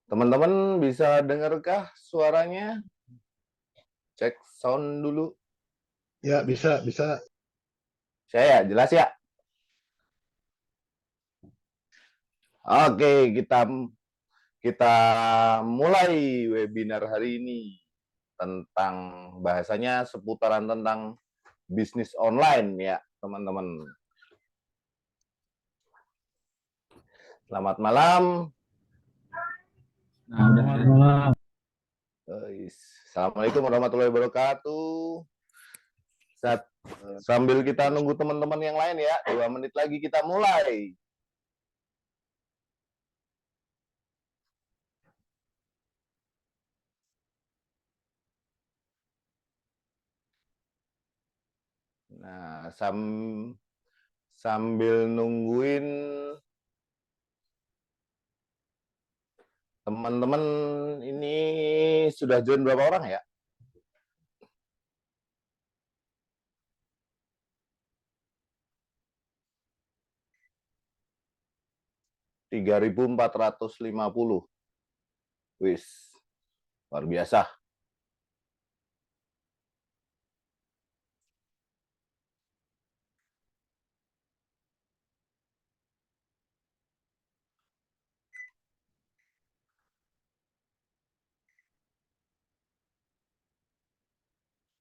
Teman-teman bisa dengarkah suaranya? Cek sound dulu. Ya, bisa, bisa. Saya jelas ya? Oke, kita mulai webinar hari ini tentang bahasanya seputaran tentang bisnis online ya, teman-teman. Selamat malam. Selamat malam. Assalamualaikum warahmatullahi wabarakatuh. Sambil kita nunggu teman-teman yang lain ya, 2 menit lagi kita mulai. Nah, sambil nungguin teman-teman ini sudah join berapa orang ya? 3.450. Wis, luar biasa.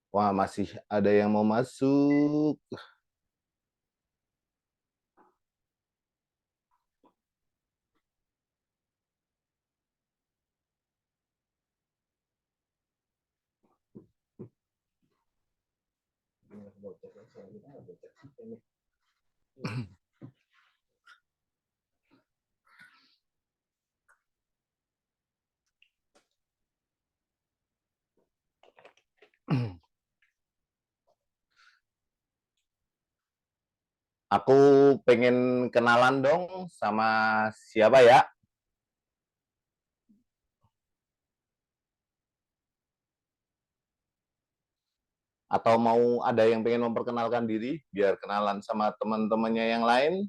Wah, masih ada yang mau masuk. Aku pengen kenalan dong sama siapa ya? Atau mau ada yang pengen memperkenalkan diri biar kenalan sama teman-temannya yang lain?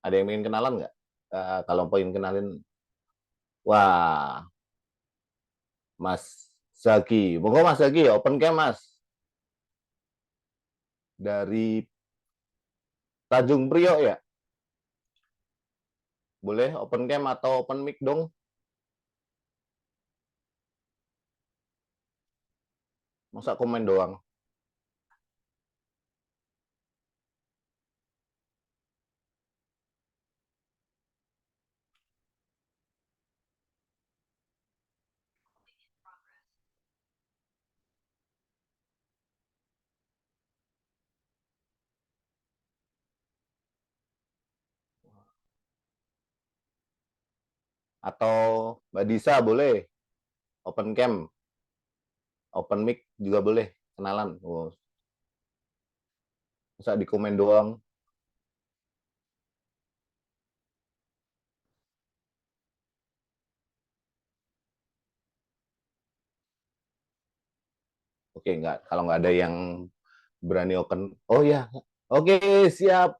Ada yang pengen kenalan nggak? Kalau pengen kenalin, wah, Mas Zaki. Pokoknya Mas Zaki, open cam Mas. Dari Tanjung Priok ya? Boleh open cam atau open mic dong? Masa komen doang? Atau Mbak Disa boleh open cam, open mic juga boleh kenalan. Oh, masa di komen doang? Oke, nggak. Kalau nggak ada yang berani open, oh ya, oke siap.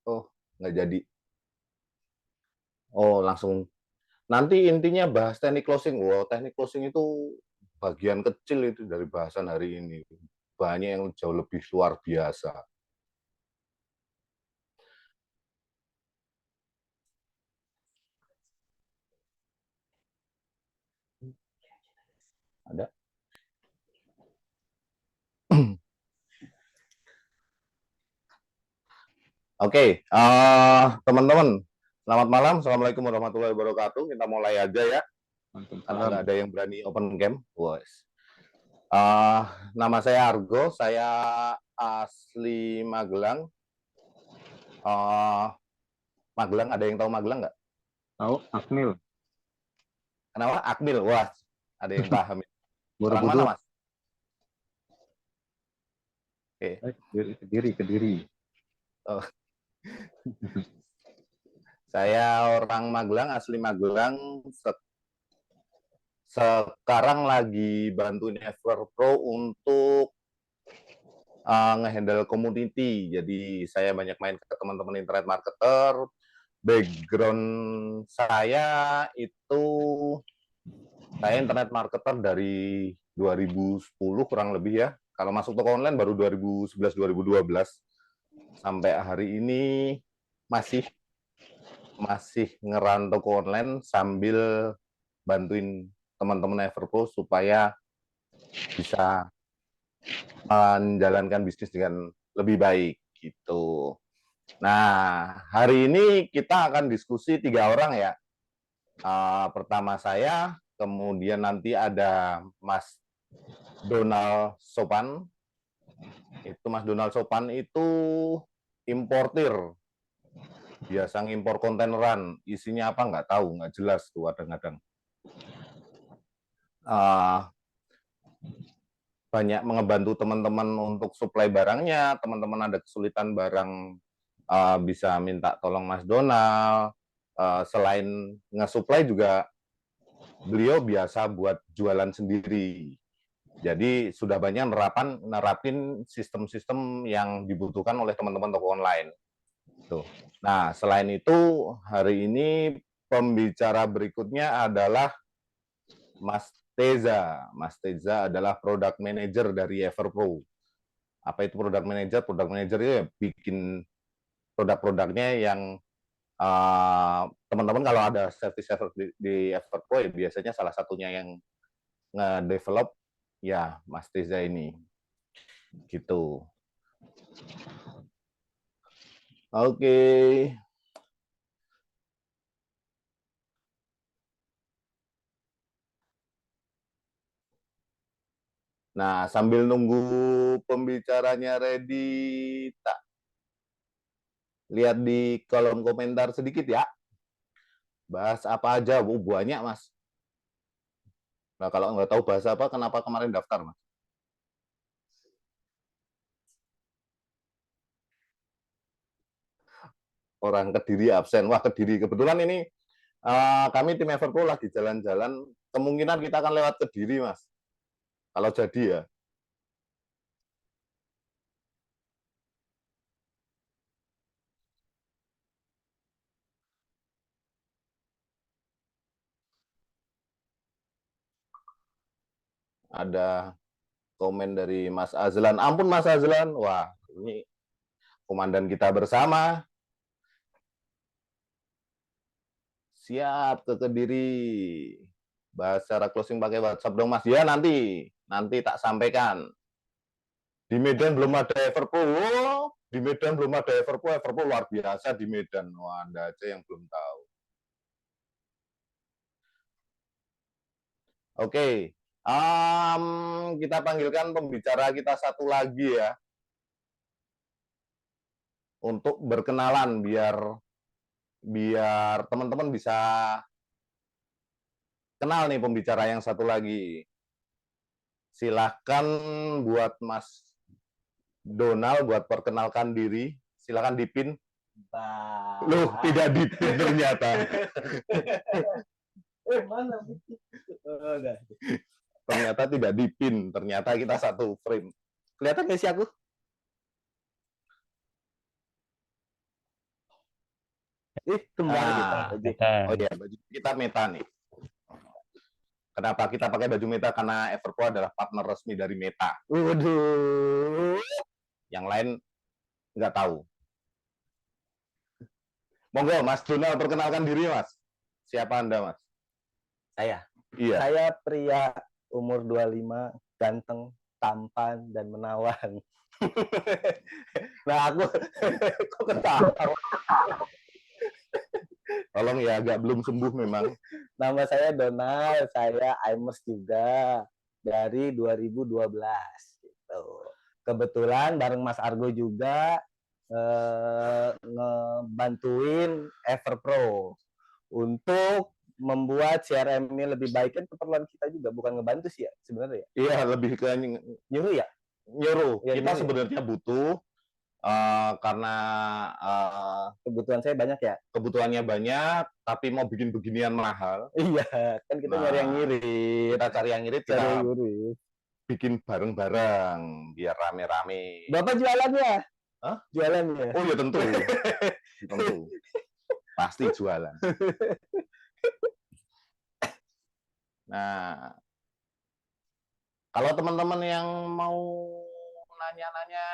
Oh, nggak jadi. Oh, langsung. Nanti intinya bahas teknik closing. Wow, teknik closing itu bagian kecil itu dari bahasan hari ini. Banyak yang jauh lebih luar biasa. Ada? Oke, teman-teman, selamat malam. Assalamualaikum warahmatullahi wabarakatuh. Kita mulai aja ya, karena nggak ada yang berani open cam. Wes. Nama saya Argo, saya asli Magelang. Magelang, ada yang tahu Magelang nggak? Tahu, Akmil. Kenapa? Akmil, wah, ada yang paham. Orang Borobudur. mana, Mas? Oke. Kediri. Oh. Saya orang Magelang, asli Magelang. Sekarang lagi bantuin Everpro untuk ngehandle community. Jadi saya banyak main ke teman-teman internet marketer. Background saya itu saya internet marketer dari 2010 kurang lebih ya. Kalau masuk toko online baru 2011-2012. Sampai hari ini masih ngeran toko online sambil bantuin teman-teman Everpro supaya bisa menjalankan bisnis dengan lebih baik gitu. Nah, hari ini kita akan diskusi 3 orang ya. Pertama saya, kemudian nanti ada Mas Donald Sopan. Itu Mas Donald Sopan itu importir. Biasa ngimpor kontaineran, isinya apa nggak tahu, nggak jelas tuh kadang-kadang. Banyak mengebantu teman-teman untuk suplai barangnya. Teman-teman ada kesulitan barang, bisa minta tolong Mas Donald. Selain nge-supply juga beliau biasa buat jualan sendiri. Jadi sudah banyak nerapin sistem-sistem yang dibutuhkan oleh teman-teman toko online. Tuh. Nah, selain itu hari ini pembicara berikutnya adalah Mas Teza. Mas Teza adalah product manager dari Everpro. Apa itu product manager? Product manager itu ya bikin produk-produknya yang teman-teman kalau ada service di Everpro ya biasanya salah satunya yang nge-develop ya Mas Teza ini. Gitu. Oke. Nah, sambil nunggu pembicaranya ready, tak lihat di kolom komentar sedikit ya. Bahas apa aja, banyak Mas. Nah, kalau nggak tahu bahasa apa, kenapa kemarin daftar Mas? Orang Kediri absen. Wah, Kediri. Kebetulan ini kami tim Everpro lagi jalan-jalan. Kemungkinan kita akan lewat Kediri, Mas. Kalau jadi ya. Ada komen dari Mas Azlan. Ampun Mas Azlan. Wah, ini komandan kita bersama. Siap ke Kediri. Bahas secara closing pakai WhatsApp dong Mas. Ya nanti tak sampaikan. Di Medan belum ada Everpro. Oh, di Medan belum ada Everpro. Everpro luar biasa di Medan. Wah, Anda aja yang belum tahu. Oke, kita panggilkan pembicara kita satu lagi ya. Untuk berkenalan biar teman-teman bisa kenal nih pembicara yang satu lagi. Silahkan buat Mas Donald buat perkenalkan diri. Silahkan dipin. Loh, tidak dipin ternyata. Mana? Ternyata tidak dipin. Ternyata kita satu frame. Kelihatan nggak sih aku? Kembali kita. Oh iya, baju kita Meta nih. Kenapa kita pakai baju Meta? Karena Everpro adalah partner resmi dari Meta. Waduh. Yang lain nggak tahu. Monggo, Mas Donald, perkenalkan diri, Mas. Siapa Anda, Mas? Saya. Iya. Saya pria umur 25, ganteng, tampan, dan menawan. Nah, aku kok ketawa. Tolong ya, agak belum sembuh memang. Nama saya Donald, saya IMERS juga dari 2012 gitu. Kebetulan bareng Mas Argo juga ngebantuin Everpro untuk membuat CRM ini lebih baik. Kan keperluan kita juga, bukan ngebantu sih ya sebenarnya ya. Iya, lebih ke Nyuruh ya? nyuruh. Ya, Kita nyuruh ya. sebenarnya butuh karena Kebutuhan saya banyak ya. kebutuhannya banyak, tapi mau bikin beginian mahal. Iya, kan kita nyari yang ngirit. Kita cari yang ngirit, Cari yang kita ngirit. bikin bareng-bareng biar rame-rame. Bapak jualannya? Hah? Jualannya? Oh ya tentu, tentu, pasti jualan. Nah, kalau teman-teman yang mau nanya-nanya,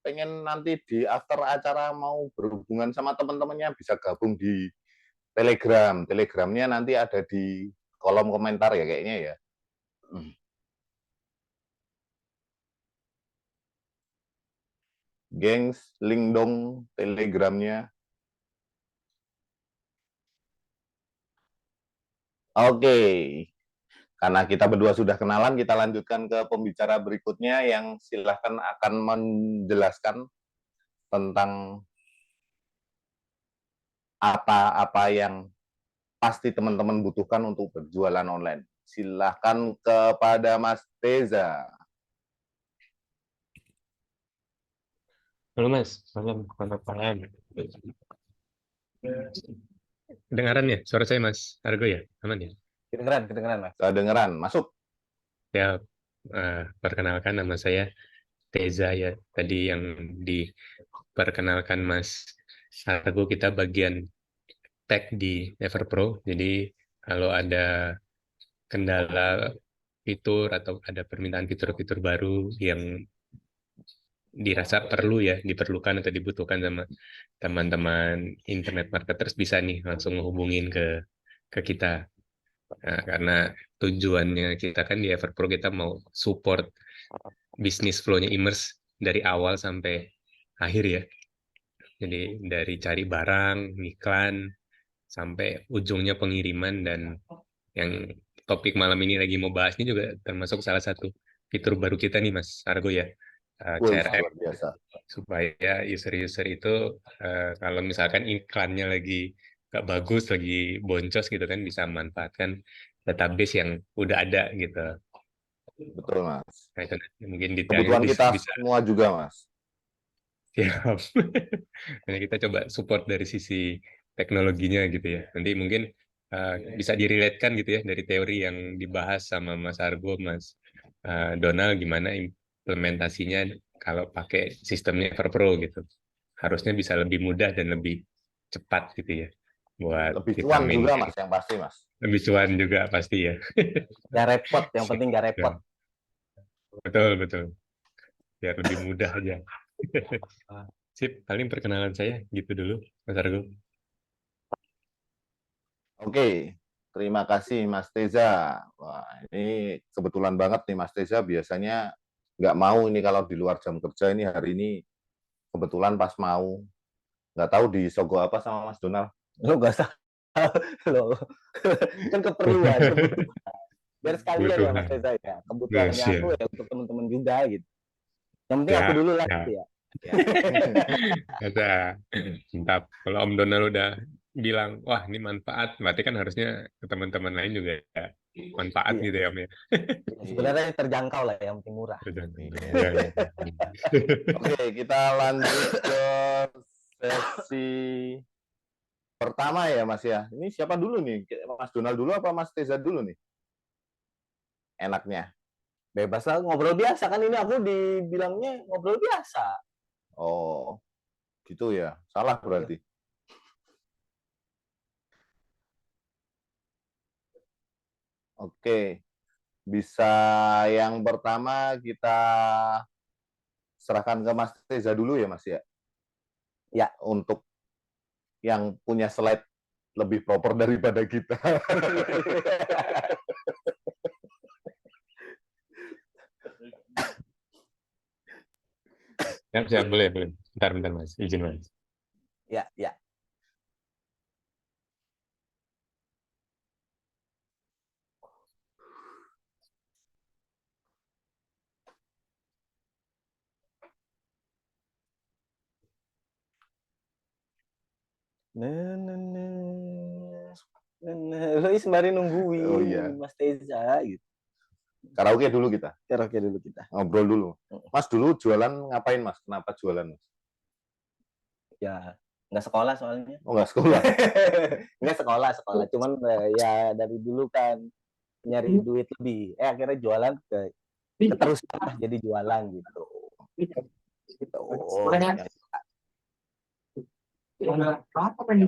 pengen nanti di after acara mau berhubungan sama teman-temannya, bisa gabung di Telegram. Telegramnya nanti ada di kolom komentar ya kayaknya ya. Gengs, link dong Telegramnya. Oke, karena kita berdua sudah kenalan, kita lanjutkan ke pembicara berikutnya yang silahkan akan menjelaskan tentang apa-apa yang pasti teman-teman butuhkan untuk berjualan online. Silahkan kepada Mas Teza. Halo Mas, malam, selamat malam. Kedengaran ya suara saya Mas Argo ya? Aman ya? Kedengeran Mas. Kedengeran, masuk. Ya, perkenalkan nama saya Teza ya. Tadi yang diperkenalkan Mas Argo, kita bagian tech di Everpro. Jadi kalau ada kendala fitur atau ada permintaan fitur-fitur baru yang dirasa perlu ya, diperlukan atau dibutuhkan sama teman-teman internet marketers, bisa nih langsung menghubungin ke kita. Nah, karena tujuannya kita kan di Everpro, kita mau support bisnis flow-nya Immers dari awal sampai akhir ya. Jadi dari cari barang, iklan, sampai ujungnya pengiriman. Dan yang topik malam ini lagi mau bahas ini juga termasuk salah satu fitur baru kita nih Mas Argo ya. CRM, Luar biasa. supaya user-user itu kalau misalkan iklannya lagi gak bagus, lagi boncos gitu kan, bisa manfaatkan database yang udah ada gitu. Betul, Mas. Nah, itu mungkin detailnya Kebutuhan kita bisa semua juga, Mas. siap. Nah, kita coba support dari sisi teknologinya gitu ya. Nanti mungkin bisa direlatekan gitu ya dari teori yang dibahas sama Mas Argo, Mas Donald, gimana implementasinya kalau pakai sistemnya Everpro gitu. Harusnya bisa lebih mudah dan lebih cepat gitu ya. Buat Lebih kita cuan juga, maintain. Mas, yang pasti, Mas. Lebih cuan juga pasti ya. Gak repot, yang penting gak repot. Betul, betul. Biar lebih mudah aja. Sip, paling perkenalan saya gitu dulu, Mas Argo. Oke, terima kasih Mas Teza. Wah, ini kebetulan banget nih Mas Teza, biasanya nggak mau ini kalau di luar jam kerja, ini hari ini kebetulan pas mau. Nggak tahu disogok apa sama Mas Donald. Lo gak usah. Lo kan keperluan. Biar sekalian ya Mas Reza ya. Kebutuhannya aku ya untuk teman-teman juga gitu. Yang penting aku dulu lah gitu ya. Mantap. Kalau Om Donald udah bilang, wah ini manfaat, berarti kan harusnya ke teman-teman lain juga ya, manfaat gitu ya Om ya. Sebenarnya terjangkau lah, yang penting murah. Oke, kita lanjut ke sesi pertama ya Mas ya. Ini siapa dulu nih? Mas Donald dulu apa Mas Teza dulu nih? Enaknya. Bebas lah, ngobrol biasa kan, ini aku dibilangnya ngobrol biasa. Oh, gitu ya. Salah berarti. Oke. Bisa yang pertama kita serahkan ke Mas Teza dulu ya Mas ya. Ya. Untuk yang punya slide lebih proper daripada kita. Siap, siap, boleh, boleh. Bentar, bentar, Mas. Izin, Mas. Ya, ya. Lo sembari nungguin Oh iya. Mas Teza gitu. Karaoke dulu kita. Karaoke dulu kita. Ngobrol dulu. Mas dulu jualan ngapain, Mas? Kenapa jualan, Mas? Ya, nggak sekolah soalnya. Oh, nggak sekolah. Nggak sekolah. Cuman ya dari dulu kan nyari duit lebih. Akhirnya jualan terus jadi jualan gitu. Gitu.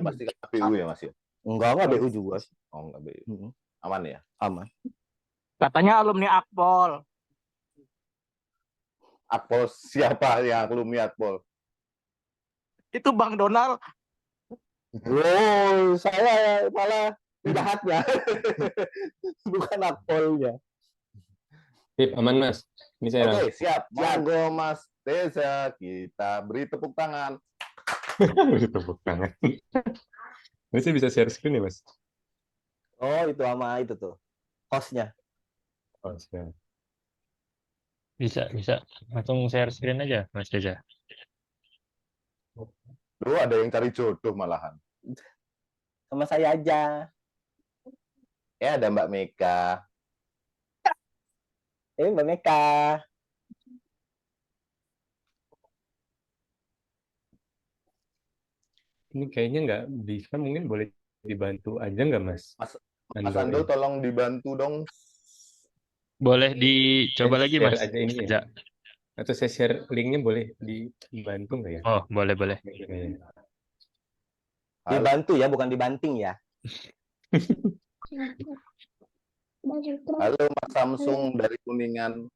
Pasti KPU ya, Mas ya? Enggak BU juga. Oh, enggak BU. Aman ya? Aman. Katanya alumni Akpol. Akpol siapa yang alumni Akpol? Itu Bang Donald. Oh, saya malah jahatnya. Bukan akpolnya. Sip, aman, Mas. Ini saya Oke, siap. Monggo Mas Teza, kita beri tepuk tangan. beri tepuk tangan. Ini saya bisa share screen ya, Mas? Oh, itu sama itu tuh. Hostnya. Oh, siap. Bisa. Langsung share screen aja, Mas Reza. Loh, ada yang cari jodoh malahan. Sama saya aja. Ada Mbak Meka. Mbak Meka. Ini kayaknya nggak bisa, mungkin boleh dibantu aja nggak, Mas? Mas Ando Ando ini. tolong dibantu dong. Boleh dicoba lagi, Share Mas. aja ini ya. Reza. Atau saya share linknya boleh dibantu nggak ya? Oh, boleh. Oke. Dibantu ya, bukan dibanting ya. Halo Mas Samsung dari Kuningan.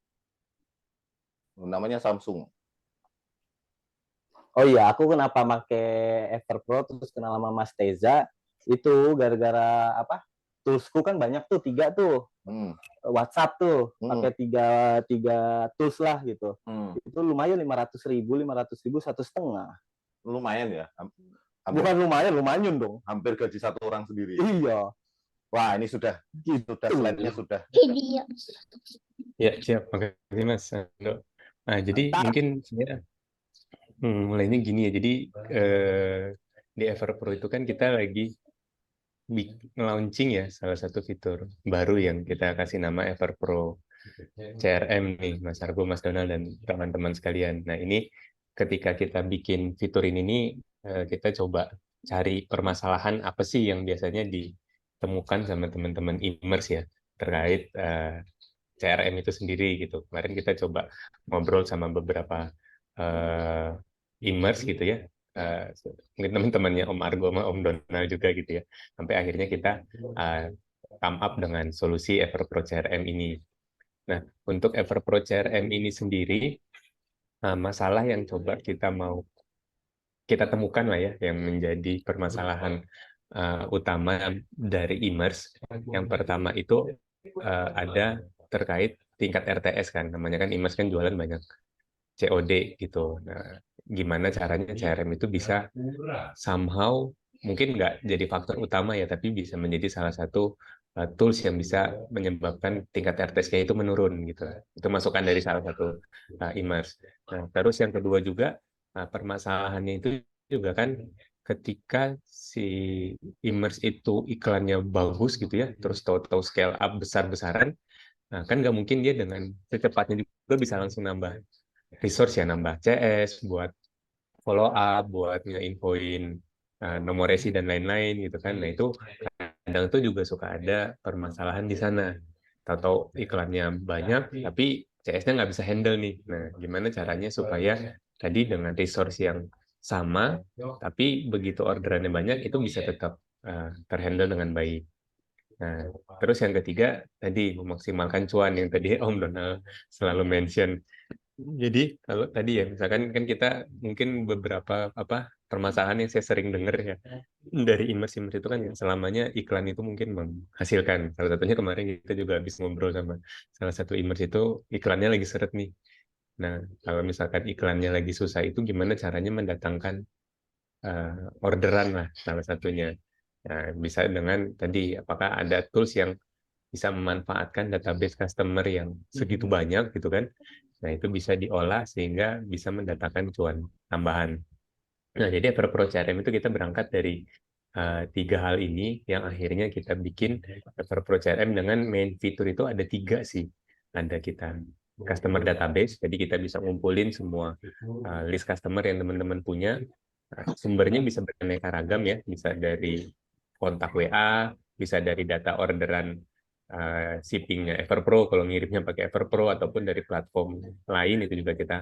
Namanya Samsung. Oh iya, aku kenapa pakai Everpro terus kenal sama Mas Teza itu gara-gara apa? Toolsku kan banyak tuh, 3 tuh. WhatsApp tuh pakai tiga tools lah gitu. Itu lumayan 500.000 1,5. Lumayan ya. Bukan lumayan dong. Hampir gaji satu orang sendiri. Iya. Wah, ini sudah slide-nya sudah. Ya, siap. Makasih, Mas Ando. Nah, jadi mungkin saya mulainya gini ya. Jadi di Everpro itu kan kita lagi nge-launching ya salah satu fitur baru yang kita kasih nama Everpro CRM nih, Mas Argo, Mas Donald, dan teman-teman sekalian. Nah, ini ketika kita bikin fitur ini nih, kita coba cari permasalahan apa sih yang biasanya ditemukan sama teman-teman e-commerce ya terkait CRM itu sendiri gitu. Kemarin kita coba ngobrol sama beberapa e-commerce gitu ya. Mungkin teman-temannya Om Argo sama Om Donald juga gitu ya. Sampai akhirnya kita come up dengan solusi Everpro CRM ini. Nah, untuk Everpro CRM ini sendiri, masalah yang coba kita temukan lah ya, yang menjadi permasalahan utama dari e-commerce. Yang pertama itu ada terkait tingkat RTS kan, namanya kan e-commerce kan jualan banyak COD gitu. Nah, gimana caranya CRM itu bisa somehow mungkin nggak jadi faktor utama ya, tapi bisa menjadi salah satu tools yang bisa menyebabkan tingkat RTS-nya itu menurun gitu. Itu masukan dari salah satu e-commerce. Nah, terus yang kedua juga permasalahannya itu juga kan ketika si e-commerce itu iklannya bagus gitu ya, terus tahu-tahu scale up besar-besaran, nah kan nggak mungkin dia dengan secepatnya juga bisa langsung nambah resource ya, nambah CS buat follow up, buat nge-infoin nomor resi dan lain-lain gitu kan. Nah, itu kadang tuh juga suka ada permasalahan di sana. Tahu-tahu iklannya banyak tapi CS-nya nggak bisa handle nih. Nah, gimana caranya supaya tadi dengan resource yang sama tapi begitu orderannya banyak itu bisa tetap terhandle dengan baik. Nah, terus yang ketiga tadi memaksimalkan cuan yang tadi Om Donald selalu mention. Jadi kalau tadi ya misalkan kan kita mungkin beberapa permasalahan yang saya sering dengar ya dari e-commerce itu kan selamanya iklan itu mungkin menghasilkan. Salah satunya kemarin kita juga habis ngobrol sama salah satu e-commerce itu iklannya lagi seret nih. Nah, kalau misalkan iklannya lagi susah itu gimana caranya mendatangkan orderan lah salah satunya. Nah, bisa dengan tadi apakah ada tools yang bisa memanfaatkan database customer yang segitu banyak gitu kan. Nah, itu bisa diolah sehingga bisa mendatangkan cuan tambahan. Nah, jadi Everpro CRM itu kita berangkat dari 3 hal ini yang akhirnya kita bikin Everpro CRM dengan main fitur itu ada 3 sih. Ada kita customer database, jadi kita bisa ngumpulin semua list customer yang teman-teman punya. Sumbernya bisa beraneka ragam ya, bisa dari kontak WA, bisa dari data orderan shippingnya Everpro kalau ngirimnya pakai Everpro, ataupun dari platform lain itu juga kita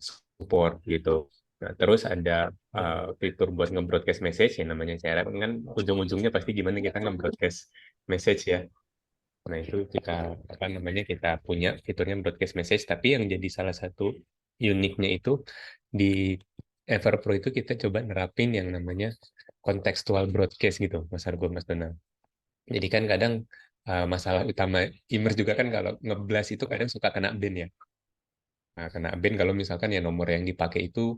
support gitu. Nah, terus ada fitur buat nge-broadcast message yang namanya CRM kan ujung-ujungnya pasti gimana kita nge-broadcast message ya. Nah, itu kita kita punya fiturnya broadcast message, tapi yang jadi salah satu uniknya itu di Everpro itu kita coba nerapin yang namanya contextual broadcast gitu, Mas Argo, Mas Donald. Jadi kan kadang masalah utama e-commerce juga kan kalau nge-blast itu kadang suka kena ban ya. Nah, kena ban kalau misalkan ya nomor yang dipakai itu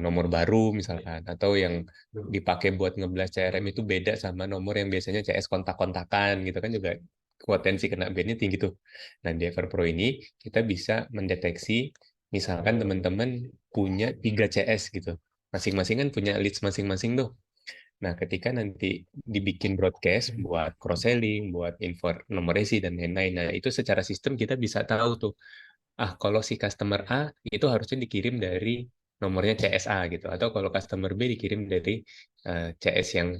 nomor baru misalkan, atau yang dipakai buat nge-blast CRM itu beda sama nomor yang biasanya CS kontak-kontakan gitu kan, juga potensi kena ban-nya tinggi tuh. Nah, di Everpro ini kita bisa mendeteksi misalkan teman-teman punya 3 CS gitu. Masing-masing kan punya leads masing-masing tuh. Nah, ketika nanti dibikin broadcast buat cross-selling, buat info nomor resi dan lain-lain, nah itu secara sistem kita bisa tahu tuh, kalau si customer A itu harusnya dikirim dari nomornya CSA gitu, atau kalau customer B dikirim dari CS yang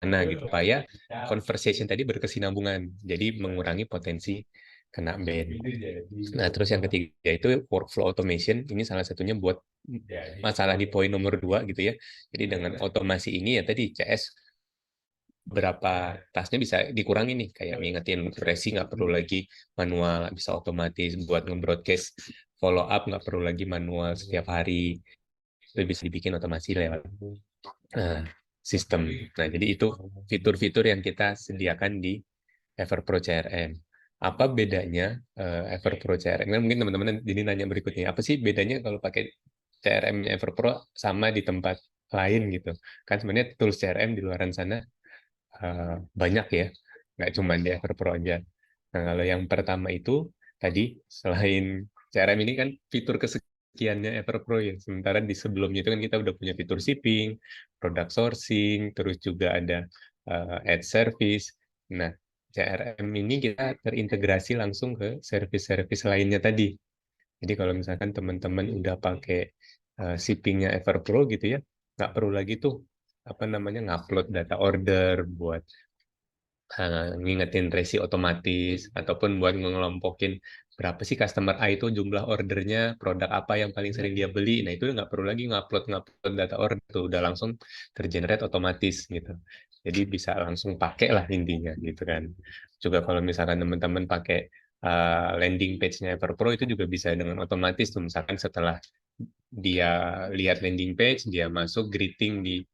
mana gitu, supaya conversation tadi berkesinambungan, jadi mengurangi potensi kena ban. Nah, terus yang ketiga itu workflow automation, ini salah satunya buat masalah di poin nomor 2 gitu ya. Jadi dengan otomasi ini ya tadi CS berapa tasnya bisa dikurangi nih, kayak ngingetin resi nggak perlu lagi manual, bisa otomatis buat nge-broadcast follow up nggak perlu lagi manual setiap hari, itu bisa dibikin otomasi lewat sistem. Nah, jadi itu fitur-fitur yang kita sediakan di Everpro CRM. Apa bedanya Everpro CRM? Mungkin teman-teman jadi nanya berikutnya, apa sih bedanya kalau pakai CRM Everpro sama di tempat lain gitu? Kan sebenarnya tools CRM di luaran sana banyak ya, nggak cuma di Everpro aja. Nah, kalau yang pertama itu tadi, selain CRM ini kan fitur kesekiannya Everpro ya, sementara di sebelumnya itu kan kita udah punya fitur shipping, product sourcing, terus juga ada ad service. Nah, CRM ini kita terintegrasi langsung ke service-service lainnya tadi. Jadi kalau misalkan teman-teman udah pakai shippingnya Everpro gitu ya, nggak perlu lagi tuh ngupload data order buat ngingetin resi otomatis, ataupun buat ngelompokin berapa sih customer A itu jumlah ordernya, produk apa yang paling sering dia beli. Nah, itu nggak perlu lagi ngupload data order, tuh udah langsung tergenerate otomatis gitu. Jadi bisa langsung pakai lah intinya gitu kan. Juga kalau misalkan teman-teman pakai landing page-nya Everpro itu juga bisa dengan otomatis tuh, misalkan setelah dia lihat landing page, dia masuk greeting di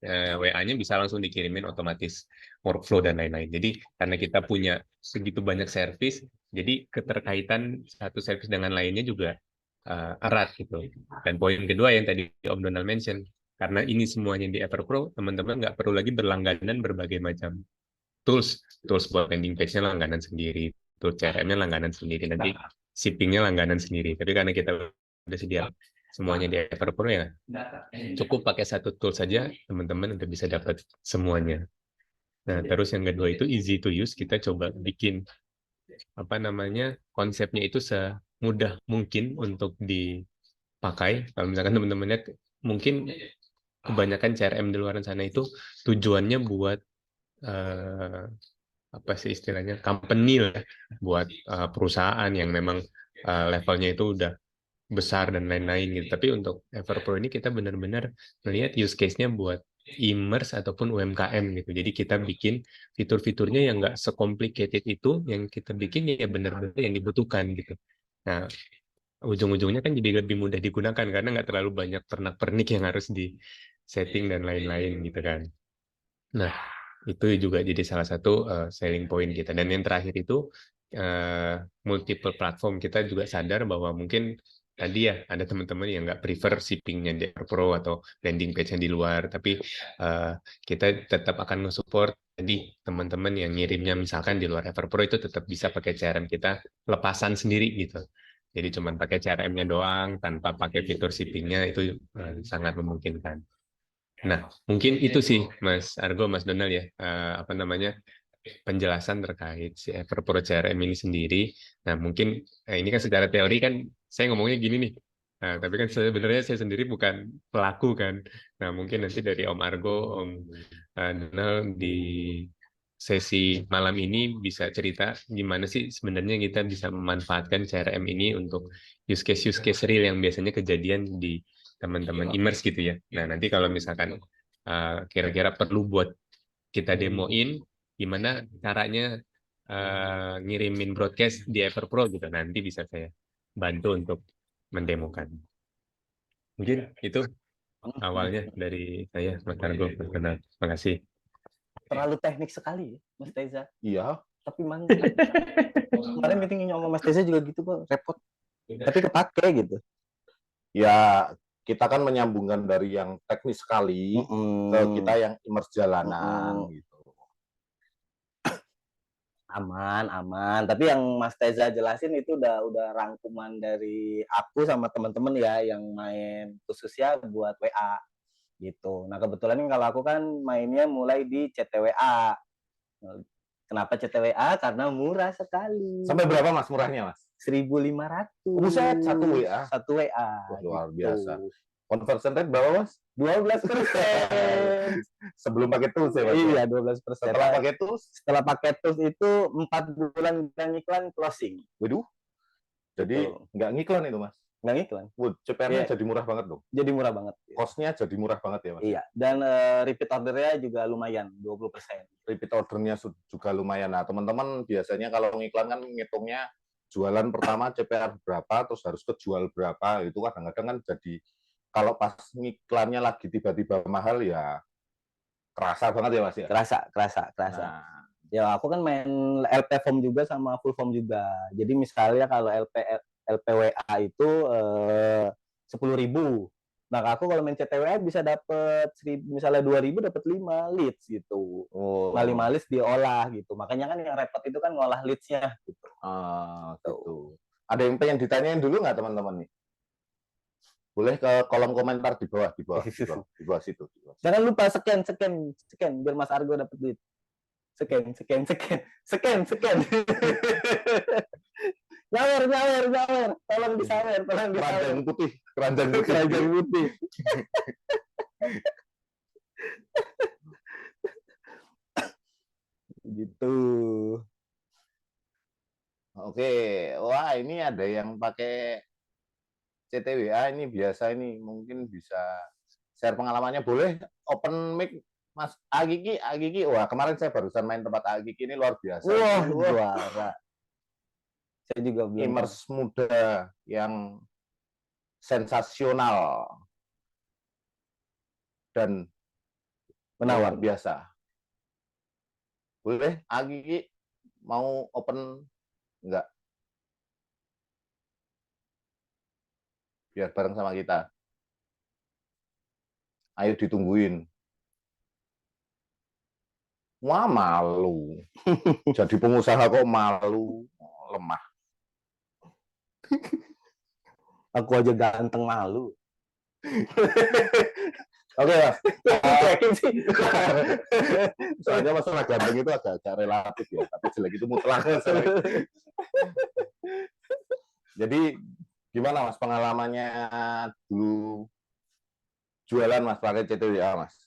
WA-nya bisa langsung dikirimin otomatis workflow dan lain-lain. Jadi karena kita punya segitu banyak service, jadi keterkaitan satu service dengan lainnya juga erat gitu. Dan poin kedua yang tadi Om Donald mention, karena ini semuanya di Everpro, teman-teman nggak perlu lagi berlangganan berbagai macam tools buat landing page-nya langganan sendiri, tools CRM-nya langganan sendiri, nanti shipping-nya langganan sendiri. Tapi karena kita udah sedia semuanya di Everpro ya, cukup pakai satu tool saja, teman-teman udah bisa dapat semuanya. Nah, terus yang kedua itu easy to use, kita coba bikin konsepnya itu semudah mungkin untuk dipakai. Kalau misalkan teman-teman lihat, mungkin kebanyakan CRM di luar sana itu tujuannya buat apa sih istilahnya, company lah, buat perusahaan yang memang levelnya itu udah besar dan lain-lain gitu. Tapi untuk Everpro ini kita benar-benar melihat use case-nya buat e-commerce ataupun UMKM gitu. Jadi kita bikin fitur-fiturnya yang nggak se-complicated itu, yang kita bikin ya benar-benar yang dibutuhkan gitu. Nah, ujung-ujungnya kan jadi lebih mudah digunakan karena nggak terlalu banyak pernak-pernik yang harus di setting dan lain-lain gitu kan. Nah, itu juga jadi salah satu selling point kita. Dan yang terakhir itu multiple platform. Kita juga sadar bahwa mungkin tadi ya ada teman-teman yang nggak prefer shippingnya di Pro atau landing page-nya di luar, tapi kita tetap akan nge-support tadi teman-teman yang ngirimnya misalkan di luar Everpro itu tetap bisa pakai CRM kita lepasan sendiri gitu. Jadi cuma pakai CRM-nya doang tanpa pakai fitur shippingnya itu sangat memungkinkan. Nah, mungkin itu sih Mas Argo, Mas Donald ya, apa namanya, penjelasan terkait si Everpro CRM ini sendiri. Nah, mungkin ini kan secara teori kan saya ngomongnya gini nih. Nah, tapi kan sebenarnya saya sendiri bukan pelaku kan. Nah, mungkin nanti dari Om Argo, Om Donald di sesi malam ini bisa cerita gimana sih sebenarnya kita bisa memanfaatkan CRM ini untuk use case real yang biasanya kejadian di teman-teman immerse gitu ya. Nah, nanti kalau misalkan kira-kira perlu buat kita demoin gimana caranya ngirimin broadcast di Everpro gitu, nanti bisa saya bantu untuk mendemokan. Mungkin itu awalnya dari saya, Mas Argo. Terima kasih. Terlalu teknik sekali ya, Mas Teza. Iya. Tapi mantap. Kemarin meeting sama Mas Teza juga gitu, Bang. Repot. Tapi kepake gitu. Ya, kita kan menyambungkan dari yang teknis sekali ke kita yang immerse jalanan gitu. Aman. Tapi yang Mas Teza jelasin itu udah rangkuman dari aku sama teman-teman ya yang main khususnya buat WA gitu. Nah, kebetulan kalau aku kan mainnya mulai di CTWA. Kenapa CTWA? Karena murah sekali. Sampai berapa Mas murahnya, Mas? 1.500. Buset, satu WA. Satu WA. Wah, luar gitu. biasa. Conversion rate berapa, Mas? 12%. Sebelum pakai tools ya, Mas? Iya, 12%. Setelah pakai tools? Setelah pakai tools itu 4 bulan dan iklan closing. Waduh. Jadi nggak ngiklan itu, Mas? Nggak ngiklan. CPM-nya jadi murah banget dong? Jadi murah banget. Cost-nya jadi murah banget ya, Mas? Iya, dan repeat order-nya juga lumayan, 20%. Repeat order-nya juga lumayan. Nah, teman-teman biasanya kalau ngiklan kan ngitungnya jualan pertama CPR berapa, terus harus kejual berapa. Itu kadang-kadang kan jadi, kalau pas ngiklannya lagi tiba-tiba mahal ya kerasa banget ya, Mas ya? Kerasa. Nah. Ya, aku kan main LP form juga sama full form juga. Jadi misalnya kalau LPWA itu 10.000. Nah, aku kalau main CTWA bisa dapat misalnya 2.000 dapat 5 leads gitu. Nah, 5 leads diolah gitu. Makanya kan yang repot itu kan ngolah leads-nya gitu. Gitu. Ada yang pengen ditanyain dulu nggak teman-teman nih? Boleh ke kolom komentar di bawah situ. Jangan lupa scan biar Mas Argo dapat duit. Scan. Nyawer. Tolong disawer. Keranjang putih. Gitu. Oke. Wah, ini ada yang pakai CTWA ini biasa ini. Mungkin bisa share pengalamannya. Boleh open mic Mas Agiki. Wah, kemarin saya barusan main tempat Agiki ini luar biasa. Wah, juara. Saya juga belum. Immerse muda yang sensasional dan menawar biasa. Boleh, Agiki mau open enggak? Biar bareng sama kita. Ayo ditungguin. Wah, malu. Jadi pengusaha kok malu, lemah. Aku aja ganteng malu. Oke, Mas. Yakin sih. Soalnya masalah ganteng itu agak relatif ya, tapi jelek itu mutlak. Jadi gimana Mas pengalamannya dulu jualan Mas pakai CTWA, Mas?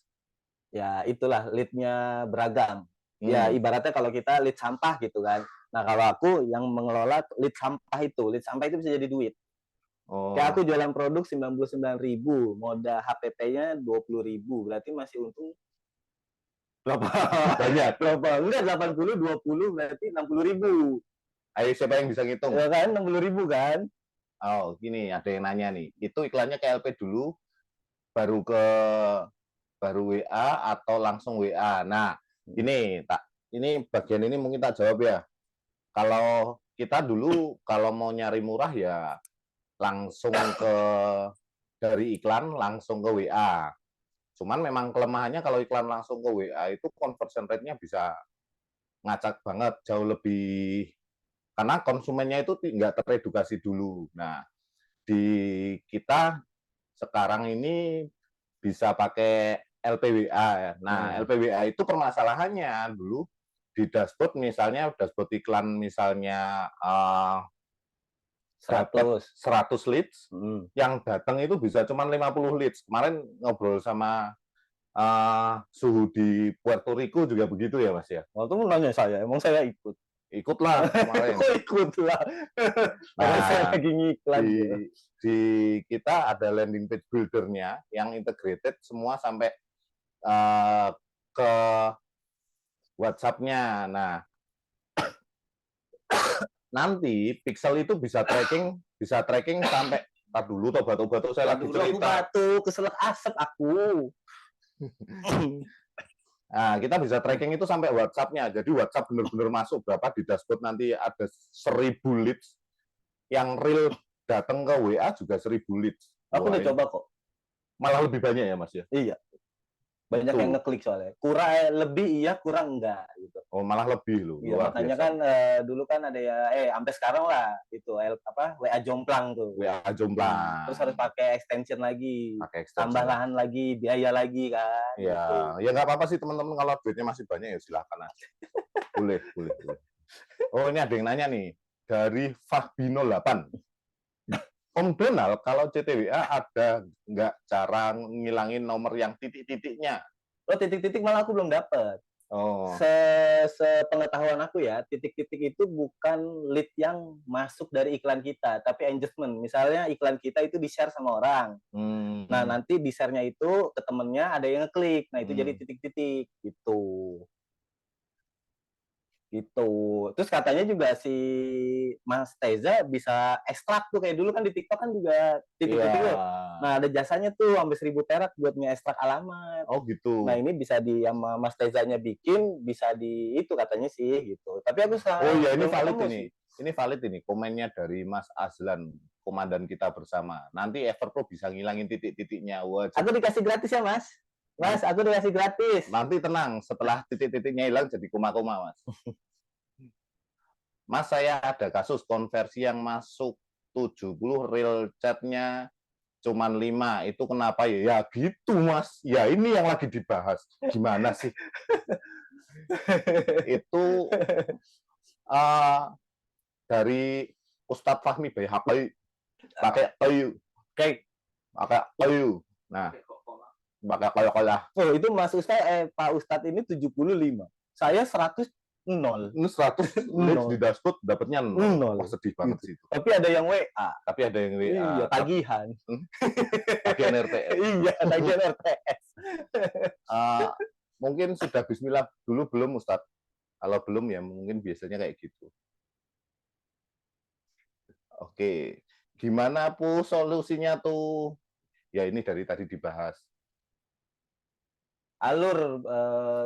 Ya, itulah lead-nya beragam. Ya, ibaratnya kalau kita lead sampah gitu kan. Nah, kalau aku yang mengelola lead sampah itu bisa jadi duit. Kayak aku jualan produk 99.000, modal HPP-nya 20.000, berarti masih untung berapa? Banyak. Berapa? Enggak, 80, 20 berarti 60.000. Ayo siapa yang bisa ngitung? Ya kan, 60.000 kan? Oh, gini ada yang nanya nih. Itu iklannya ke LP dulu, baru WA atau langsung WA. Nah, ini bagian ini mungkin tak jawab ya. Kalau kita dulu kalau mau nyari murah ya langsung dari iklan langsung ke WA. Cuman memang kelemahannya kalau iklan langsung ke WA itu conversion rate-nya bisa ngacak banget, jauh lebih karena konsumennya itu nggak teredukasi dulu. Nah, di kita sekarang ini bisa pakai LPWA ya. Nah, LPWA itu permasalahannya dulu di dashboard misalnya dashboard iklan misalnya 100 leads, yang datang itu bisa cuma 50 leads. Kemarin ngobrol sama suhu di Puerto Rico juga begitu ya Mas ya? Waktu nanya saya, emang saya ikut. Ikutlah kemarin. Ikut lah. Karena saya lagi ngiklan. Di kita ada landing page builder-nya yang integrated semua sampai ke WhatsApp-nya. Nah, nanti Pixel itu bisa tracking sampai dulu batuk-batuk saya lagi cerita. Aku batuk, keselak asap aku. Nah, kita bisa tracking itu sampai WhatsApp-nya. Jadi WhatsApp benar-benar masuk berapa di dashboard nanti ada 1000 leads. Yang real datang ke WA juga 1000 leads. Aku udah coba kok. Malah lebih banyak ya Mas ya? Iya. Banyak yang ngeklik soalnya. Kurang lebih iya, kurang enggak gitu. Oh, malah lebih loh. Iya, makanya kan dulu kan ada ya sampai sekarang lah itu WA jomplang tuh. WA jomplang. Terus harus pakai extension lagi. Pakai extension. Tambahan lagi, biaya lagi kan. Iya, gitu. Ya nggak apa-apa sih teman-teman kalau duitnya masih banyak ya silakan aja. boleh. Oh, ini ada yang nanya nih dari Fahbino 8. Om Donald, kalau CTWA ada nggak cara ngilangin nomor yang titik-titiknya? Oh, titik-titik malah aku belum dapat. Oh. Sepengetahuan aku ya, titik-titik itu bukan lead yang masuk dari iklan kita, tapi engagement. Misalnya iklan kita itu di-share sama orang. Nah, nanti di share-nya itu ke temennya ada yang ngeklik. Nah, itu jadi titik-titik gitu. Gitu. Terus katanya juga si Mas Teza bisa ekstrak tuh kayak dulu kan di TikTok kan juga titik-titik tuh. Nah, ada jasanya tuh sampai 1000 perak buat nge-ekstrak alamat. Oh, gitu. Nah, ini bisa sama Mas Tezanya bikin, bisa di itu katanya sih gitu. Tapi aku Oh iya, ini valid ini. Ini valid ini komennya dari Mas Azlan, komandan kita bersama. Nanti Everpro bisa ngilangin titik-titiknya. Wah, aku dikasih gratis ya, Mas. Mas, aku dikasih gratis. Nanti tenang, setelah titik-titiknya hilang jadi koma-koma, Mas. Mas, saya ada kasus konversi yang masuk 70, real chat-nya cuman 5. Itu kenapa ya? Ya gitu, Mas. Ya ini yang lagi dibahas. Gimana sih? Itu dari Ustadz Fahmi Bayhaqi pakai kayu. Pakai kayu. Nah, pakai kayu-kayu. Oh, itu Mas Ustadz Pak Ustadz ini 75. Saya 100 0. Ini 100 leads di dashboard dapatnya 0. Oh, sedih banget sih itu. Tapi ada yang WA. Tapi ada yang WA. Iya, tagihan. Tagihan RTS. Iya, tagihan RTS. Mungkin sudah bismillah dulu belum Ustadz. Kalau belum ya mungkin biasanya kayak gitu. Oke. Gimana Bu solusinya tuh? Ya ini dari tadi dibahas. Alur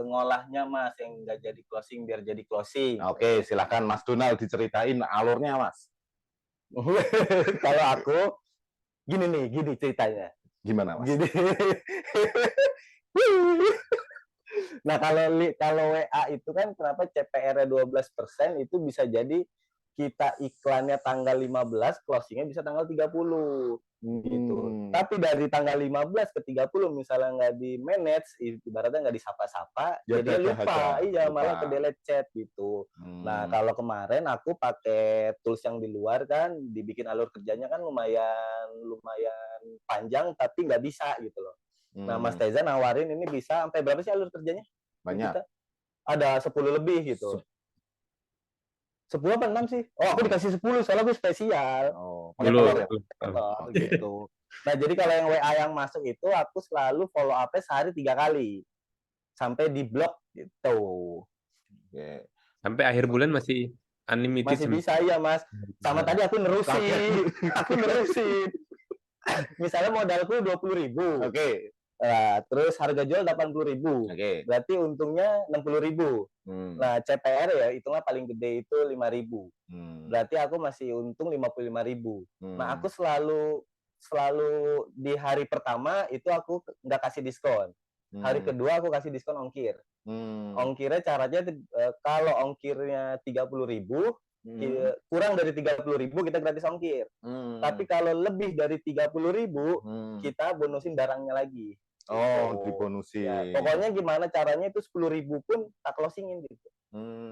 ngolahnya Mas yang nggak jadi closing biar jadi closing. Oke, silakan Mas Donald diceritain alurnya Mas. Kalau aku gini ceritanya. Gimana Mas? Gini. Nah, kalau WA itu kan kenapa CPR-nya 12% itu bisa jadi kita iklannya tanggal 15, closingnya bisa tanggal 30. Gitu. Tapi dari tanggal 15 ke 30 misalnya nggak di manage, ibaratnya nggak disapa-sapa, ya, jadi lupa. Iya, lupa. malah ke delete chat gitu. Nah, kalau kemarin aku pakai tools yang di luar kan, dibikin alur kerjanya kan lumayan panjang, tapi nggak bisa gitu loh. Nah, Mas Teza nawarin ini bisa sampai berapa sih alur kerjanya? Banyak. Ada 10 lebih gitu. 10 apa 6 sih? Oh, aku dikasih 10, soalnya aku spesial. Oh, gitu. Nah, jadi kalau yang WA yang masuk itu, aku selalu follow up-nya sehari 3 kali. Sampai di blok gitu. Okay. Sampai akhir bulan masih unlimited. Masih bisa ya, Mas. Sama tadi aku nerusin. Misalnya modalku 20.000. Oke. Terus harga jual 80.000. Oke. Berarti untungnya 60.000. Nah, CPR ya hitunglah paling gede itu 5.000. Berarti aku masih untung 55.000. Nah, aku selalu di hari pertama itu aku nggak kasih diskon. Hari kedua aku kasih diskon ongkir. Ongkirnya caranya kalau ongkirnya 30.000, kurang dari 30.000 kita gratis ongkir. Tapi kalau lebih dari 30.000, kita bonusin barangnya lagi. Oh, Gitu. dibonusin. Ya, pokoknya gimana caranya itu 10.000 pun tak closingin gitu.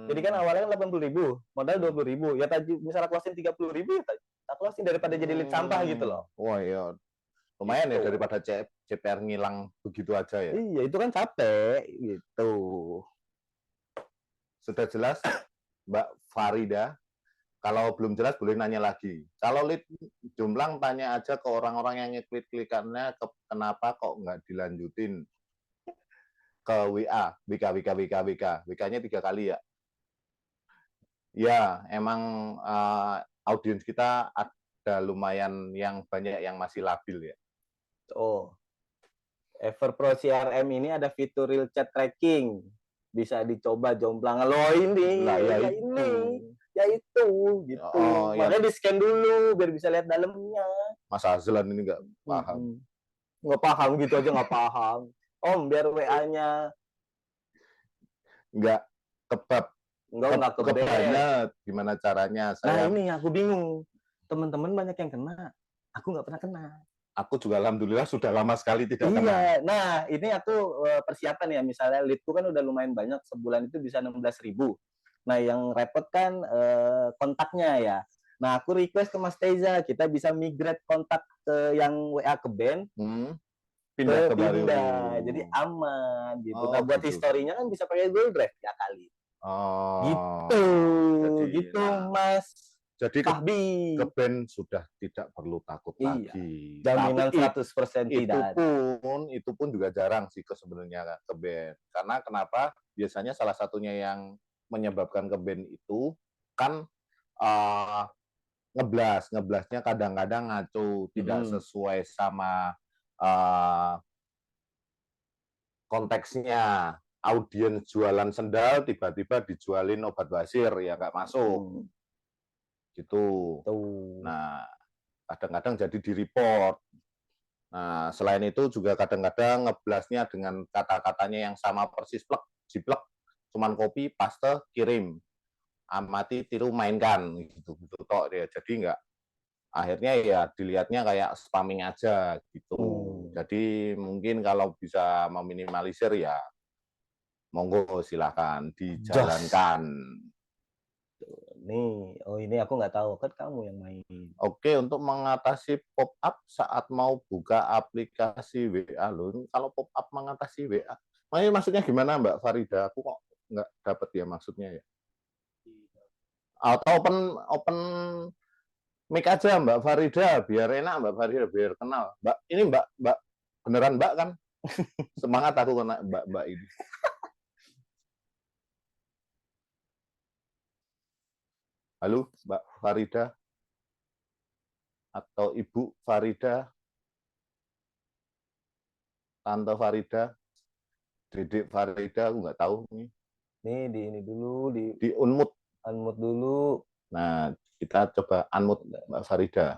Jadi kan awalnya 80.000, modal 20.000. Ya tadi misalnya closing 30.000 ya tak closing daripada jadi lead sampah gitu loh. Wah, iya. Lumayan ya Gitu. daripada CPR ngilang begitu aja ya. Iya, itu kan capek gitu. Sudah jelas, Mbak Farida. Kalau belum jelas boleh nanya lagi. Kalau lead jomplang tanya aja ke orang-orang yang ngeklik-klikannya kenapa kok nggak dilanjutin ke WA, WK. WK-nya 3 kali ya. Ya, emang audiens kita ada lumayan yang banyak yang masih labil ya. Oh. Everpro CRM ini ada fitur real chat tracking. Bisa dicoba jomplang. Loh ini, Lah, ya itu. ini. Ya itu, gitu. Oh, ya. Makanya di-scan dulu biar bisa lihat dalamnya. Mas Azlan ini nggak paham. Nggak paham gitu aja nggak paham. Om, biar WA-nya Nggak kebab. nggak kebet. Kebanget. Gimana caranya? Nah ini aku bingung. Teman-teman banyak yang kena. Aku nggak pernah kena. Aku juga alhamdulillah sudah lama sekali tidak kena. Iya, nah ini aku persiapan ya, misalnya leadku kan udah lumayan banyak, sebulan itu bisa 16.000. Nah yang repot kan kontaknya ya. Nah aku request ke Mas Teza, kita bisa migrate kontak ke yang WA ke band, Pindah ke baru. jadi aman gitu. Oh, Nah buat gitu. historinya kan bisa pakai Google Drive ya kali. Oh. Gitu, Jadi, gitu Mas Jadi ke Fahbi. band sudah tidak perlu takut Iya. lagi. Jaminan Tapi 100% tidak ada. itu pun juga jarang sih sebenarnya ke band. Karena kenapa? Biasanya salah satunya yang menyebabkan ke band itu kan ngeblasnya kadang-kadang ngaco, tidak sesuai sama konteksnya. Audiens jualan sendal tiba-tiba dijualin obat basir ya nggak masuk. Gitu. Nah, kadang-kadang jadi di-report. Nah, selain itu juga kadang-kadang ngeblasnya dengan kata-katanya yang sama persis, plek, jiplek, cuman copy, paste, kirim. Amati, tiru, mainkan gitu tok ya. Jadi enggak, akhirnya ya dilihatnya kayak spamming aja gitu. Jadi mungkin kalau bisa meminimalisir ya monggo silakan dijalankan. Ini aku nggak tahu, kan kamu yang main. Oke, untuk mengatasi pop-up saat mau buka aplikasi WA loh. Kalau pop-up mengatasi WA, maksudnya gimana Mbak Farida? Aku kok nggak dapat ya maksudnya ya. Atau open mic aja Mbak Farida, biar enak Mbak Farida, biar kenal. Mbak, ini Mbak beneran Mbak kan? Semangat aku kena Mbak ini. Halo Mbak Farida atau Ibu Farida, Tante Farida, Dedek Farida, aku nggak tahu nih. Ini dulu Di unmute dulu. Nah, kita coba unmute Mbak Farida.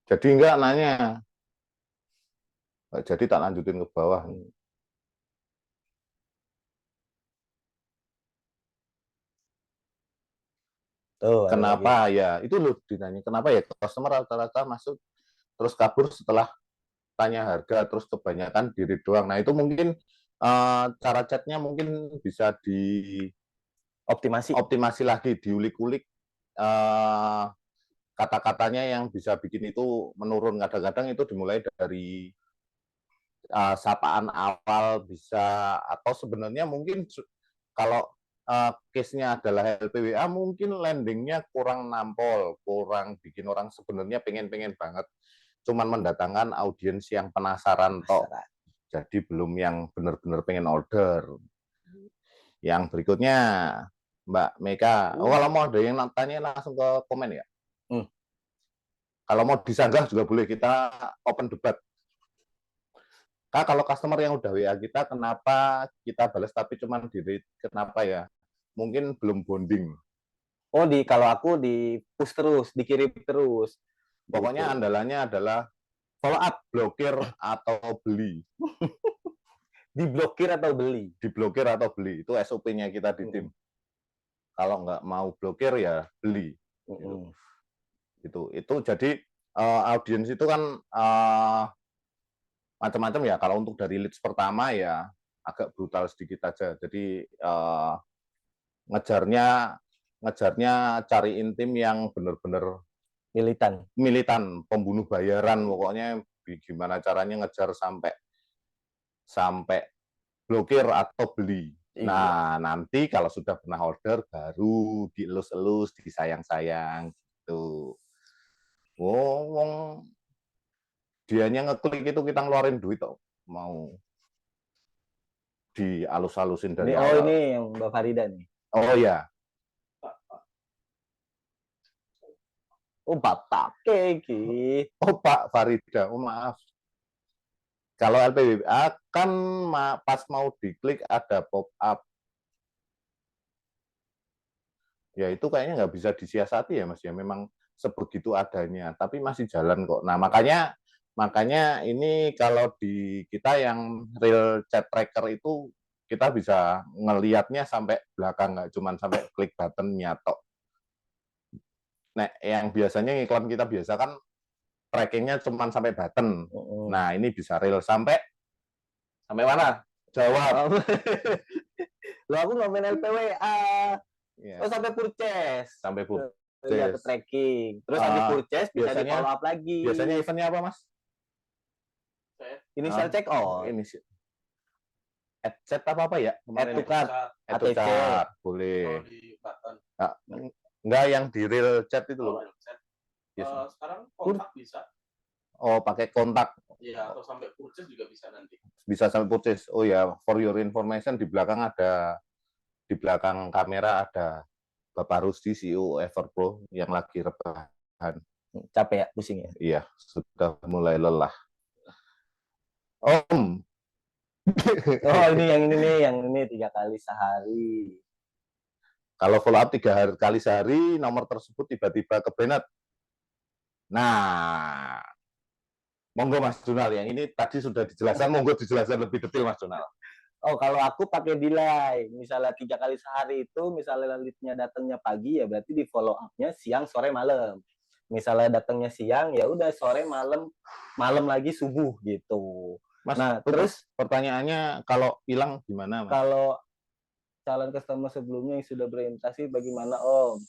Jadi enggak nanya. Jadi tak lanjutin ke bawah. Kenapa ya? Itu loh ditanya. Kenapa ya customer rata-rata masuk terus kabur setelah tanya harga, terus kebanyakan diri doang. Nah itu mungkin cara chatnya mungkin bisa optimasi lagi, diulik-ulik kata-katanya yang bisa bikin itu menurun. Kadang-kadang itu dimulai dari sapaan awal bisa, atau sebenarnya mungkin kalau case-nya adalah LPWA, mungkin landingnya kurang nampol, kurang bikin orang sebenarnya pengen-pengen banget, cuman mendatangkan audiens yang penasaran tok. Jadi belum yang benar-benar pengen order. Yang berikutnya, Mbak Meka. Kalau mau ada yang tanya langsung ke komen ya. Kalau mau disanggah juga boleh, kita open debat. Kak, kalau customer yang udah WA kita, kenapa kita balas tapi cuman di read? Kenapa ya? Mungkin belum bonding. Oh, kalau aku di push terus, dikirim terus. Pokoknya Gitu. andalannya adalah follow up, blokir atau beli. Diblokir atau beli. Diblokir atau beli, itu SOP-nya kita di tim. Kalau nggak mau blokir ya beli. Itu jadi audiens itu kan macam-macam ya. Kalau untuk dari leads pertama ya agak brutal sedikit aja. Jadi ngejarnya cariin tim yang benar-benar militan, pembunuh bayaran, pokoknya gimana caranya ngejar sampai blokir atau beli. Iya. Nah, nanti kalau sudah pernah order baru dielus-elus, disayang-sayang gitu. Wong dianya ngeklik itu kita ngeluarin duit kok. Mau dialus-alusin dari awal. Ini yang Mbak Farida nih. Oh ya. Oh, Bapak Keki. Oh, Pak Farida. Oh, maaf. Kalau LPWA kan pas mau diklik ada pop-up. Ya itu kayaknya nggak bisa disiasati ya Mas ya. Memang sebegitu adanya. Tapi masih jalan kok. Nah makanya ini kalau di kita yang real chat tracker itu kita bisa ngelihatnya sampai belakang, nggak cuma sampai klik button-nya tok. Nah, yang biasanya iklan kita biasa kan trackingnya cuma sampai button. Nah, ini bisa real sampai mana? Jawab. Loh, aku ngomongin LPWA. Ya. Oh, sampai purchase. Sampai purchase. Ya, ke tracking. Terus habis purchase bisa di follow up lagi. Biasanya eventnya apa, Mas? Initial check out. Add chat apa ya? Add to cart. Add to cart. Boleh. Enggak yang di real chat itu loh. Sekarang kontak bisa. Oh, pakai kontak. Iya, atau sampai purchase juga bisa nanti. Bisa sampai purchase. Oh ya, for your information di belakang kamera ada Bapak Rusdi, CEO Everpro yang lagi rebahan. Capek ya, pusing ya? Iya, sudah mulai lelah. Om. Oh, yang ini 3 kali sehari. Kalau follow up 3 kali sehari, nomor tersebut tiba-tiba kebenet. Nah, monggo Mas Donald, yang ini tadi sudah dijelaskan, monggo dijelaskan lebih detail Mas Donald. Oh, kalau aku pakai delay, misalnya 3 kali sehari itu, misalnya leadnya datangnya pagi, ya berarti di follow up-nya siang, sore, malam. Misalnya datangnya siang, ya udah sore, malam lagi subuh gitu. Mas, nah, terus pertanyaannya kalau hilang gimana, Mas? Kalau calon customer sebelumnya yang sudah berimitasi bagaimana, Om?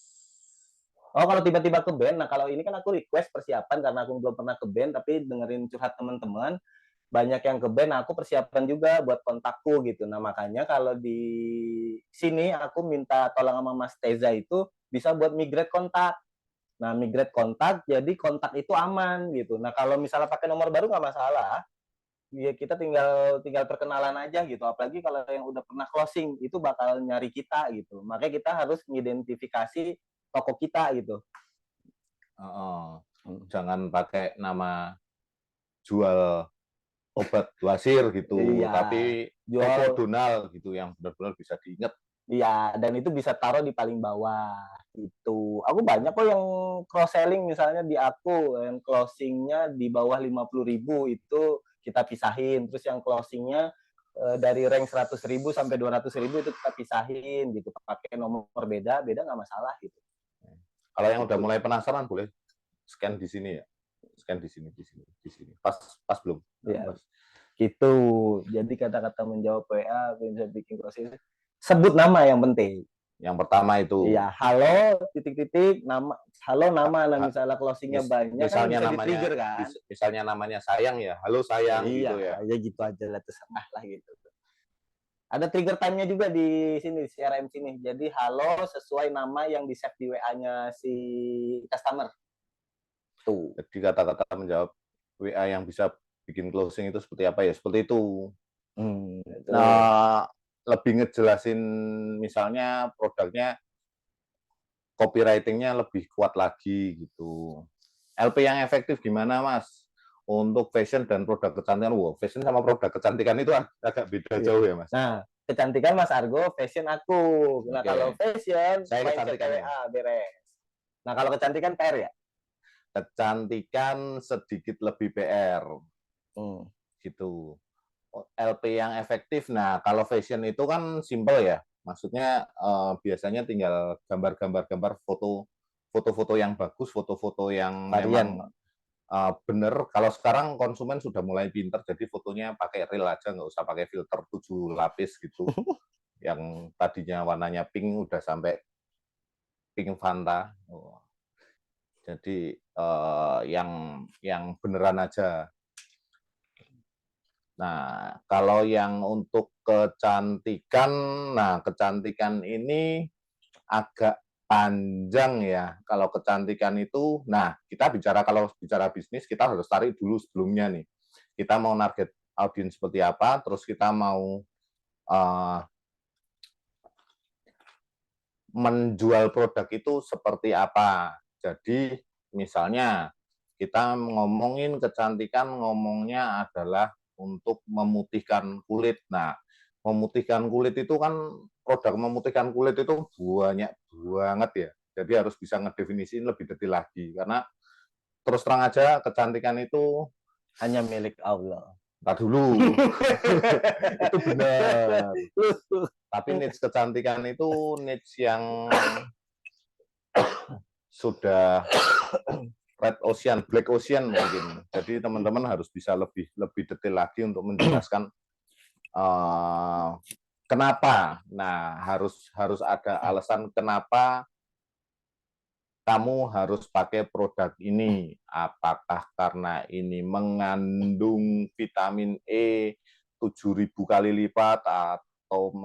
Oh, kalau tiba-tiba ke band, nah kalau ini kan aku request persiapan karena aku belum pernah ke band, tapi dengerin curhat teman-teman, banyak yang ke band, aku persiapan juga buat kontakku gitu. Nah, makanya kalau di sini aku minta tolong sama Mas Teza itu bisa buat migrate kontak. Nah, migrate kontak, jadi kontak itu aman gitu. Nah, kalau misalnya pakai nomor baru nggak masalah. Ya, kita tinggal perkenalan aja gitu. Apalagi kalau yang udah pernah closing, itu bakal nyari kita gitu. Makanya kita harus mengidentifikasi toko kita gitu. Jangan pakai nama jual obat wasir gitu, iya, tapi jual Donald gitu yang benar-benar bisa diingat. Iya, dan itu bisa taruh di paling bawah itu. Aku banyak kok yang cross selling misalnya di aku yang closingnya di bawah 50.000 itu kita pisahin. Terus yang closingnya dari rank 100.000 sampai 200.000 itu kita pisahin gitu. Pakai nomor beda nggak masalah gitu. Kalau yang udah mulai penasaran boleh scan di sini ya. Scan di sini. Pas belum? Ya, gitu. Jadi kata-kata menjawab WA, bisa bikin proses. Sebut nama yang penting. Yang pertama itu. Iya, halo titik-titik nama, halo nama. Nah, misalnya closingnya banyak, misalnya kan bisa namanya, di-trigger kan. Misalnya namanya sayang ya, halo sayang iya, gitu ya. Iya, gitu aja lah, terserah lah gitu. Ada trigger time-nya juga di sini, di CRM sini. Jadi halo sesuai nama yang di-save di WA-nya si customer. Tuh. Jadi kata-kata menjawab WA yang bisa bikin closing itu seperti apa ya? Seperti itu. Nah, lebih ngejelasin misalnya produknya, copywriting-nya lebih kuat lagi gitu. LP yang efektif gimana, Mas? Untuk fashion dan produk kecantikan. Wow, fashion sama produk kecantikan itu agak beda jauh ya, Mas? Nah, kecantikan Mas Argo, fashion aku. Nah, Oke. kalau fashion, Saya main kecantikan ya. CTA, beres. Nah, kalau kecantikan PR ya? Kecantikan sedikit lebih PR. Hmm. Gitu. LP yang efektif. Nah, kalau fashion itu kan simple ya. Maksudnya biasanya tinggal gambar-gambar foto-foto yang bagus, foto-foto yang Varian. memang bener. Kalau sekarang konsumen sudah mulai pinter, jadi fotonya pakai real aja, nggak usah pakai filter 7 lapis gitu. Yang tadinya warnanya pink udah sampai pink Fanta. Oh. Jadi yang beneran aja. Nah, kalau yang untuk kecantikan, nah kecantikan ini agak panjang ya. Kalau kecantikan itu, nah kita bicara kalau bicara bisnis kita harus tarik dulu sebelumnya nih. Kita mau target audiens seperti apa, terus kita mau menjual produk itu seperti apa. Jadi misalnya kita ngomongin kecantikan, ngomongnya adalah untuk memutihkan kulit. Nah, memutihkan kulit itu kan produk memutihkan kulit itu banyak banget ya. Jadi harus bisa ngedefinisiin lebih detail lagi karena terus terang aja kecantikan itu Hanya milik Allah. tak dulu. Itu benar. Tapi niche kecantikan itu niche yang sudah red ocean, black ocean mungkin. Jadi teman-teman harus bisa lebih detail lagi untuk menjelaskan kenapa. Nah, harus ada alasan kenapa kamu harus pakai produk ini. Apakah karena ini mengandung vitamin E 7.000 kali lipat atau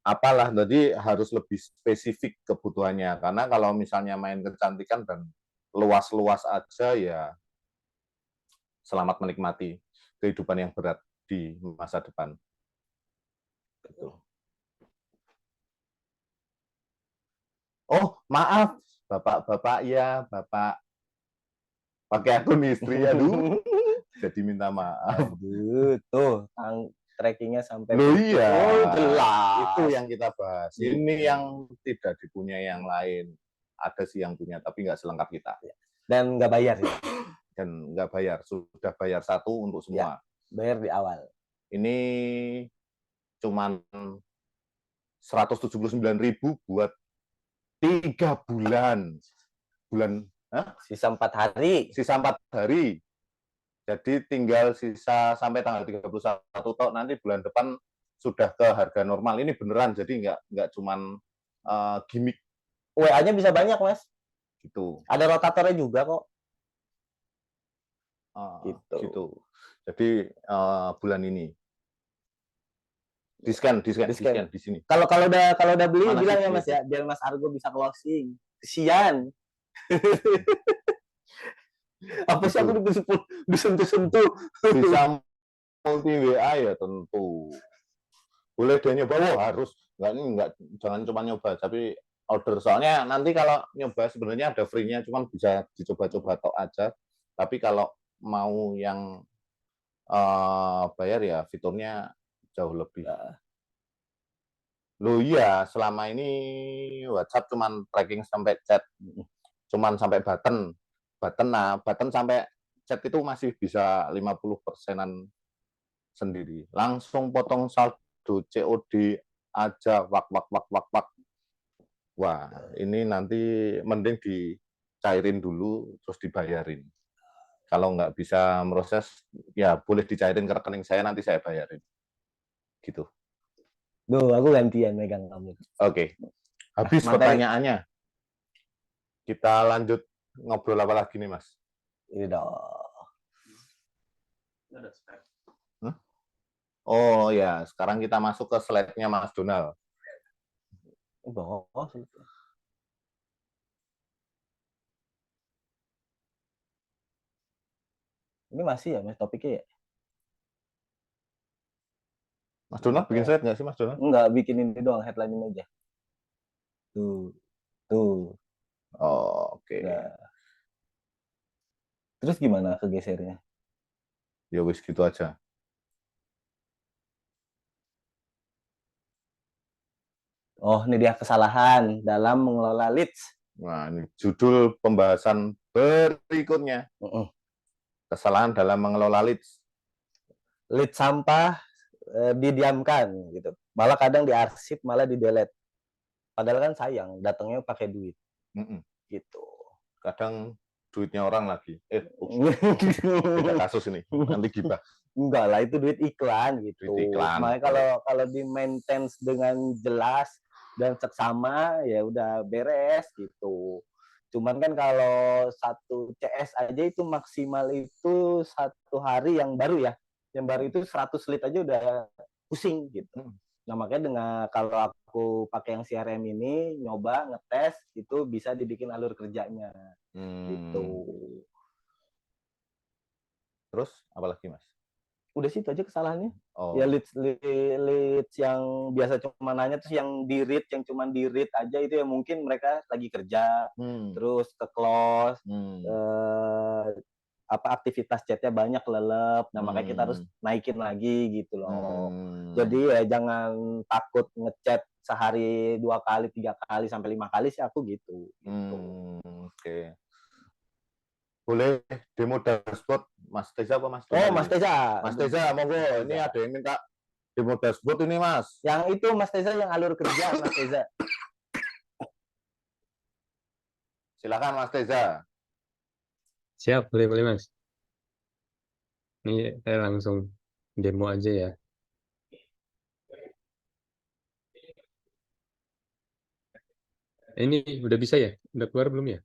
apalah, jadi harus lebih spesifik kebutuhannya. Karena kalau misalnya main kecantikan dan luas-luas aja ya selamat menikmati kehidupan yang berat di masa depan. Gitu. Oh, maaf, Bapak-bapak ya, Bapak pakai akun istri, aduh. Jadi minta maaf. Aduh, tuh, trackingnya sampai Loh iya, oh, jelas. itu yang kita bahas. Ini yang tidak dipunyai yang lain. Ada sih yang punya, tapi nggak selengkap kita. Dan nggak bayar ya? Dan nggak bayar, sudah bayar satu untuk semua. Ya, bayar di awal. Ini cuman 179.000 buat 3 bulan. Sisa 4 hari. Sisa 4 hari. Jadi tinggal sisa sampai tanggal 31 toh, nanti bulan depan sudah ke harga normal. Ini beneran, jadi nggak cuman gimmick. WA-nya bisa banyak, Mas. Gitu. Ada rotatornya juga kok. Gitu. Jadi bulan ini di scan di sini. Kalau udah beli Mana bilang sih ya Mas ya, biar Mas Argo bisa closing. Kesian. Apa sih aku disentuh-sentuh. Bisa multi WA ya tentu. Boleh dia nyoba, harus. Enggak, jangan cuma nyoba, tapi order. Soalnya nanti kalau nyoba sebenarnya ada free-nya, cuma bisa dicoba-coba tok aja. Tapi kalau mau yang bayar ya fiturnya jauh lebih. Loh iya, selama ini WhatsApp cuman tracking sampai chat, cuman sampai button. Button sampai chat itu masih bisa 50%-an sendiri. Langsung potong saldo COD aja, wak. Wah, ini nanti mending dicairin dulu terus dibayarin. Kalau nggak bisa proses, ya boleh dicairin ke rekening saya, nanti saya bayarin. Gitu. Duh, aku gantian megang kamu. Oke. Habis pertanyaannya. Kita lanjut ngobrol apa lagi nih, Mas? Ini dong. Oh ya, sekarang kita masuk ke slide-nya Mas Donald. Ini masih ya, Mas, topiknya ya? Mas Donald bikin slide nggak sih, Mas Donald? Enggak, bikin ini doang, headline ini aja. Tuh. Oh, oke. Nah. Terus gimana kegesernya? Ya wis gitu aja. Oh, ini dia kesalahan dalam mengelola leads. Nah, ini judul pembahasan berikutnya. Mm-mm. Kesalahan dalam mengelola leads. Lead sampah didiamkan gitu. Malah kadang diarsip, malah di delete. Padahal kan sayang, datangnya pakai duit Mm-mm. gitu. Kadang duitnya orang lagi. Beda kasus ini. Nanti gibah. Enggak lah, itu duit iklan gitu. Duit iklan. Makanya kalau di maintain dengan jelas dan seksama ya udah beres gitu. Cuman kan kalau satu CS aja itu maksimal itu 1 hari yang baru ya. Yang baru itu 100 lead aja udah pusing gitu. Nah makanya dengan kalau aku pakai yang CRM ini nyoba ngetes itu bisa dibikin alur kerjanya gitu. Terus apalagi Mas? Udah situ aja kesalahannya. Oh. Ya leads yang biasa cuma nanya terus yang di read yang cuma di read aja itu ya mungkin mereka lagi kerja terus ke close aktivitas chatnya banyak lelep. Nah makanya kita harus naikin lagi gitu loh. Jadi ya jangan takut ngechat sehari 2 kali 3 kali sampai 5 kali sih aku gitu. Oke. Boleh demo dashboard Mas Teza apa Mas? Oh Mas Teza. Mas Teza monggo. Ini ada yang minta demo dashboard ini Mas. Yang itu Mas Teza yang alur kerja Mas Teza. Silakan Mas Teza. Siap, boleh Mas. Ini saya langsung demo aja ya. Ini udah bisa ya? Udah keluar belum ya?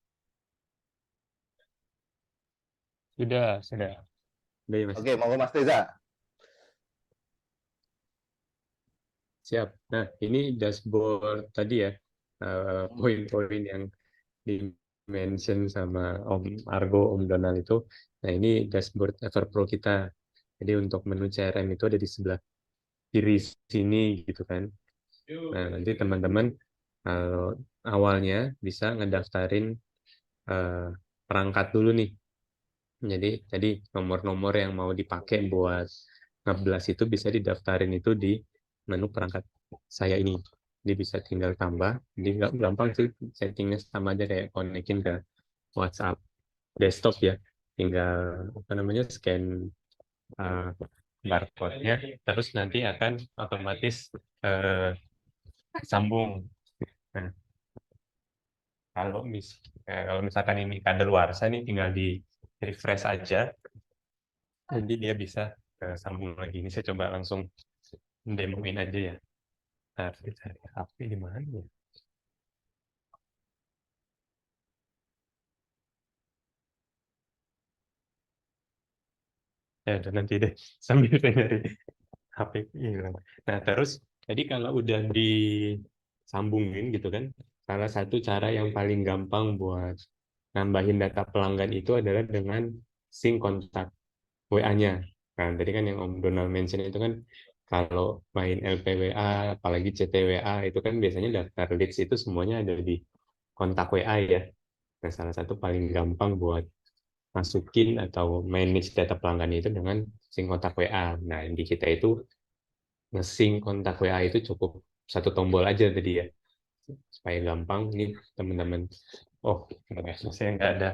Sudah. Udah ya Mas. Oke, monggo Mas Teza. Siap. Nah, ini dashboard tadi ya, poin-poin yang di-mention sama Om Argo, Om Donald itu. Nah, ini dashboard Everpro kita. Jadi untuk menu CRM itu ada di sebelah kiri sini gitu kan. Nah, nanti teman-teman kalau awalnya bisa ngedaftarin perangkat dulu nih. Jadi tadi nomor-nomor yang mau dipakai buat ngeblas itu bisa didaftarin itu di menu perangkat saya ini. Jadi bisa tinggal tambah. Jadi nggak gampang sih, settingnya sama aja kayak konekin ke WhatsApp desktop ya. Tinggal scan barcode-nya, terus nanti akan otomatis sambung. Nah, kalau misalkan ini kadaluarsa nih tinggal di refresh aja, jadi dia bisa sambung lagi. Ini saya coba langsung demoin aja ya. Ntar cari HP di mana ya? Ya udah nanti deh sambil saya nyari HP hilang. Nah terus jadi kalau udah disambungin gitu kan, salah satu cara yang paling gampang buat nambahin data pelanggan itu adalah dengan sync kontak WA-nya. Kan tadi kan yang Om Donald mention itu kan kalau main LPWA, apalagi CTWA itu kan biasanya daftar leads itu semuanya ada di kontak WA ya. Nah, salah satu paling gampang buat masukin atau manage data pelanggan itu dengan sync kontak WA. Nah, di kita itu nge-sync kontak WA itu cukup satu tombol aja tadi ya. Supaya gampang nih teman-teman. Oh, saya nggak ada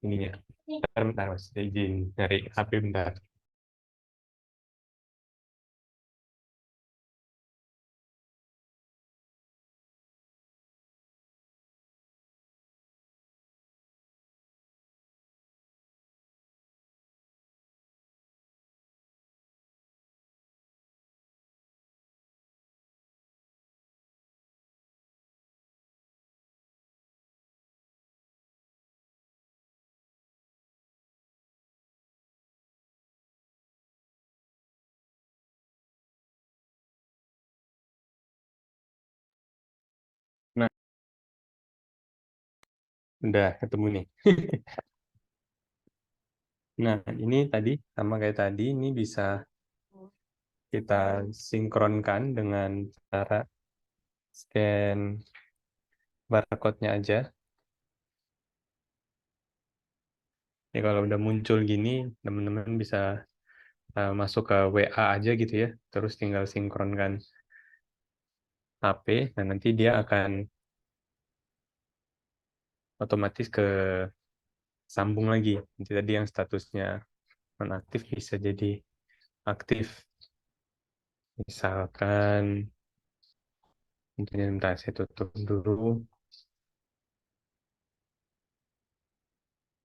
ininya. Bentar Mas, saya izin nyari HP bentar. Nah, udah ketemu nih. Nah, ini tadi sama kayak tadi, ini bisa kita sinkronkan dengan cara scan barcode-nya aja. Ya kalau udah muncul gini, teman-teman bisa masuk ke WA aja gitu ya, terus tinggal sinkronkan HP, dan nanti dia akan otomatis ke sambung lagi. Nanti tadi yang statusnya nonaktif bisa jadi aktif. Misalkan, mungkin bentar saya tutup dulu.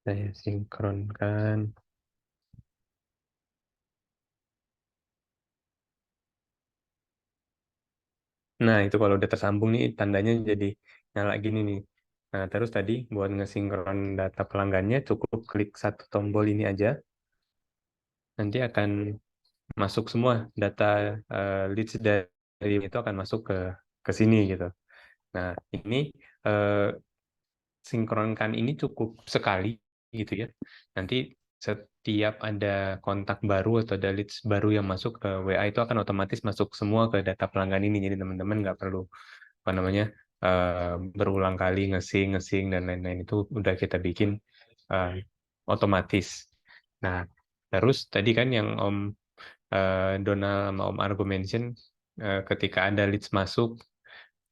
Saya sinkronkan. Nah, itu kalau udah tersambung nih, tandanya jadi nyala gini nih. Nah, terus tadi buat ngesinkron data pelanggannya, cukup klik satu tombol ini aja. Nanti akan masuk semua data leads dari itu akan masuk ke sini gitu. Nah, ini sinkronkan ini cukup sekali gitu ya. Nanti setiap ada kontak baru atau ada leads baru yang masuk ke WA itu akan otomatis masuk semua ke data pelanggan ini. Jadi teman-teman nggak perlu apa namanya berulang kali ngesing dan lain-lain, itu udah kita bikin otomatis. Nah, terus tadi kan yang Om Donald sama Om Argo mention, ketika ada leads masuk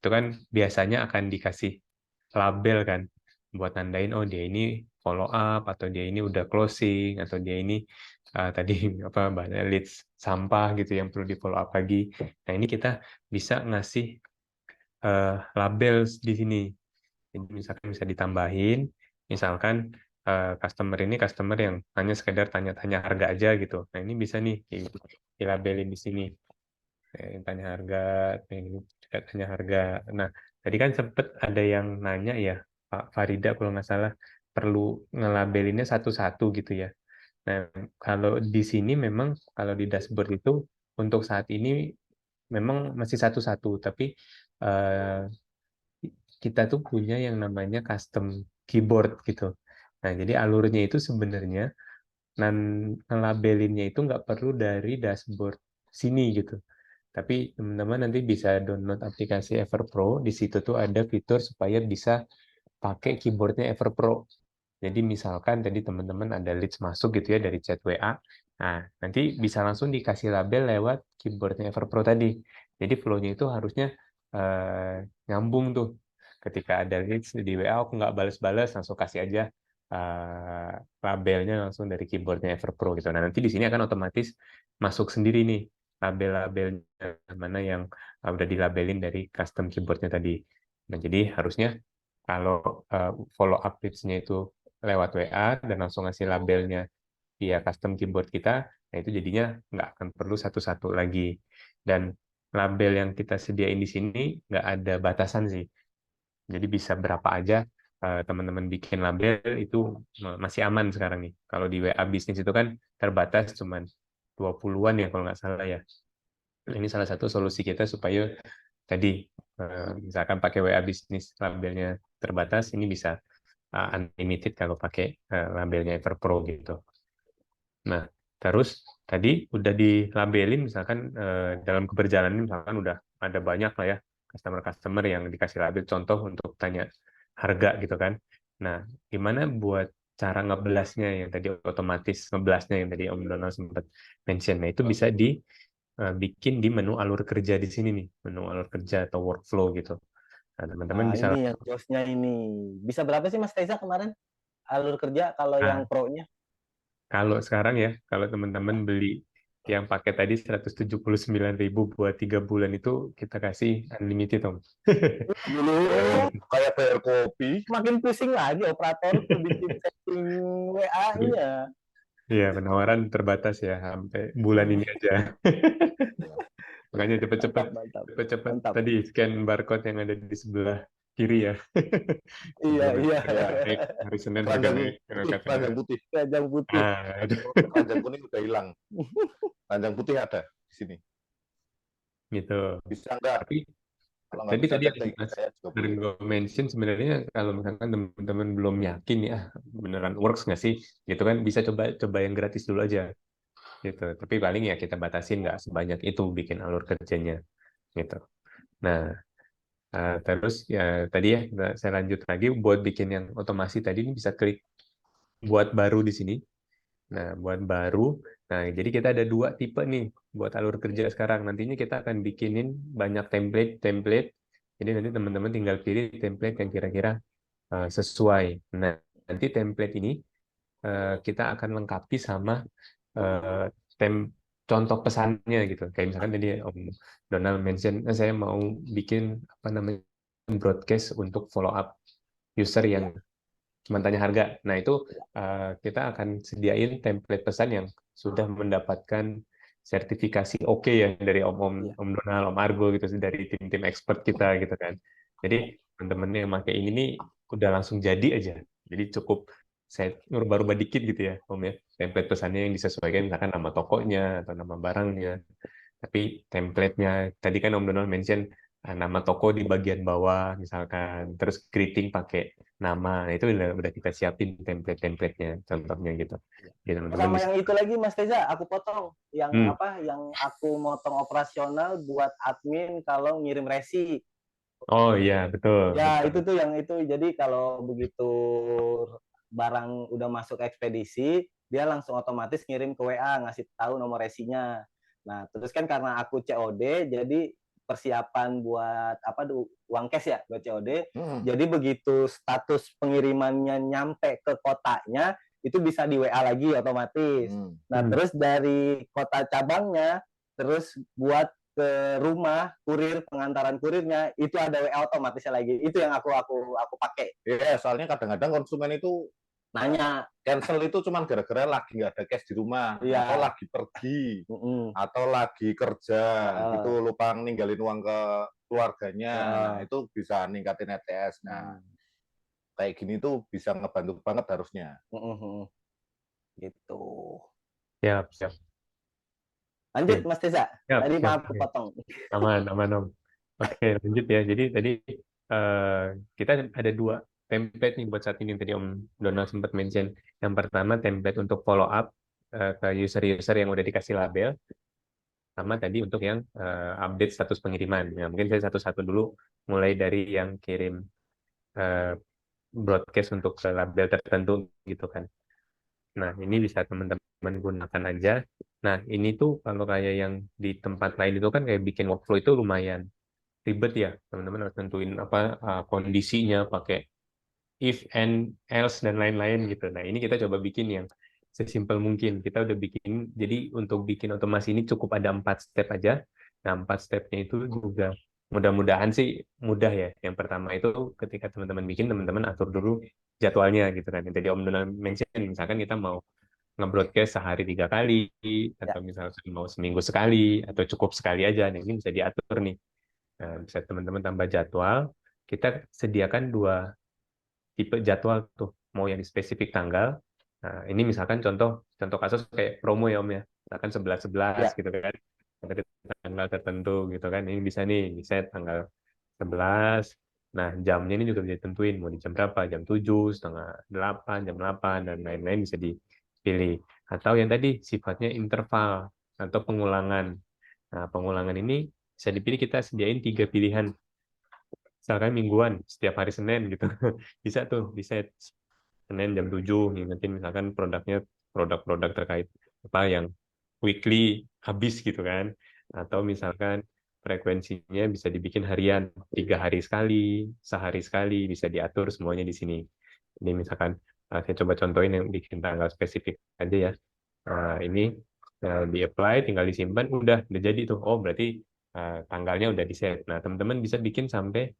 itu kan biasanya akan dikasih label kan buat nandain oh dia ini follow up atau dia ini udah closing atau dia ini tadi apa banyak leads sampah gitu yang perlu di follow up lagi. Nah, ini kita bisa ngasih label di sini. Jadi misalkan bisa ditambahin, misalkan customer ini customer yang hanya sekedar tanya-tanya harga aja gitu. Nah, ini bisa nih dilabelin di sini. Tanya harga, ini juga tanya harga. Nah, tadi kan sempet ada yang nanya ya, Pak Farida kalau nggak salah, perlu ngelabelinnya satu-satu gitu ya. Nah, kalau di sini memang, kalau di dashboard itu, untuk saat ini memang masih satu-satu, tapi kita tuh punya yang namanya custom keyboard gitu. Nah, jadi alurnya itu sebenarnya ngelabelinnya itu nggak perlu dari dashboard sini gitu. Tapi teman-teman nanti bisa download aplikasi EverPro. Di situ tuh ada fitur supaya bisa pakai keyboardnya EverPro. Jadi misalkan tadi teman-teman ada leads masuk gitu ya dari chat WA. Nah, nanti bisa langsung dikasih label lewat keyboardnya EverPro tadi. Jadi flow-nya itu harusnya nyambung tuh. Ketika ada leads di WA, aku nggak balas-balas, langsung kasih aja labelnya langsung dari keyboardnya EverPro gitu. Nah, nanti di sini akan otomatis masuk sendiri nih label-labelnya mana yang udah dilabelin dari custom keyboardnya tadi. Nah, jadi harusnya kalau follow up leads-nya itu lewat WA dan langsung ngasih labelnya via custom keyboard kita, nah itu jadinya nggak akan perlu satu-satu lagi. Dan label yang kita sediain di sini nggak ada batasan sih. Jadi bisa berapa aja teman-teman bikin label, itu masih aman sekarang nih. Kalau di WA bisnis itu kan terbatas cuman 20-an ya kalau nggak salah ya. Ini salah satu solusi kita supaya tadi misalkan pakai WA bisnis labelnya terbatas, ini bisa unlimited kalau pakai labelnya EverPro gitu. Nah, terus tadi udah dilabelin misalkan dalam keberjalanan misalkan udah ada banyak lah ya customer-customer yang dikasih label contoh untuk tanya harga gitu kan. Nah, gimana buat cara ngeblasnya yang tadi otomatis ngeblasnya yang tadi Om Donald sempat mention. Nah, itu bisa bikin di menu alur kerja di sini nih, menu alur kerja atau workflow gitu. Nah, teman-teman Nah, bisa ini yang josnya ini. Bisa berapa sih Mas Teza kemarin alur kerja kalau yang pro-nya? kalau sekarang ya, kalau teman-teman beli yang pakai tadi 179.000 buat 3 bulan itu kita kasih unlimited, Om. Dulu Kayak bayar kopi. makin pusing lagi operator tuh bikin setting WA-nya. Iya, penawaran terbatas ya, sampai bulan ini aja. Makanya cepet-cepet Mantap. tadi scan barcode yang ada di sebelah kiri ya. Iya. Naik, hari Senin harga naik. Keranjang putih. Keranjang putih. Keranjang kuning udah hilang. Keranjang putih ada di sini. Gitu. Bisa enggak? Tapi Kalau nggak tadi bisa, cek yang Mas saya juga boleh. Argo mention sebenarnya kalau misalkan teman-teman belum yakin ya beneran works nggak sih, gitu kan bisa coba yang gratis dulu aja, gitu. Tapi paling ya kita batasin nggak sebanyak itu bikin alur kerjanya, gitu. Nah, terus ya tadi ya saya lanjut lagi buat bikin yang otomasi tadi ini bisa klik buat baru di sini. Nah, buat baru. Nah, jadi kita ada 2 tipe nih buat alur kerja sekarang. Nantinya kita akan bikinin banyak template. Jadi nanti teman-teman tinggal pilih template yang kira-kira sesuai. Nah, nanti template ini kita akan lengkapi sama eh, contoh pesannya gitu. Kayak misalkan tadi Om Donald mention, saya mau bikin apa namanya broadcast untuk follow up user yang cuma tanya harga. Nah, itu kita akan sediain template pesan yang sudah mendapatkan sertifikasi oke ya dari Om Donald, Om Argo gitu, dari tim-tim expert kita gitu kan. Jadi teman-teman yang pakai ini nih udah langsung jadi aja. Jadi cukup saya rubah-rubah dikit gitu ya, Om ya. Template pesannya yang disesuaikan misalkan nama tokonya atau nama barangnya. Tapi template-nya tadi kan Om Donald mention nama toko di bagian bawah misalkan, terus greeting pakai nama. Nah, itu udah kita siapin template-templatenya contohnya gitu. Jadi teman-teman Sama bisa. yang itu lagi Mas Teza, aku potong yang Hmm. yang aku motong operasional buat admin kalau ngirim resi. Oh iya, betul. Ya, betul. itu tuh yang itu. Jadi kalau begitu barang udah masuk ekspedisi, dia langsung otomatis ngirim ke WA, ngasih tahu nomor resinya. Nah, terus kan karena aku COD, jadi persiapan buat uang cash ya buat COD. Jadi begitu status pengirimannya nyampe ke kotanya, itu bisa di WA lagi otomatis. Nah, terus dari kota cabangnya, terus buat ke rumah kurir, pengantaran kurirnya itu ada WA otomatisnya lagi. Itu yang aku pakai. Iya, soalnya kadang-kadang konsumen itu Nanya, cancel itu cuma gara-gara lagi nggak ada cash di rumah, Iya. atau lagi pergi, "Mm-mm, atau lagi kerja, Ah. itu lupa ninggalin uang ke keluarganya. Ah. Nah, itu bisa ningkatin ETS. Nah, kayak gini tuh bisa ngebantu banget harusnya. mm-mm." gitu. Siap, siap. Lanjut Oke. Mas Teza. Siap, Tadi siap. maaf potong. Aman, Om. Oke, lanjut ya. Jadi tadi kita ada 2 template nih buat saat ini. Tadi Om Donald sempat mention. Yang pertama template untuk follow up ke user-user yang udah dikasih label. Sama tadi untuk yang update status pengiriman. Nah, mungkin saya satu-satu dulu, mulai dari yang kirim broadcast untuk ke label tertentu gitu kan. Nah, ini bisa teman-teman gunakan aja. Nah, ini tuh kalau kayak yang di tempat lain itu kan kayak bikin workflow itu lumayan ribet ya. Teman-teman harus tentuin kondisinya, pakai if and else dan lain-lain gitu. Nah, ini kita coba bikin yang sesimpel mungkin. Kita udah bikin, jadi untuk bikin otomasi ini cukup ada 4 step aja. Nah, 4 stepnya itu juga mudah-mudahan sih mudah ya. Yang pertama itu ketika teman-teman bikin, teman-teman atur dulu jadwalnya gitu kan. Yang tadi Om Donald mention, misalkan kita mau nge-broadcast sehari 3 kali, atau misalkan mau seminggu sekali, atau cukup sekali aja. Nah, ini bisa diatur nih. Nah, bisa teman-teman tambah jadwal. Kita sediakan 2 tipe jadwal tuh, mau yang di spesifik tanggal. Nah, ini misalkan contoh kasus kayak promo ya Om ya, misalkan 11-11 gitu kan, ada tanggal tertentu gitu kan, ini bisa nih di set tanggal 11. Nah, jamnya ini juga bisa ditentuin mau di jam berapa, jam 7, setengah 8, jam 8 dan lain-lain bisa dipilih. Atau yang tadi sifatnya interval atau pengulangan. Nah, pengulangan ini bisa dipilih, kita sediain 3 pilihan. Misalkan mingguan, setiap hari Senin gitu. Bisa tuh, di set Senin jam 7, ngingetin misalkan produk-produk terkait apa yang weekly habis gitu kan. Atau misalkan frekuensinya bisa dibikin harian, 3 hari sekali, sehari sekali, bisa diatur semuanya di sini. Ini misalkan saya coba contohin yang bikin tanggal spesifik aja ya. Ini di-apply, tinggal disimpan, udah jadi tuh. Oh, berarti tanggalnya udah di-set. Nah, teman-teman bisa bikin sampai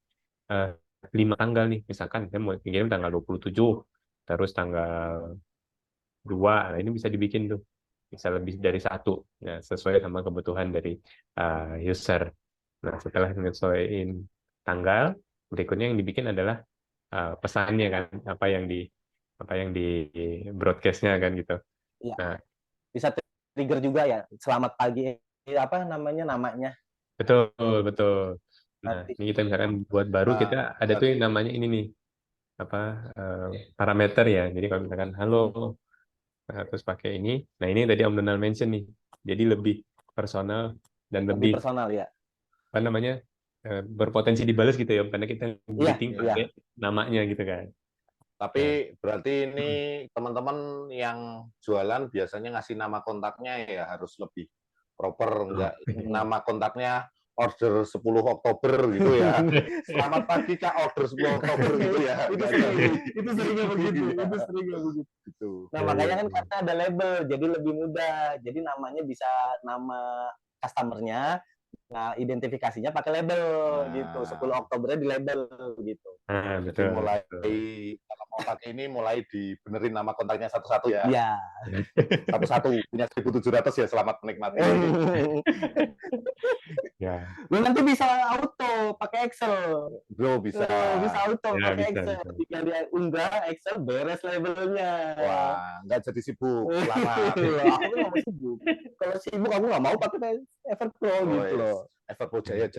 5 tanggal nih. Misalkan saya mau kirim tanggal 27, terus tanggal 2. Nah, ini bisa dibikin tuh. Bisa lebih dari 1. Nah, sesuai sama kebutuhan dari user. Nah, setelah menyesuaikan tanggal, berikutnya yang dibikin adalah pesannya kan, apa yang di broadcast-nya kan gitu. Iya. Nah, Bisa trigger juga ya. Selamat pagi. Apa namanya? betul. Nah, Nanti. ini kita misalkan buat baru, kita ada tuh yang namanya ini nih, parameter ya. Jadi kalau misalkan halo, terus pakai ini. Nah, ini tadi Om Donald mention nih. Jadi lebih personal dan Lebih lebih personal ya. apa namanya, berpotensi dibalas gitu ya, karena kita greeting iya. pakai namanya gitu kan. Tapi berarti ini teman-teman yang jualan biasanya ngasih nama kontaknya ya harus lebih proper, enggak nama kontaknya order 10 Oktober gitu ya. Selamat pagi Kak, order 10 Oktober gitu ya. Itu seringnya begitu. Itu seringnya begitu. Gitu. Nah, makanya kan karena ada label, jadi lebih mudah. Jadi namanya bisa nama customernya, nah identifikasinya pakai label gitu. 10 Oktobernya di label gitu. Nah, Jadi betul. mulai kalau mau pakai ini mulai dibenerin nama kontaknya satu-satu ya. Iya. Satu-satu punya 1.700 ya, selamat menikmati. Ya, Lu nanti bisa auto pakai Excel. Bro bisa. Bisa auto Ya, pakai bisa, Excel. bisa. Jika dia unggah Excel beres labelnya. Wah, nggak jadi sibuk. Selamat. Aku nggak mau sibuk. Kalau sibuk aku nggak mau pakai Everpro gitu loh. Everpro jaya.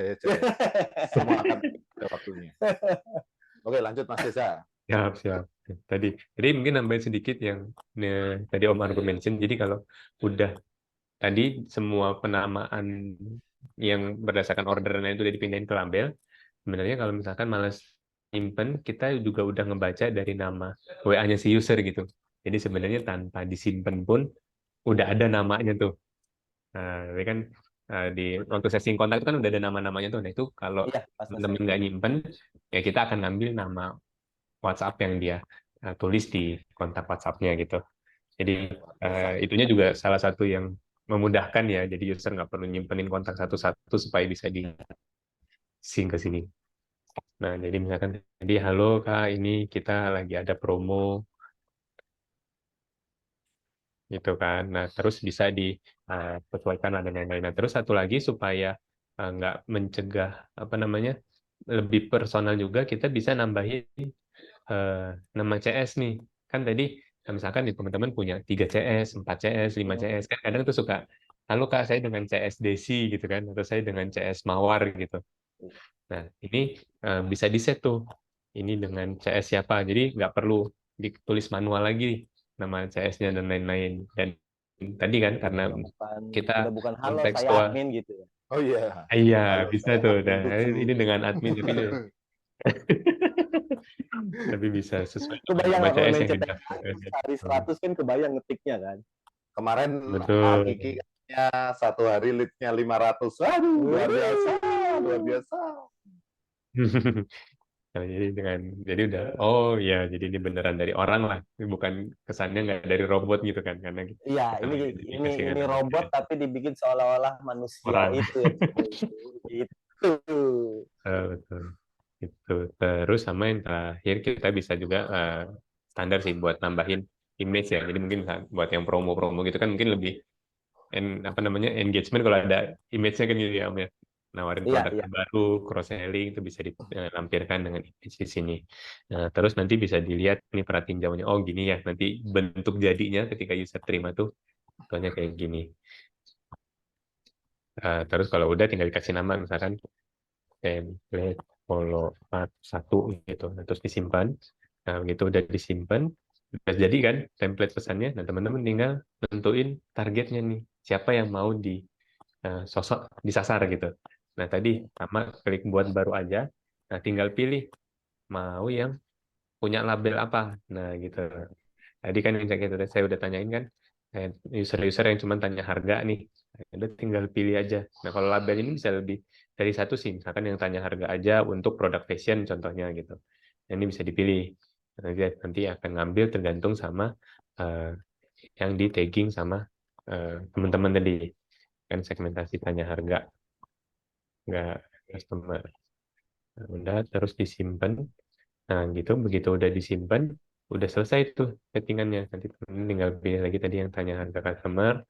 Semua akan ada waktunya. Oke, lanjut Mas Desa. Siap. Tadi mungkin nambahin sedikit yang tadi Om Argo mention. Jadi kalau udah tadi semua penamaan yang berdasarkan orderannya itu udah dipindahin ke label, sebenarnya kalau misalkan malas simpen, kita juga udah ngebaca dari nama WA-nya si user gitu. Jadi sebenarnya tanpa disimpan pun udah ada namanya tuh. Nah, ini kan di waktu setting kontak itu kan udah ada nama-namanya tuh. Nah, itu kalau Iya, pas teman-teman nggak nyimpen, ya kita akan ngambil nama WhatsApp yang dia tulis di kontak WhatsApp-nya gitu. Jadi itunya juga salah satu yang memudahkan ya. Jadi user nggak perlu nyimpenin kontak satu-satu supaya bisa di sync ke sini. Nah, jadi misalkan tadi halo Kak, ini kita lagi ada promo gitu kan. Nah, terus bisa disesuaikan dan lain-lain. Nah, terus satu lagi supaya nggak mencegah apa namanya lebih personal juga, kita bisa nambahin nama CS nih. Kan tadi misalkan di teman-teman punya 3 CS, 4 CS, 5 CS, kan kadang tuh suka, halo Kak, saya dengan CS Desi gitu kan, atau saya dengan CS Mawar gitu. Nah, ini bisa di-set tuh. Ini dengan CS siapa. Jadi nggak perlu ditulis manual lagi nama CS-nya dan lain-lain. Dan tadi kan karena kita udah bukan halo saya kontekstual. admin gitu ya. Oh iya. Iya, Halo, bisa saya tuh. admin Nah, 7. ini dengan admin tapi tapi bisa sesuai Kebayang nama nggak kalau CS main yang CTK didaftarkan. hari 100 kan kebayang ngetiknya kan. Kemarin Betul. Kiki katanya satu hari lead-nya 500. Aduh, luar biasa. Nah, jadi udah ya jadi ini beneran dari orang lah, bukan kesannya nggak dari robot gitu kan, karena Iya, kita mengidentifikasi ini dengan robot CS. tapi dibikin seolah-olah manusia Orang. itu ya. Gitu. Betul. Itu terus sama yang terakhir kita bisa juga standar sih buat nambahin image ya. Jadi mungkin buat yang promo-promo gitu kan mungkin lebih engagement kalau ada image-nya kan gitu ya Om ya. Nawarin produk terbaru, cross-selling itu bisa dilampirkan dengan image di sini. Nah, terus nanti bisa dilihat nih perhatiin jauhnya. Oh gini ya, nanti bentuk jadinya ketika user terima tuh contohnya kayak gini. Terus kalau udah tinggal dikasih nama misalkan template follow 1 gitu. Nah, terus disimpan. Nah, begitu udah disimpan, udah jadi kan template pesannya. Nah, teman-teman tinggal tentuin targetnya nih. Siapa yang mau disasar gitu. Nah, tadi sama klik buat baru aja. Nah, tinggal pilih mau yang punya label apa. Nah, gitu. Tadi kan yang saya udah tanyain kan, user-user yang cuma tanya harga nih. Udah tinggal pilih aja. Nah, kalau label ini bisa lebih dari satu sih. Misalkan yang tanya harga aja untuk produk fashion contohnya gitu. Nah, ini bisa dipilih. Nanti akan ngambil tergantung sama yang di tagging sama teman-teman tadi. Kan segmentasi tanya harga. Nggak customer. Nah, udah terus disimpan. Nah, gitu begitu udah disimpan, udah selesai tuh settingannya. Nanti tinggal pilih lagi tadi yang tanya harga customer.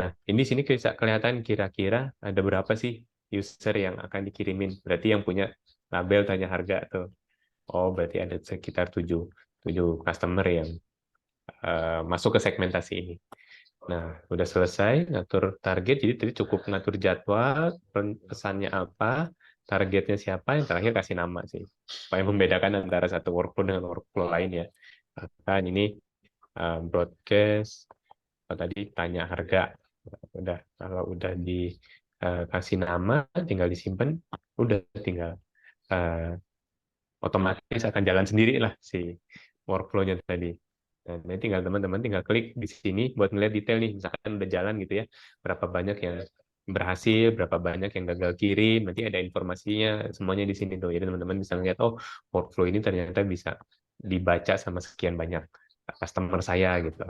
Nah, ini sini bisa kelihatan kira-kira ada berapa sih user yang akan dikirimin. Berarti yang punya label tanya harga tuh. Oh, berarti ada sekitar 7 customer yang masuk ke segmentasi ini. Nah, udah selesai ngatur target, jadi tadi cukup ngatur jadwal, pesannya apa, targetnya siapa, yang terakhir kasih nama sih. Supaya membedakan antara satu workflow dengan workflow lain ya. Kan ini broadcast, tadi tanya harga. Udah, kalau udah dikasih nama, tinggal disimpan, udah tinggal otomatis akan jalan sendiri lah si workflow-nya tadi. Nah, nanti teman-teman tinggal klik di sini buat ngeliat detail nih, misalkan udah jalan gitu ya, berapa banyak yang berhasil, berapa banyak yang gagal kirim, nanti ada informasinya semuanya di sini tuh. Jadi teman-teman bisa ngeliat, oh workflow ini ternyata bisa dibaca sama sekian banyak customer saya gitu.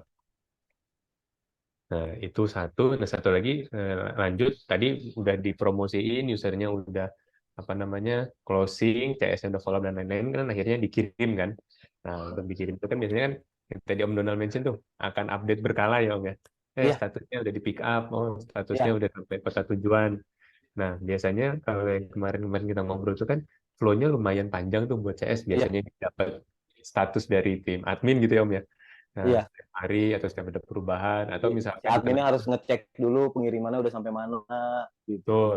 Nah, itu satu. Nah, satu lagi lanjut tadi udah dipromosiin, usernya udah apa namanya closing, CS-nya udah follow dan lain-lain kan akhirnya dikirim kan. Nah, untuk dikirim itu kan biasanya kan yang tadi Om Donald mention tuh akan update berkala ya Om ya. Iya. Statusnya udah di pick up, oh statusnya Iya. udah sampai kota tujuan. Nah, biasanya kalau yang kemarin-kemarin kita ngobrol itu kan flow-nya lumayan panjang tuh buat CS. Biasanya dapat status dari tim admin gitu ya Om ya. Nah, Iya. setiap hari atau setiap ada perubahan atau Si misalkan adminnya harus ngecek dulu pengirimannya udah sampai mana gitu. betul.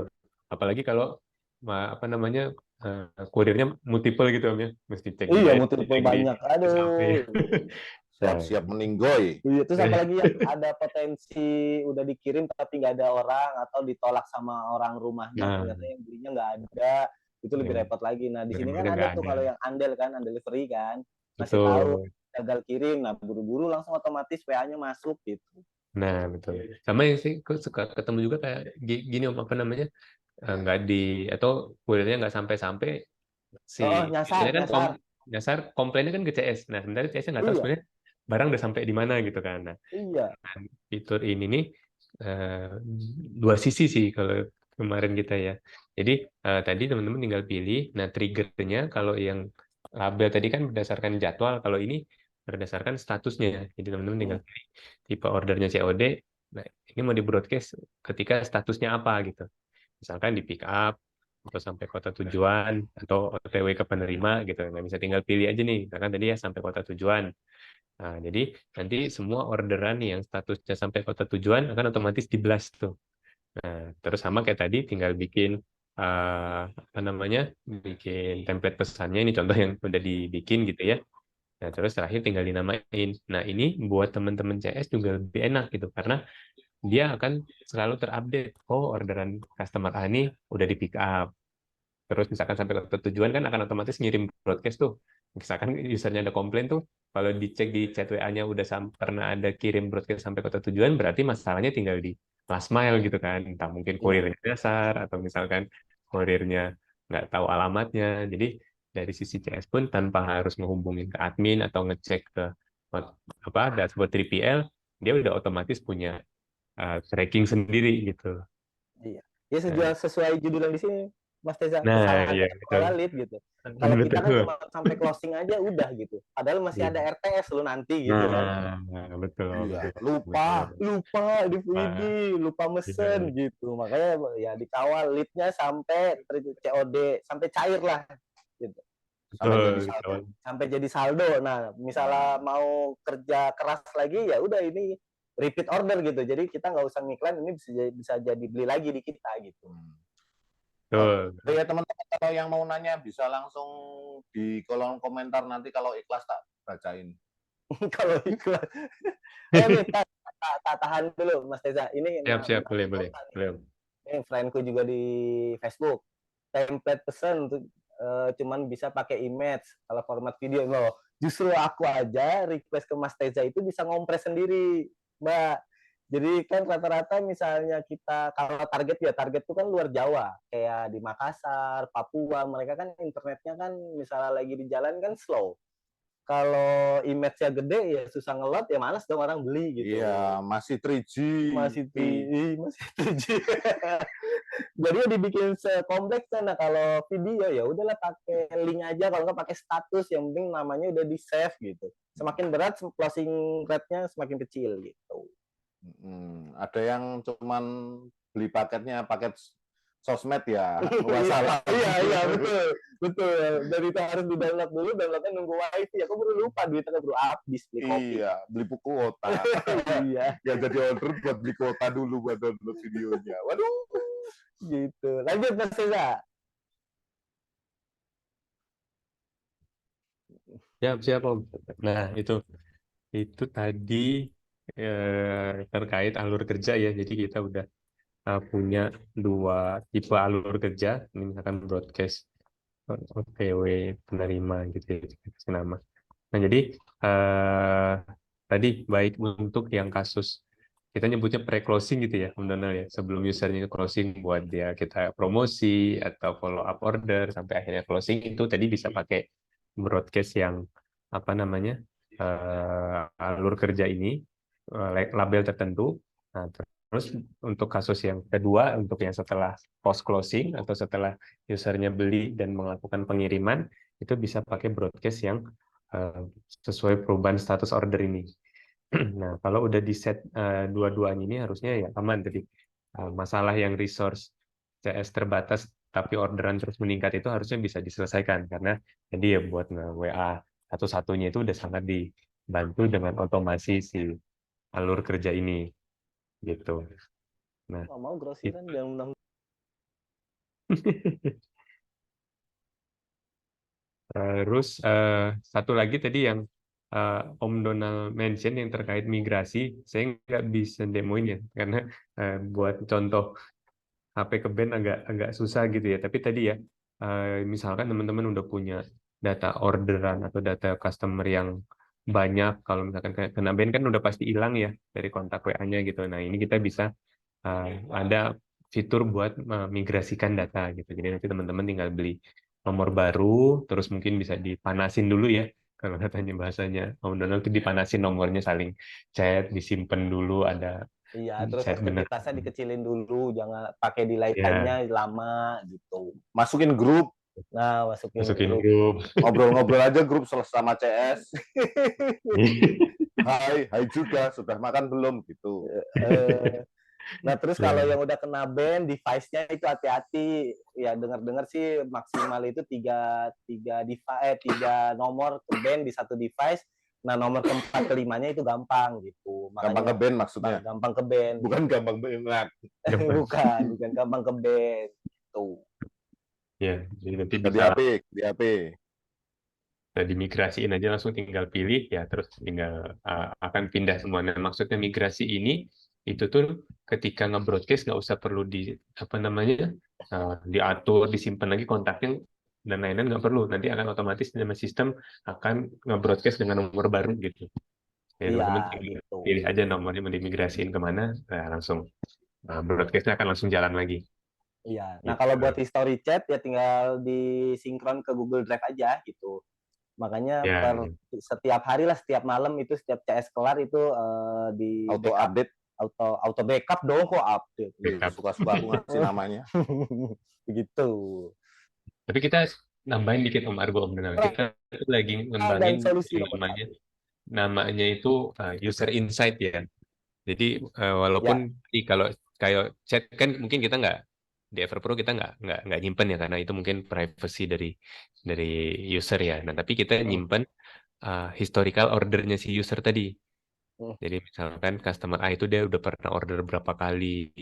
Apalagi kalau apa namanya kurirnya multiple gitu Om ya, mesti cek Iya, di multiple cek di banyak. Aduh. sampai. Siap-siap meninggoy. Iya, terus apalagi yang ada potensi udah dikirim tapi nggak ada orang atau ditolak sama orang rumahnya, Nah. ternyata yang belinya nggak ada, itu lebih Iya. repot lagi. Nah, di sini kan Bener-bener ada nggak tuh ada. kalau yang andel kan, undelivery kan, masih Betul. tahu gagal kirim, nah buru-buru langsung otomatis WA-nya masuk gitu. Nah, betul. Sama yang sih, aku suka ketemu juga kayak gini Om, apa namanya, nggak di, atau kurirnya nggak sampai-sampai, Oh, nyasar, biasanya kan nyasar. nyasar komplainnya kan ke CS. Nah, sebenarnya CS-nya nggak tahu Iya. sebenarnya barang udah sampai di mana gitu kan. Nah, Iya. fitur ini nih dua sisi sih kalau kemarin kita ya. Jadi tadi teman-teman tinggal pilih. Nah, triggernya kalau yang label tadi kan berdasarkan jadwal, kalau ini berdasarkan statusnya. Jadi teman-teman tinggal pilih tipe ordernya COD. Nah, ini mau di broadcast ketika statusnya apa gitu. Misalkan di pick up atau sampai kota tujuan atau OTW ke penerima gitu. Nah, bisa tinggal pilih aja nih. Misalkan tadi ya sampai kota tujuan. Nah, jadi nanti semua orderan yang statusnya sampai kota tujuan akan otomatis di-blast tuh. Nah, terus sama kayak tadi tinggal bikin apa namanya? Bikin template pesannya, ini contoh yang udah dibikin gitu ya. Nah, terus terakhir tinggal dinamain. Nah, ini buat teman-teman CS juga lebih enak gitu karena dia akan selalu terupdate. Oh, orderan customer A ini udah di pick up. Terus misalkan sampai ke tujuan kan akan otomatis ngirim broadcast tuh. Misalkan usernya ada komplain tuh, kalau dicek di chat WA-nya udah pernah ada kirim broadcast sampai kota tujuan, berarti masalahnya tinggal di last mile gitu kan. Entah mungkin kurirnya dasar, atau misalkan kurirnya nggak tahu alamatnya. Jadi dari sisi CS pun tanpa harus menghubungin ke admin atau ngecek ke apa dashboard 3PL, dia udah otomatis punya tracking sendiri gitu. Iya. Ya sesuai judul yang di sini, Mas Teza, Nah, kesalahan iya, pengelola lead gitu. Kalau kita kan betul. cuma sampai closing aja udah gitu. Padahal masih ada RTS lo nanti gitu kan. Nah, betul. Iya, betul. Lupa di ini, lupa mesen gitu. Makanya ya dikawal lead-nya sampai COD, sampai cair lah gitu. Sampai jadi saldo. Nah, misalnya mau kerja keras lagi ya udah ini repeat order gitu. Jadi kita nggak usah ngiklan, ini bisa jadi beli lagi di kita gitu. Ya teman-teman kalau yang mau nanya bisa langsung di kolom komentar, nanti kalau ikhlas tak bacain. Kalau ikhlas. Nih, tahan dulu Mas Teza. Ini siap boleh. Ini friendku juga di Facebook. Template pesan untuk cuman bisa pakai image. Kalau format video loh. Justru aku aja request ke Mas Teza itu bisa ngompres sendiri, Mbak. Jadi kan rata-rata misalnya kita kalau target itu kan luar Jawa, kayak di Makassar, Papua, mereka kan internetnya kan misalnya lagi di jalan kan slow. Kalau image-nya gede ya susah ngelot, ya malas dong orang beli gitu. Iya, masih 3G. Masih 3G. Jadi ya dibikin sekompleks. Nah, kalau video ya udahlah pakai link aja, kalau nggak pakai status, yang penting namanya udah di save gitu. Semakin berat closing rate-nya semakin kecil gitu. Ada yang cuman beli paketnya paket sosmed ya, masalah. Iya betul. Dari itu harus di-download dulu, downloadnya nunggu wifi. Aku baru lupa duitnya baru habis beli kopi. Iya, beli kuota. Iya. Ya jadi order buat beli kuota dulu buat download videonya. Waduh. Gitu. Lanjut Mas Teza. Siap Om. Nah, itu tadi terkait alur kerja ya. Jadi kita udah punya 2 tipe alur kerja. Ini misalkan broadcast OTW penerima gitu ya, kasih nama. Nah, jadi tadi baik untuk yang kasus kita nyebutnya pre-closing gitu ya, Om Donald ya, sebelum usernya closing buat dia kita promosi atau follow up order sampai akhirnya closing itu tadi bisa pakai broadcast yang apa namanya alur kerja ini label tertentu. Nah, terus untuk kasus yang kedua, untuk yang setelah post closing atau setelah usernya beli dan melakukan pengiriman itu bisa pakai broadcast yang sesuai perubahan status order ini. Nah, kalau udah di set dua-duanya ini harusnya ya aman tadi. Masalah yang resource CS terbatas tapi orderan terus meningkat itu harusnya bisa diselesaikan karena jadi ya buat WA satu-satunya itu udah sangat dibantu dengan otomasi si alur kerja ini gitu. Nah, Nggak mau grosiran dan undang. terus satu lagi tadi yang Om Donald mention yang terkait migrasi, saya nggak bisa demoin ya karena buat contoh HP ke band agak susah gitu ya. Tapi tadi ya, misalkan teman-teman udah punya data orderan atau data customer yang banyak, kalau misalkan kena band kan udah pasti hilang ya dari kontak WA-nya gitu. Nah, ini kita bisa ada fitur buat migrasikan data gitu. Jadi nanti teman-teman tinggal beli nomor baru, terus mungkin bisa dipanasin dulu ya. Kalau katanya bahasanya Om Donald itu dipanasin nomornya, saling chat, disimpan dulu, ada Iya, terus chat bener. aktivitasnya dikecilin dulu, jangan pakai delay Ya. time-nya lama gitu. Masukin grup, Nah, Masukin grup. grup. ngobrol-ngobrol aja grup sama CS. Hai juga, sudah makan belum gitu. Nah, terus Ya. kalau yang udah kena ban, device-nya itu hati-hati. Ya, dengar-dengar sih maksimal itu tiga nomor ke ban di satu device. Nah, nomor keempat kelimanya itu gampang gitu. Gampang Makanya ke band maksudnya. gampang ke ban. Bukan gampang banget. bukan gampang ke ban. Tuh. Ya, jadi nanti Di bisa HP. dimigrasiin aja langsung tinggal pilih ya, terus tinggal akan pindah semua. Nah, maksudnya migrasi ini itu tuh ketika nge-broadcast nggak usah perlu di apa namanya diatur, disimpan lagi kontaknya dan lain-lain, nggak perlu. Nanti akan otomatis dalam sistem akan nge-broadcast dengan nomor baru gitu. Jadi Iya, teman-teman tinggal gitu. pilih aja nomornya mau dimigrasiin kemana, nah, langsung broadcastnya akan langsung jalan lagi. Iya. Nah, Gitu. kalau buat history chat ya tinggal disinkron ke Google Drive aja gitu. Makanya Ya, setiap hari lah, setiap malam itu setiap CS kelar itu di Auto backup, update. auto backup dong, kok update. backup. Suka-suka aku ngasih namanya. Begitu. Tapi kita nambahin dikit Om Argo, Om Donald. Kita tuh lagi ngembangin Dan solusi yang namanya itu user insight ya. Jadi walaupun kalau kayak chat kan mungkin kita nggak di Everpro kita nggak nyimpen ya karena itu mungkin privacy dari user ya. Nah, tapi kita nyimpen historical ordernya si user tadi. Jadi misalkan customer A itu dia udah pernah order berapa kali,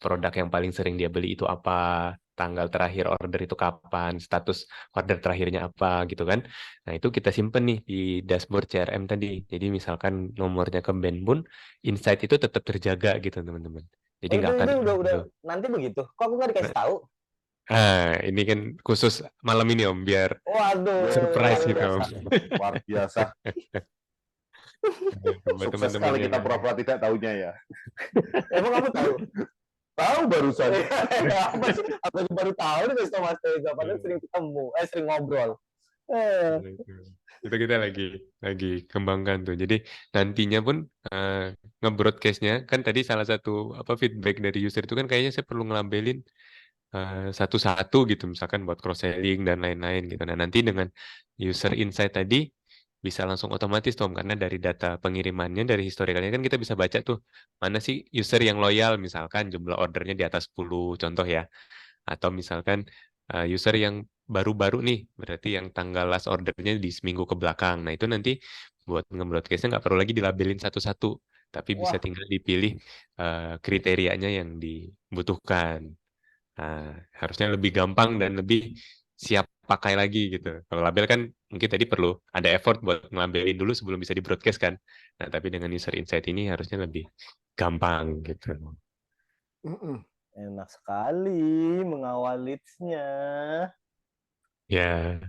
produk yang paling sering dia beli itu apa, tanggal terakhir order itu kapan, status order terakhirnya apa gitu kan. Nah, itu kita simpen nih di dashboard CRM tadi. Jadi misalkan nomornya ke band pun, insight itu tetap terjaga gitu teman-teman. Jadi nggak akan udah nanti begitu. Kok aku nggak dikasih tahu? ini kan khusus malam ini Om, biar Waduh. surprise gitu Om. Luar biasa. Buat Sukses teman-teman sekali yang kita pura-pura tidak tahunya ya. Emang kamu tahu? Tahu barusan. Apa sih baru tahu nih kasih Mas Teza, padahal sering ketemu, sering ngobrol. Itu kita lagi kembangkan tuh. Jadi nantinya pun nge-broadcast-nya kan tadi salah satu feedback dari user itu kan kayaknya saya perlu ngelabelin satu-satu gitu, misalkan buat cross-selling dan lain-lain gitu. Nah, nanti dengan user insight tadi bisa langsung otomatis Tom, karena dari data pengirimannya, dari historikalnya kan kita bisa baca tuh mana sih user yang loyal, misalkan jumlah ordernya di atas 10 contoh ya, atau misalkan user yang baru-baru nih, berarti yang tanggal last ordernya di seminggu ke belakang. Nah, itu nanti buat nge-broadcast-nya nggak perlu lagi dilabelin satu-satu, tapi bisa tinggal dipilih kriterianya yang dibutuhkan. Nah, harusnya lebih gampang dan lebih siap pakai lagi gitu. Kalau label kan mungkin tadi perlu ada effort buat ngelabelin dulu sebelum bisa di-broadcast kan. Nah, tapi dengan user insight ini harusnya lebih gampang gitu. Enak sekali mengawal leads-nya. Ya.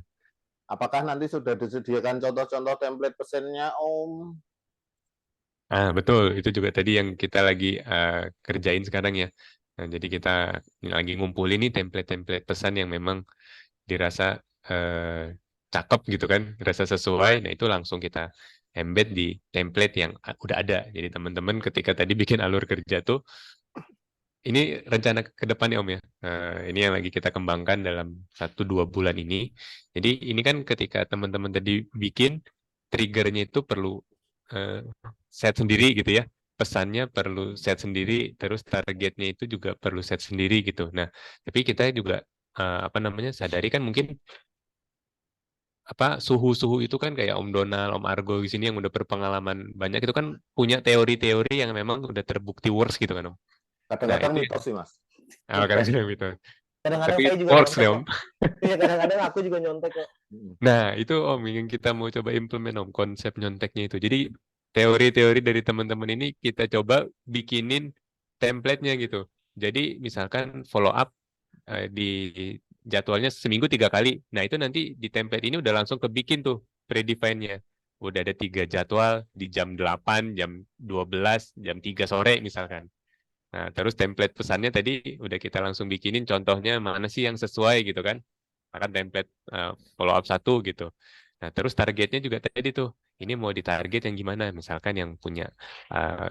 Apakah nanti sudah disediakan contoh-contoh template pesannya, Om? Betul, itu juga tadi yang kita lagi kerjain sekarang ya. Nah, jadi kita lagi ngumpulin nih template-template pesan yang memang dirasa cakep gitu kan, dirasa sesuai. Nah, itu langsung kita embed di template yang udah ada. Jadi teman-teman ketika tadi bikin alur kerja tuh, ini rencana ke depannya Om ya. Ini yang lagi kita kembangkan dalam 1-2 bulan ini. Jadi ini kan ketika teman-teman tadi bikin, triggernya itu perlu set sendiri gitu ya. Pesannya perlu set sendiri, terus targetnya itu juga perlu set sendiri gitu. Nah, tapi kita juga sadari kan mungkin suhu-suhu itu kan kayak Om Donald, Om Argo di sini yang udah berpengalaman banyak itu kan punya teori-teori yang memang udah terbukti works gitu kan Om. Kadang-kadang itu mitos sih, Mas. kadang gitu. Kadang-kadang Tapi saya juga works nyontek deh kok. Om. Iya, kadang-kadang aku juga nyontek kok. Nah, itu Om yang kita mau coba implement Om, konsep nyonteknya itu. Jadi teori-teori dari teman-teman ini kita coba bikinin template-nya gitu. Jadi misalkan follow up di jadwalnya seminggu 3 kali. Nah, itu nanti di template ini udah langsung kebikin tuh predefined-nya. Udah ada 3 jadwal di jam 8, jam 12, jam 3 sore misalkan. Nah, terus template pesannya tadi udah kita langsung bikinin contohnya mana sih yang sesuai gitu kan. Akan template follow up 1 gitu. Nah, terus targetnya juga tadi tuh. Ini mau ditarget yang gimana? Misalkan yang punya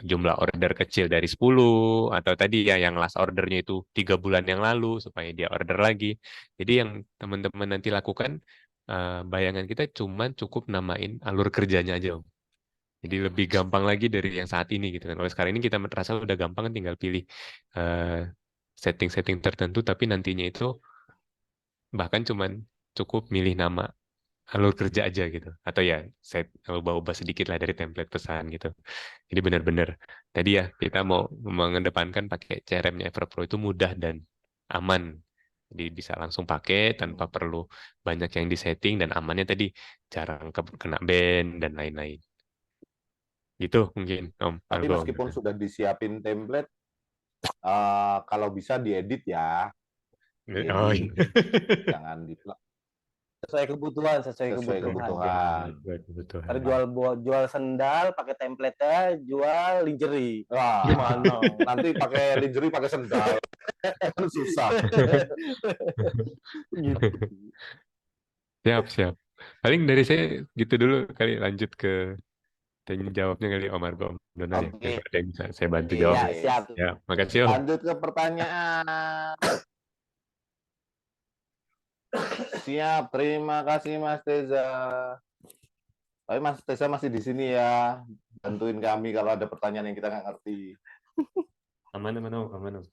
jumlah order kecil dari 10 atau tadi ya yang last ordernya itu 3 bulan yang lalu supaya dia order lagi. Jadi yang teman-teman nanti lakukan bayangan kita cuman cukup namain alur kerjanya aja, Om. Jadi lebih gampang lagi dari yang saat ini gitu kan. Kalau sekarang ini kita merasa udah gampang kan tinggal pilih setting-setting tertentu tapi nantinya itu bahkan cuman cukup milih nama alur kerja aja gitu. Atau ya saya ubah-ubah sedikit lah dari template pesan gitu. Jadi benar-benar tadi ya kita mau mengedepankan pakai CRM-nya Everpro itu mudah dan aman. Jadi bisa langsung pakai tanpa perlu banyak yang disetting dan amannya tadi jarang kena ban dan lain-lain. Gitu mungkin Om Tapi Argo. meskipun sudah disiapin template, kalau bisa diedit ya. Oh, Diedit. iya. Jangan di Sesuai kebutuhan, sesuai sesuai kebutuhan. kebutuhan. Ntar jual sendal pakai template-nya, jual lingerie. Wah, Gimana? nanti pakai lingerie pakai sendal. Kan susah. Gitu. Siap. Paling dari saya gitu dulu kali lanjut ke tanya jawabnya kali Om Argo, Om Donald ya. Oke. Biar ada yang bisa saya bantu Oke. jawab. Ya, siap. Ya, makasih Om. Lanjut ke pertanyaan. Siap, terima kasih Mas Teza. Tapi Mas Teza masih di sini ya, bantuin kami kalau ada pertanyaan yang kita nggak ngerti. Aman Om.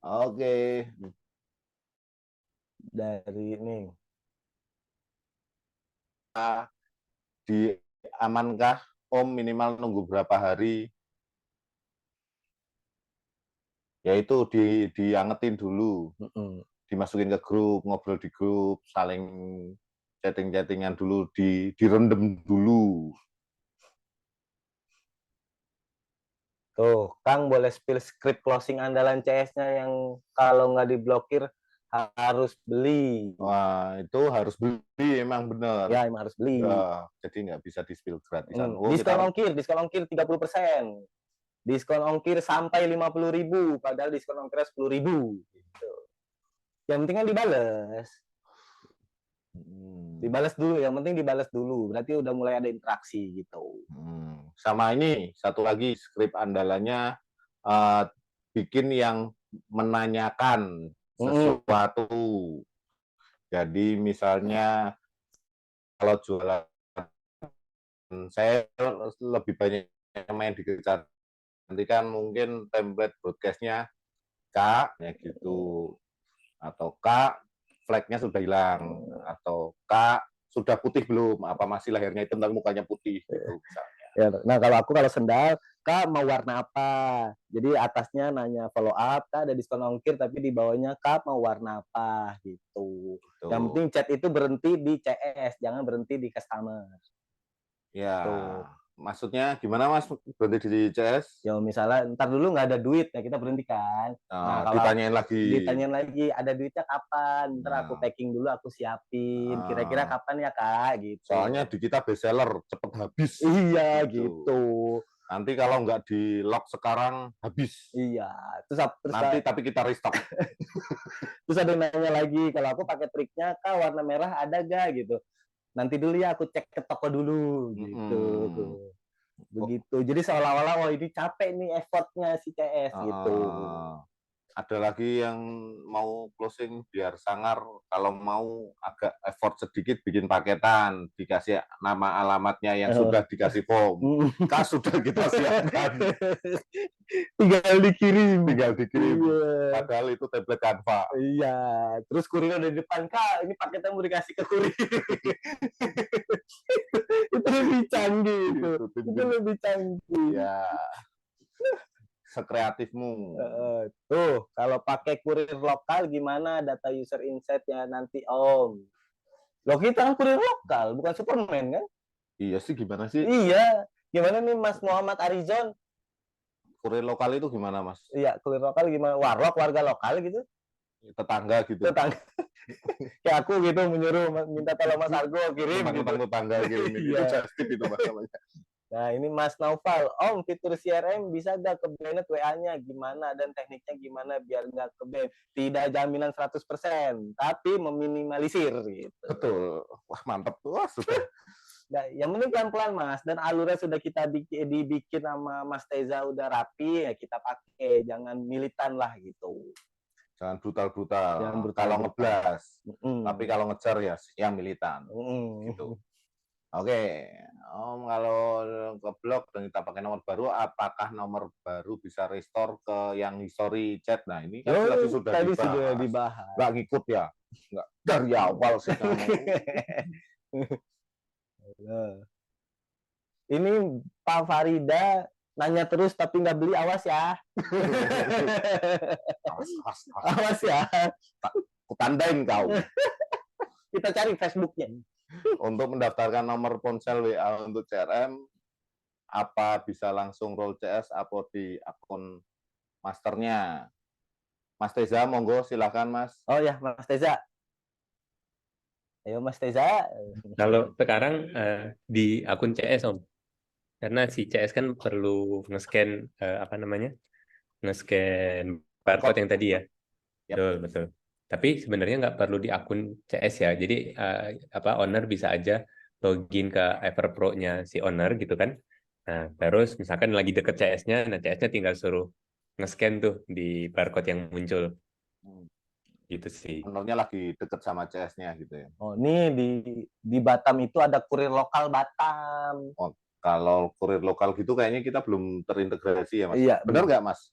Oke. Dari ini. Amankah Om minimal nunggu berapa hari? Yaitu diangetin dulu. Dimasukin ke grup, ngobrol di grup, saling chatting-chattingan dulu, direndam dulu. Tuh, Kang boleh spill script closing andalan CS-nya yang kalau nggak diblokir harus beli. Wah, itu harus beli, emang benar. Ya, emang harus beli. Ya, jadi nggak bisa di-spill gratisan. Diskon ongkir 30%. Diskon ongkir sampai 50.000, padahal diskon ongkirnya 10.000. Gitu. Yang penting kan dibales. Dibales dulu, yang penting dibales dulu. Berarti udah mulai ada interaksi gitu. Sama ini, satu lagi skrip andalannya bikin yang menanyakan sesuatu. Jadi misalnya kalau jualan, saya lebih banyak main di kecantikan, mungkin template broadcast-nya Kak, ya gitu. Atau Kak, flagnya sudah hilang. Atau Kak, sudah putih belum? Apa masih lahirnya hitam tapi mukanya putih? Gitu, misalnya. Ya, nah kalau sendal, Kak mau warna apa? Jadi atasnya nanya follow up, Kak ada diskon ongkir, tapi di bawahnya Kak mau warna apa? Gitu. Yang penting chat itu berhenti di CS, jangan berhenti di customer. Ya, Maksudnya gimana Mas berhenti di CS? Ya misalnya ntar dulu nggak ada duit ya kita berhentikan. Nah, kalau Ditanyain lagi. ditanyain lagi ada duitnya kapan? Ntar aku Nah. packing dulu, aku siapin. Ah. Kira-kira kapan ya Kak? Gitu. Soalnya di kita best seller cepet habis. Iya gitu. Nanti kalau nggak di lock sekarang habis. Iya. Terus Nanti tapi kita restock. terus ada yang nanya lagi kalau aku pakai triknya Kak warna merah ada gak gitu. Nanti dulu ya aku cek ke toko dulu gitu. Begitu. Jadi seolah-olah wah ini capek nih effortnya si CS gitu. Ada lagi yang mau closing biar sangar, kalau mau agak effort sedikit bikin paketan, dikasih nama alamatnya yang sudah dikasih form. Kas sudah kita siapkan. Tinggal dikirim. Tinggal dikirim. Iya. Padahal itu tablet Canva. Iya. Terus kurir udah di depan, Kak, ini paketnya mau dikasih ke kurir. Itu lebih canggih itu. Itu lebih canggih. Ya. Sekreatifmu. Tuh, kalau pakai kurir lokal gimana data user insight-nya nanti Om? Loh kita kan kurir lokal, bukan Superman kan? Iya sih, gimana sih? Iya. Gimana nih Mas Muhammad Arizon? Kurir lokal itu gimana Mas? Iya, kurir lokal gimana? Warlock, warga lokal gitu? Tetangga gitu. Tetangga. Kayak aku gitu menyuruh minta tolong Mas Argo kirim gitu. Tetangga kirim. Itu just tip itu Mas namanya. Nah ini Mas Naufal, Om fitur CRM bisa nggak ke banned WA-nya gimana dan tekniknya gimana biar nggak ke ban? Tidak jaminan 100%, tapi meminimalisir gitu. Betul. Wah mantap tuh. Wah, sudah. Nah, yang penting pelan-pelan Mas, dan alurnya sudah kita dibikin sama Mas Teza udah rapi, ya kita pakai, jangan militan lah gitu. Jangan brutal-brutal. Jangan brutal. Kalau ngeblas, tapi kalau ngejar ya yang militan. Gitu. Oke, Om kalau ke blog dan kita pakai nomor baru, apakah nomor baru bisa restore ke yang history chat? Nah ini kan tadi sudah dibahas. Nggak ngikut ya? Nggak dari awal sih kamu. Ini Pak Farida nanya terus tapi nggak beli, awas ya. Awas ya. Kutandain kau. Kita cari Facebooknya. Untuk mendaftarkan nomor ponsel WA untuk CRM, apa bisa langsung roll CS atau di akun masternya? Mas Teza, monggo silakan Mas. Oh ya, Mas Teza. Ayo Mas Teza. Kalau sekarang di akun CS Om, karena si CS kan perlu nge-scan nge-scan barcode yang tadi ya. Betul, betul. Tapi sebenarnya nggak perlu di akun CS ya. Jadi owner bisa aja login ke Everpro-nya si owner gitu kan. Nah, terus misalkan lagi deket CS-nya, nah CS-nya tinggal suruh nge-scan tuh di barcode yang muncul. Gitu sih. Ownernya lagi deket sama CS-nya gitu ya. Oh, ini di Batam itu ada kurir lokal Batam. Oh, kalau kurir lokal gitu kayaknya kita belum terintegrasi ya Mas. Iya, benar nggak Mas?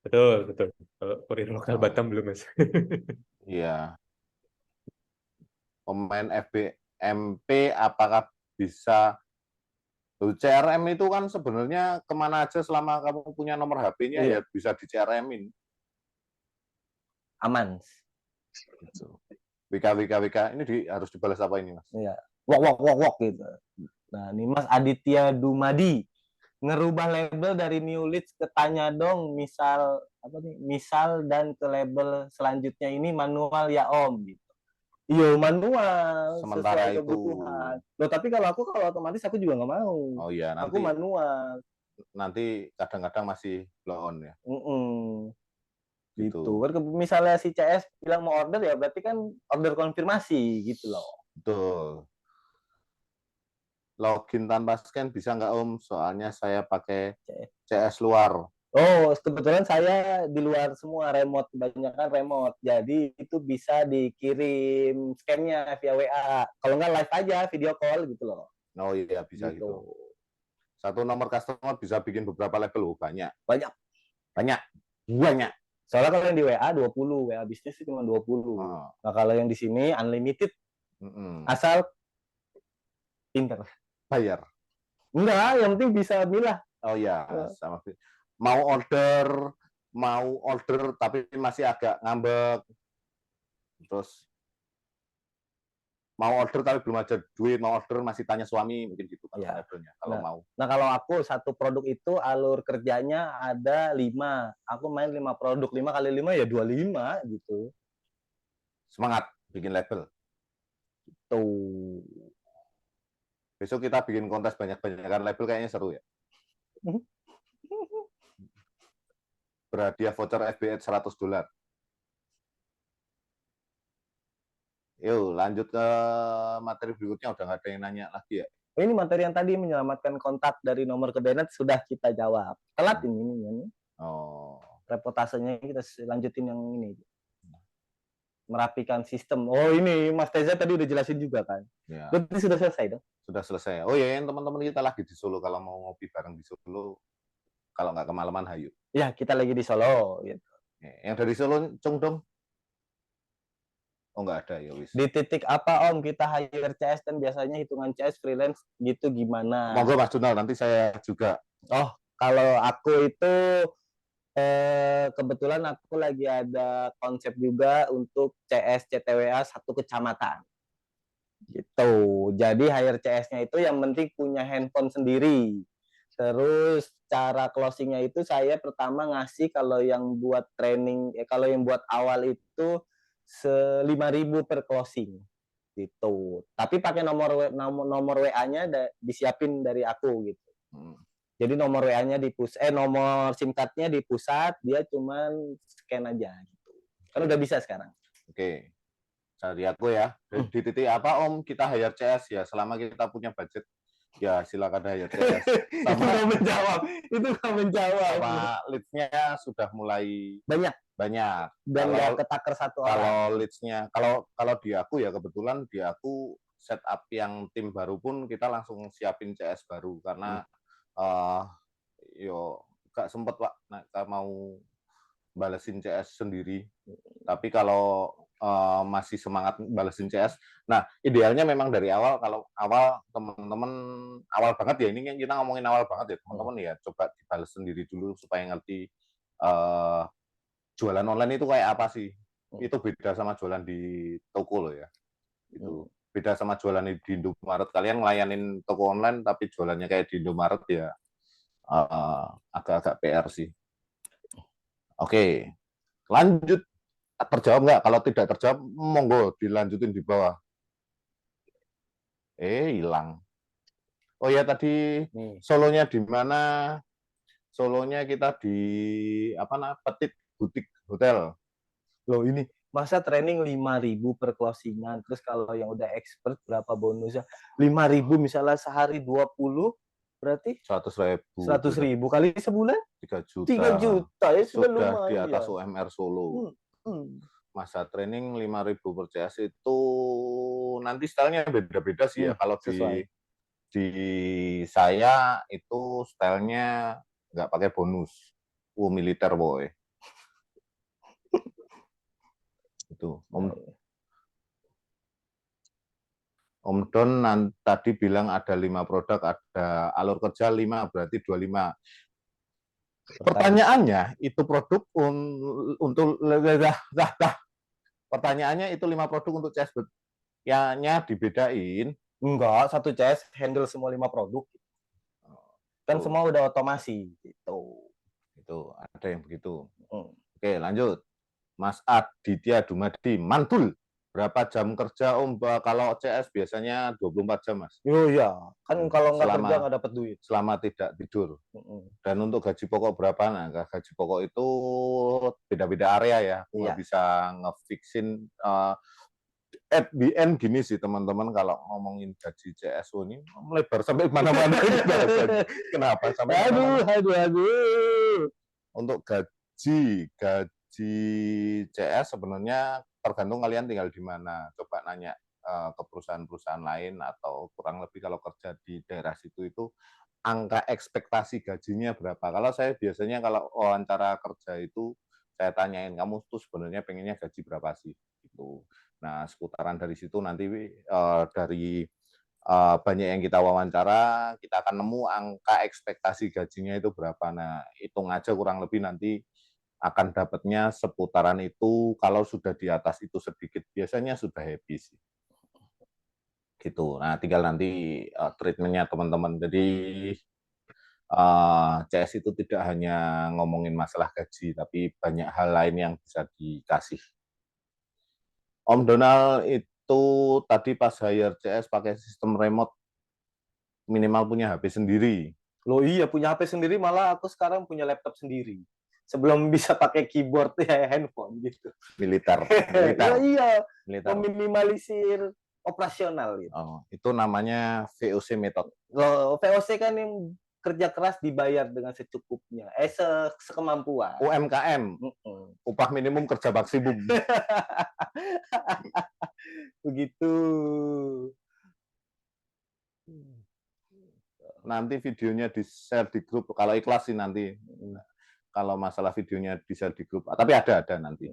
Betul, betul. Kalau kurir lokal Batam belum, Mas. Iya. Pemain FBMP apakah bisa CRM itu kan sebenarnya kemana aja selama kamu punya nomor HP-nya ya bisa di CRM-in. Aman. WK ini harus dibalas apa ini Mas? Iya. Wok gitu. Nah, ini Mas Aditya Dumadi. Ngerubah label dari new leads ke tanya dong, misal dan ke label selanjutnya ini manual ya Om gitu. Iya manual. Sementara itu. Loh, tapi kalau otomatis aku juga nggak mau. Oh iya, nanti aku manual. Nanti kadang-kadang masih blow on ya. Gitu. Kan misalnya si CS bilang mau order ya berarti kan order konfirmasi gitu loh. Betul. Login tanpa scan bisa nggak Om? Soalnya saya pakai CS luar. Oh, kebetulan saya di luar semua, remote, kebanyakan remote. Jadi itu bisa dikirim scan-nya via WA. Kalau nggak live aja, video call gitu loh. Oh iya, bisa gitu. Satu nomor customer bisa bikin beberapa level, banyak. Banyak. Soalnya kalau yang di WA 20, WA bisnis itu cuma 20. Nah, kalau yang di sini unlimited. Asal pinter. Bayar. Enggak, yang penting bisa milah. Oh iya, sama mau order tapi masih agak ngambek. Terus mau order tapi belum ada duit, mau order masih tanya suami, mungkin gitu kan Iya. labelnya kalau mau. Nah, kalau aku satu produk itu alur kerjanya ada 5. Aku main 5 produk, 5 kali 5 ya 25 gitu. Semangat bikin label. Tuh. Besok kita bikin kontes banyak-banyakan label, kayaknya seru ya. Berhadiah voucher FBX $100. Yuk, lanjut ke materi berikutnya. Udah nggak ada yang nanya lagi ya? Ini materi yang tadi menyelamatkan kontak dari nomor ke Bnet sudah kita jawab. Telat ini. Oh, Reportasenya kita lanjutin yang ini. Merapikan sistem. Oh ini Mas Teza tadi udah jelasin juga kan. ya. Berarti sudah selesai dong? Sudah selesai. Oh ya, teman-teman kita lagi di Solo. Kalau mau ngopi bareng di Solo, kalau nggak kemalaman, hayu. Ya, kita lagi di Solo. Gitu. Yang dari Solo, Cung dong. Oh, nggak ada ya, wis. Di titik apa Om kita hire CS dan biasanya hitungan CS freelance gitu gimana? Monggo Mas Donald, nanti saya juga. Oh, kalau aku itu kebetulan aku lagi ada konsep juga untuk CS CTWA 1 kecamatan. Gitu. Jadi hire CS-nya itu yang penting punya handphone sendiri. Terus cara closingnya itu saya pertama ngasih kalau yang buat training, kalau yang buat awal itu 5.000 per closing gitu. Tapi pakai nomor WA-nya disiapin dari aku gitu. Jadi nomor WA-nya nomor SIM card-nya di pusat, dia cuman scan aja gitu. Kan udah bisa sekarang. Oke. Dari aku ya. Di titik apa Om kita hire CS ya, selama kita punya budget. Ya, silakan hire CS. Itu nggak menjawab. Itu nggak menjawab. Sama leads-nya sudah mulai Banyak. Dan nggak ketaker satu orang. Kalau leads-nya, kalau di aku ya, kebetulan di aku setup yang tim baru pun kita langsung siapin CS baru karena yo gak sempet Pak mau balesin CS sendiri. Tapi kalau masih semangat balesin CS, nah idealnya memang dari awal, kalau awal teman-teman awal banget ya, ini kita ngomongin awal banget ya teman-teman ya, coba dibales sendiri dulu supaya ngerti jualan online itu kayak apa sih. Itu beda sama jualan di toko loh ya. Itu beda sama jualan di Indomaret. Kalian ngelayanin toko online tapi jualannya kayak di Indomaret ya, agak-agak PR sih. Oke, lanjut. Terjawab nggak? Kalau tidak terjawab, monggo dilanjutin di bawah. Hilang. Oh ya, tadi Solonya di mana? Solonya kita di Petit Butik Hotel. Loh ini, masa training 5.000 per closingan, terus kalau yang udah expert berapa bonusnya? 5.000 misalnya sehari 20, berarti 100.000. 100.000 kali sebulan? 3 juta. 3 juta ya sudah Sudah lumayan. di atas UMR Solo. Masa training 5.000 per CS itu nanti stylenya beda-beda sih ya. Kalau di saya itu stylenya nggak pakai bonus. Militer boy. Itu Om Don tadi bilang ada 5 produk, ada alur kerja 5, berarti 25. Pertanyaannya itu produk untuk pertanyaannya itu 5 produk untuk CS nya dibedain. Enggak, satu CS handle semua 5 produk. Kan semua udah otomasi gitu. Itu ada yang begitu. Oke, lanjut. Mas Aditya Dumadi, mantul. Berapa jam kerja Om? Kalau CS biasanya 24 jam, Mas. Oh iya, kan kalau nggak kerja nggak dapat duit. Selama tidak tidur. Dan untuk gaji pokok berapa? Nah, gaji pokok itu beda-beda area ya. Aku nggak bisa ngefixin. At the end gini sih teman-teman, kalau ngomongin gaji CSO ini melebar sampai mana-mana. Kenapa sampai Aduh. Untuk gaji CS sebenarnya tergantung kalian tinggal di mana. Coba nanya ke perusahaan-perusahaan lain, atau kurang lebih kalau kerja di daerah situ itu angka ekspektasi gajinya berapa. Kalau saya biasanya kalau wawancara kerja itu saya tanyain, kamu tuh sebenarnya pengennya gaji berapa sih gitu. Nah, seputaran dari situ nanti dari banyak yang kita wawancara, kita akan nemu angka ekspektasi gajinya itu berapa. Nah, hitung aja kurang lebih nanti akan dapatnya seputaran itu. Kalau sudah di atas itu sedikit, biasanya sudah happy sih. gitu. Nah, tinggal nanti treatmentnya teman-teman. Jadi CS itu tidak hanya ngomongin masalah gaji, tapi banyak hal lain yang bisa dikasih. Om Donald itu tadi pas hire CS pakai sistem remote, minimal punya HP sendiri. Loh iya, punya HP sendiri, malah aku sekarang punya laptop sendiri. Sebelum bisa pakai keyboard ya handphone gitu. Militer. Iya, Militer. meminimalisir operasional gitu. Oh, itu namanya VOC method. Loh, VOC kan yang kerja keras dibayar dengan secukupnya, sekemampuan. UMKM, upah minimum kerja maksimum. Begitu. Nanti videonya di-share di grup, kalau ikhlas sih nanti. Kalau masalah videonya di-share di grup, tapi ada nanti.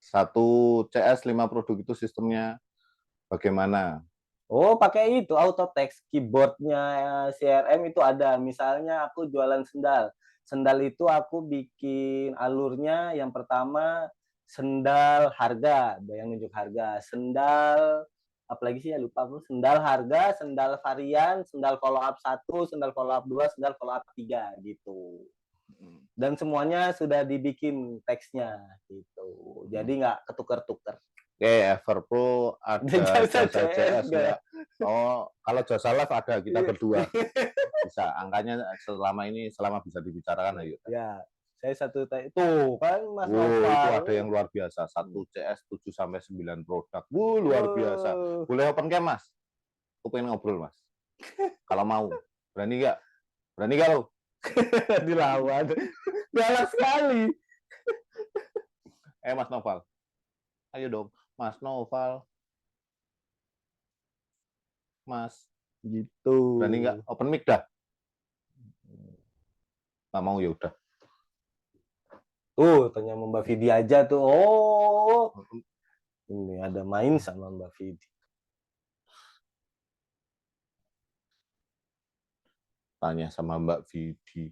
Satu CS 5 produk itu sistemnya bagaimana? Oh, pakai itu auto text, keyboardnya CRM itu ada. Misalnya aku jualan sendal. Sendal itu aku bikin alurnya yang pertama sendal harga, yang nunjuk harga. Sendal apalagi sih ya, lupa aku. Sendal harga, sendal varian, sendal follow up 1, sendal follow up 2, sendal follow up 3 gitu. Dan semuanya sudah dibikin teksnya gitu. Jadi nggak ketuker-tuker. Oke, Everpro ada jasa CS nggak? Oh, kalau jasa live ada, kita berdua. Bisa, angkanya selama bisa dibicarakan, ayo. Ya, saya satu tuh kan Mas Itu Nopal. ada yang luar biasa, satu CS 7-9 produk. Luar biasa. Boleh open cam, Mas? Aku pengen ngobrol, Mas. Kalau mau. Berani nggak? Berani nggak lo? Dilawan. Galak sekali. Mas Noval. Ayo dong, Mas Noval. Mas. Gitu. Berani nggak? Open mic dah. Nggak mau ya udah. Tuh, tanya Mbak Vidi aja tuh. Oh. Ini ada main sama Mbak Vidi. Tanya sama Mbak Vidi.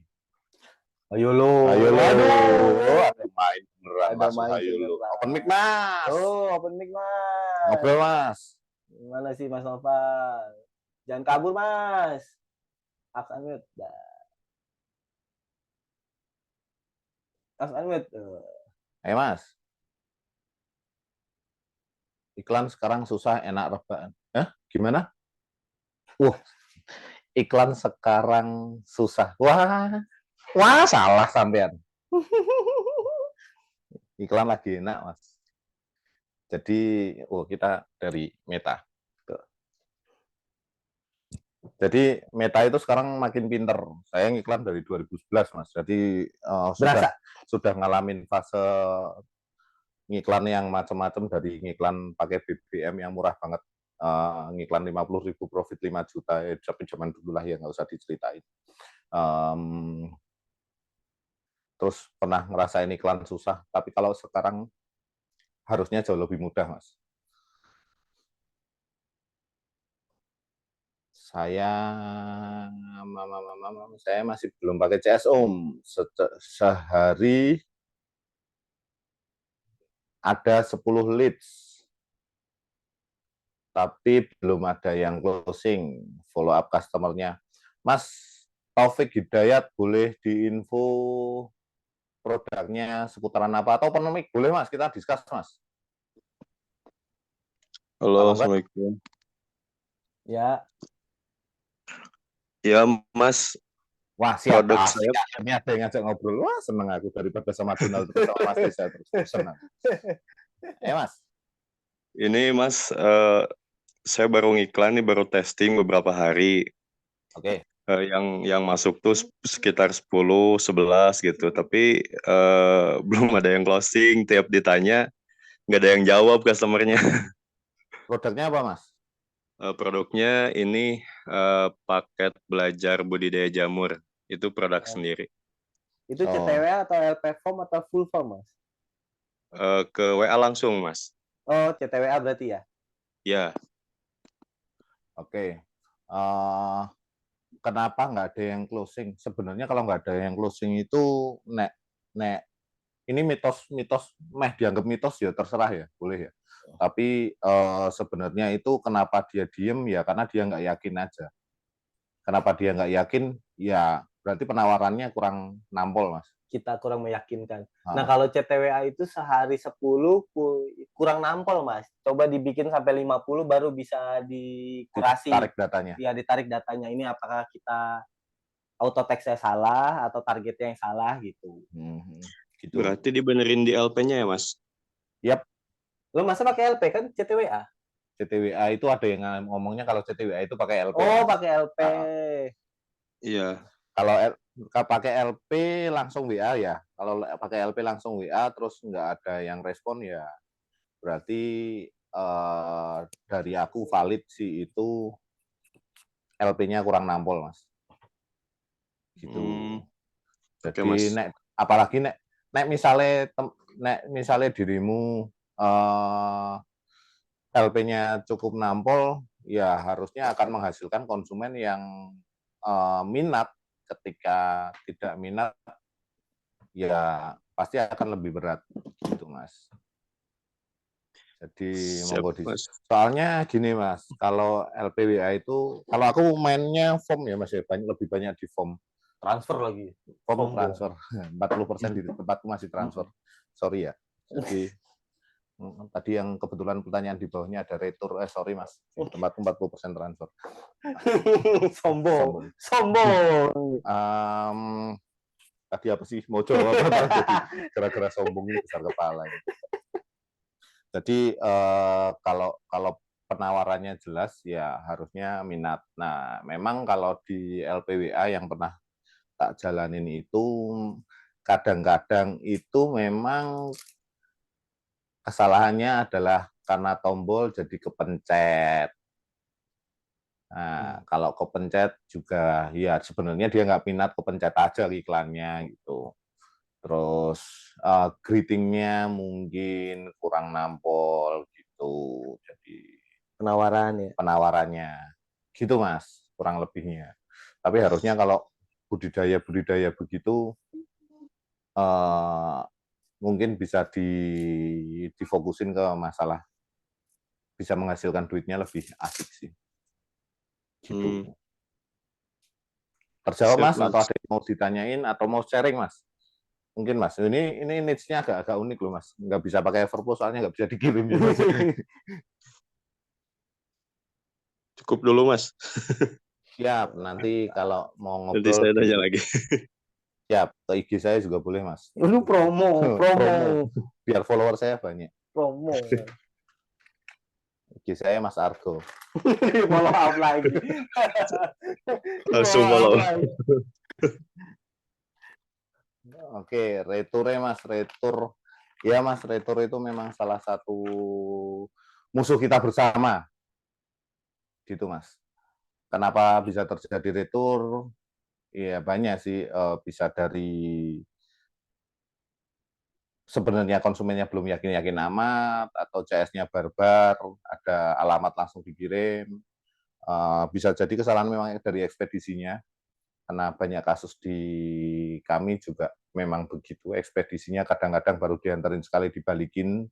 Ayo lo. Ayo lo. Aduh. Ada main beneran, Ada Mas. main Ayo lo. beneran. Open mic, Mas. Oh, open mic, Mas. Ngobrol, Mas. Gimana sih Mas Noval? Jangan kabur, Mas. Unmute. Unmute. Ayo, Mas. Iklan sekarang susah, enak rebahan. Gimana? Iklan sekarang susah. Wah, salah sampean. Iklan lagi enak, Mas. Jadi, kita dari Meta. Jadi Meta itu sekarang makin pinter. Saya ngiklan dari 2011, Mas. Jadi sudah ngalamin fase ngiklan yang macam-macam, dari ngiklan pakai BBM yang murah banget, ngiklan 50.000 profit 5 juta, tapi zaman dulu lah ya, nggak usah diceritain. Terus pernah ngerasain iklan susah, tapi kalau sekarang harusnya jauh lebih mudah, Mas. Saya masih belum pakai CS, Om. Sehari ada 10 leads, tapi belum ada yang closing, follow up customer-nya. Mas Taufik Hidayat, boleh diinfo produknya seputaran apa? Atau penemik, boleh, Mas, kita discuss, Mas. Halo, Assalamualaikum. Ya. Ya, Mas. Wah, siap. Produk saya. Ini ada yang ngajak ngobrol. Wah, seneng aku daripada sama Donald terus sama Mas Desa terus. Senang. Mas. Ini, Mas, saya baru ngiklan nih, baru testing beberapa hari. Oke. Yang masuk tuh sekitar 10, 11 gitu. Tapi belum ada yang closing. Tiap ditanya, nggak ada yang jawab customer-nya. Produknya apa, Mas? Produknya ini paket belajar budidaya jamur. Itu produk sendiri. Itu CTW atau LP form atau full form, Mas? Ke WA langsung, Mas. Oh, CTWA berarti ya? Ya. Oke. Kenapa nggak ada yang closing? Sebenarnya kalau nggak ada yang closing itu nek ini mitos dianggap mitos ya terserah ya, boleh ya. Tapi sebenarnya itu kenapa dia diem ya karena dia nggak yakin aja. Kenapa dia nggak yakin? Ya berarti penawarannya kurang nampol, Mas. Kita kurang meyakinkan. Ah. Nah, kalau CTWA itu sehari 10 kurang nampol, Mas. Coba dibikin sampai 50 baru bisa dikurasi. Tarik datanya. Ya, ditarik datanya. Ini apakah kita auto text-nya salah atau targetnya yang salah gitu. Gitu. Berarti dibenerin di LP-nya ya, Mas? Yap. Lo masa pakai LP kan CTWA? CTWA itu ada yang ngomongnya kalau CTWA itu pakai LP. Oh, pakai LP. Iya. Kalau pakai LP langsung WA ya. Kalau pakai LP langsung WA terus nggak ada yang respon ya berarti dari aku valid sih itu LP-nya kurang nampol, Mas. Gitu. Jadi Mas. apalagi nek misalnya dirimu LP-nya cukup nampol, ya harusnya akan menghasilkan konsumen yang minat. Ketika tidak minat, ya pasti akan lebih berat, gitu Mas. Jadi monggo soalnya gini Mas, kalau LPWA itu, kalau aku mainnya form ya Mas ya, lebih banyak di form. Transfer lagi. Form transfer, 40% di tempatku masih transfer. Sorry ya. Jadi tadi yang kebetulan pertanyaan di bawahnya ada retur, sorry Mas, di tempatku 40% transfer. Sombong. Tadi apa sih mau jawab apa? Jadi gara-gara sombong ini besar kepala. Jadi kalau penawarannya jelas ya harusnya minat. Nah memang kalau di LPWA yang pernah tak jalanin itu kadang-kadang itu memang kesalahannya adalah karena tombol jadi kepencet. Nah, kalau kepencet juga ya sebenarnya dia nggak minat, kepencet aja iklannya gitu. Terus greetingnya mungkin kurang nampol gitu. Jadi penawarannya gitu Mas, kurang lebihnya. Tapi harusnya kalau budidaya begitu mungkin bisa difokusin ke masalah bisa menghasilkan duitnya lebih asik sih. Gitu. Terjawab Mas, atau ada yang mau ditanyain atau mau sharing Mas? Mungkin Mas, ini niche-nya agak unik loh Mas, nggak bisa pakai Everflow soalnya nggak bisa dikirim ya Mas. Cukup dulu Mas. Siap, nanti kalau mau ngobrol. Nanti saya tanya lagi. Siap, ke IG saya juga boleh Mas. Lu promo. Biar follower saya banyak. Promo. IG saya Mas Argo. Follow up lagi. Langsung follow. Oke, retur Mas, retur. Ya Mas, retur itu memang salah satu musuh kita bersama. Gitu Mas. Kenapa bisa terjadi retur? Ya banyak sih, bisa dari sebenarnya konsumennya belum yakin amat, atau CS-nya barbar, ada alamat langsung dikirim. Bisa jadi kesalahan memang dari ekspedisinya, karena banyak kasus di kami juga memang begitu, ekspedisinya kadang-kadang baru diantarin sekali dibalikin,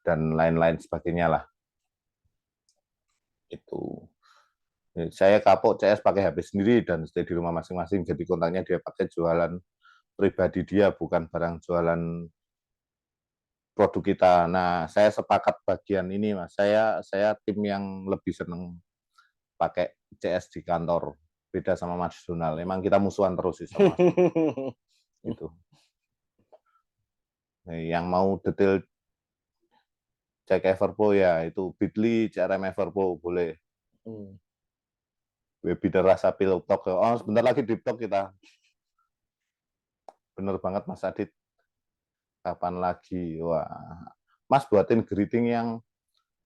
dan lain-lain sebagainya lah. Itu. Saya kapok CS pakai HP sendiri dan stay di rumah masing-masing, jadi kontaknya dia pakai jualan pribadi dia, bukan barang jualan produk kita. Nah, saya sepakat bagian ini, Mas. Saya tim yang lebih seneng pakai CS di kantor, beda sama Mas Donald. Emang kita musuhan terus sih sama Mas. Gitu. Nah, yang mau detail cek Everflow ya itu Bitly, CRM Everflow boleh. Webinar rasa pilot talk. Oh, sebentar lagi deep talk kita. Bener banget Mas Adit. Kapan lagi? Wah, Mas buatin greeting yang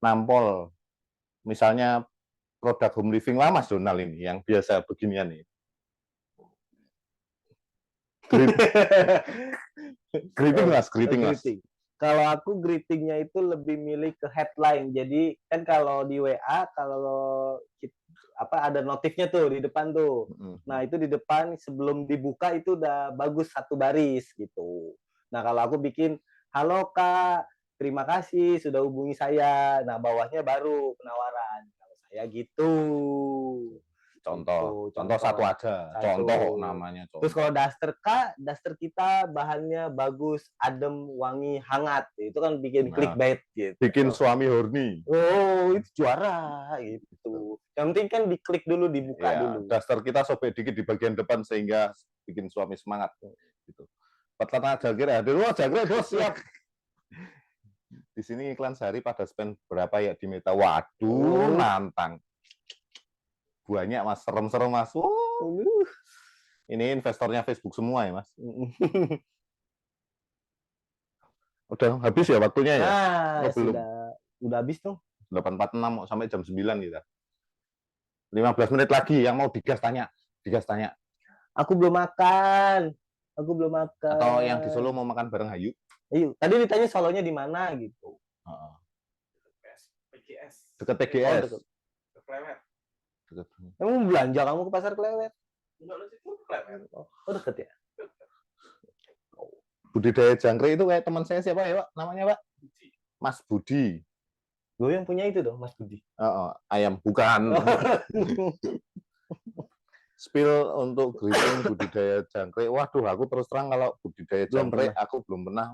nampol. Misalnya produk home living lah Mas Donald ini, yang biasa beginian nih. Greeting Mas. Kalau aku greetingnya itu lebih milih ke headline. Jadi kan kalau di WA kalau ada notifnya tuh di depan tuh. Nah itu di depan sebelum dibuka itu udah bagus satu baris gitu. Nah, kalau aku bikin, halo Kak, terima kasih sudah hubungi saya. Nah, bawahnya baru penawaran. Kalau saya gitu. Contoh Gitu, satu aja, Satu. contoh namanya Terus contoh. kalau daster Kak, daster kita bahannya bagus, adem, wangi, hangat. Itu kan bikin Nah, clickbait gitu. bikin suami horny. Oh, itu juara gitu. Yang penting kan diklik dulu, dibuka Ya, dulu. daster kita sobek dikit di bagian depan sehingga bikin suami semangat gitu. Peternak jangkrik hadir, wah jangkrik bos siap. Di sini iklan sehari pada spend berapa ya di Meta? Waduh, nantang. Banyak mas, serem-serem mas. Ini investornya Facebook semua ya mas. Udah habis ya waktunya ya? Nah, Oh, belum. udah habis tuh. 8.46 sampai jam 9 kita. 15 menit lagi yang mau digas tanya. Aku belum makan. Atau yang di Solo mau makan bareng Hayu. Iya, tadi ditanya Solonya di mana gitu. PGS. Deket Oh, TGS. deket. Kelewet. Kamu belanja kamu ke pasar Klewet? Enggak lu situ kelewet. Oh, deket ya? Budidaya jangkrik itu kayak teman saya siapa ya Pak? Namanya Pak? Mas Budi. Gue yang punya itu dong, Mas Budi. Ayam bukan. Spill untuk greeting budidaya jangkrik. Waduh, aku terus terang kalau budidaya Belum jangkrik aku belum pernah.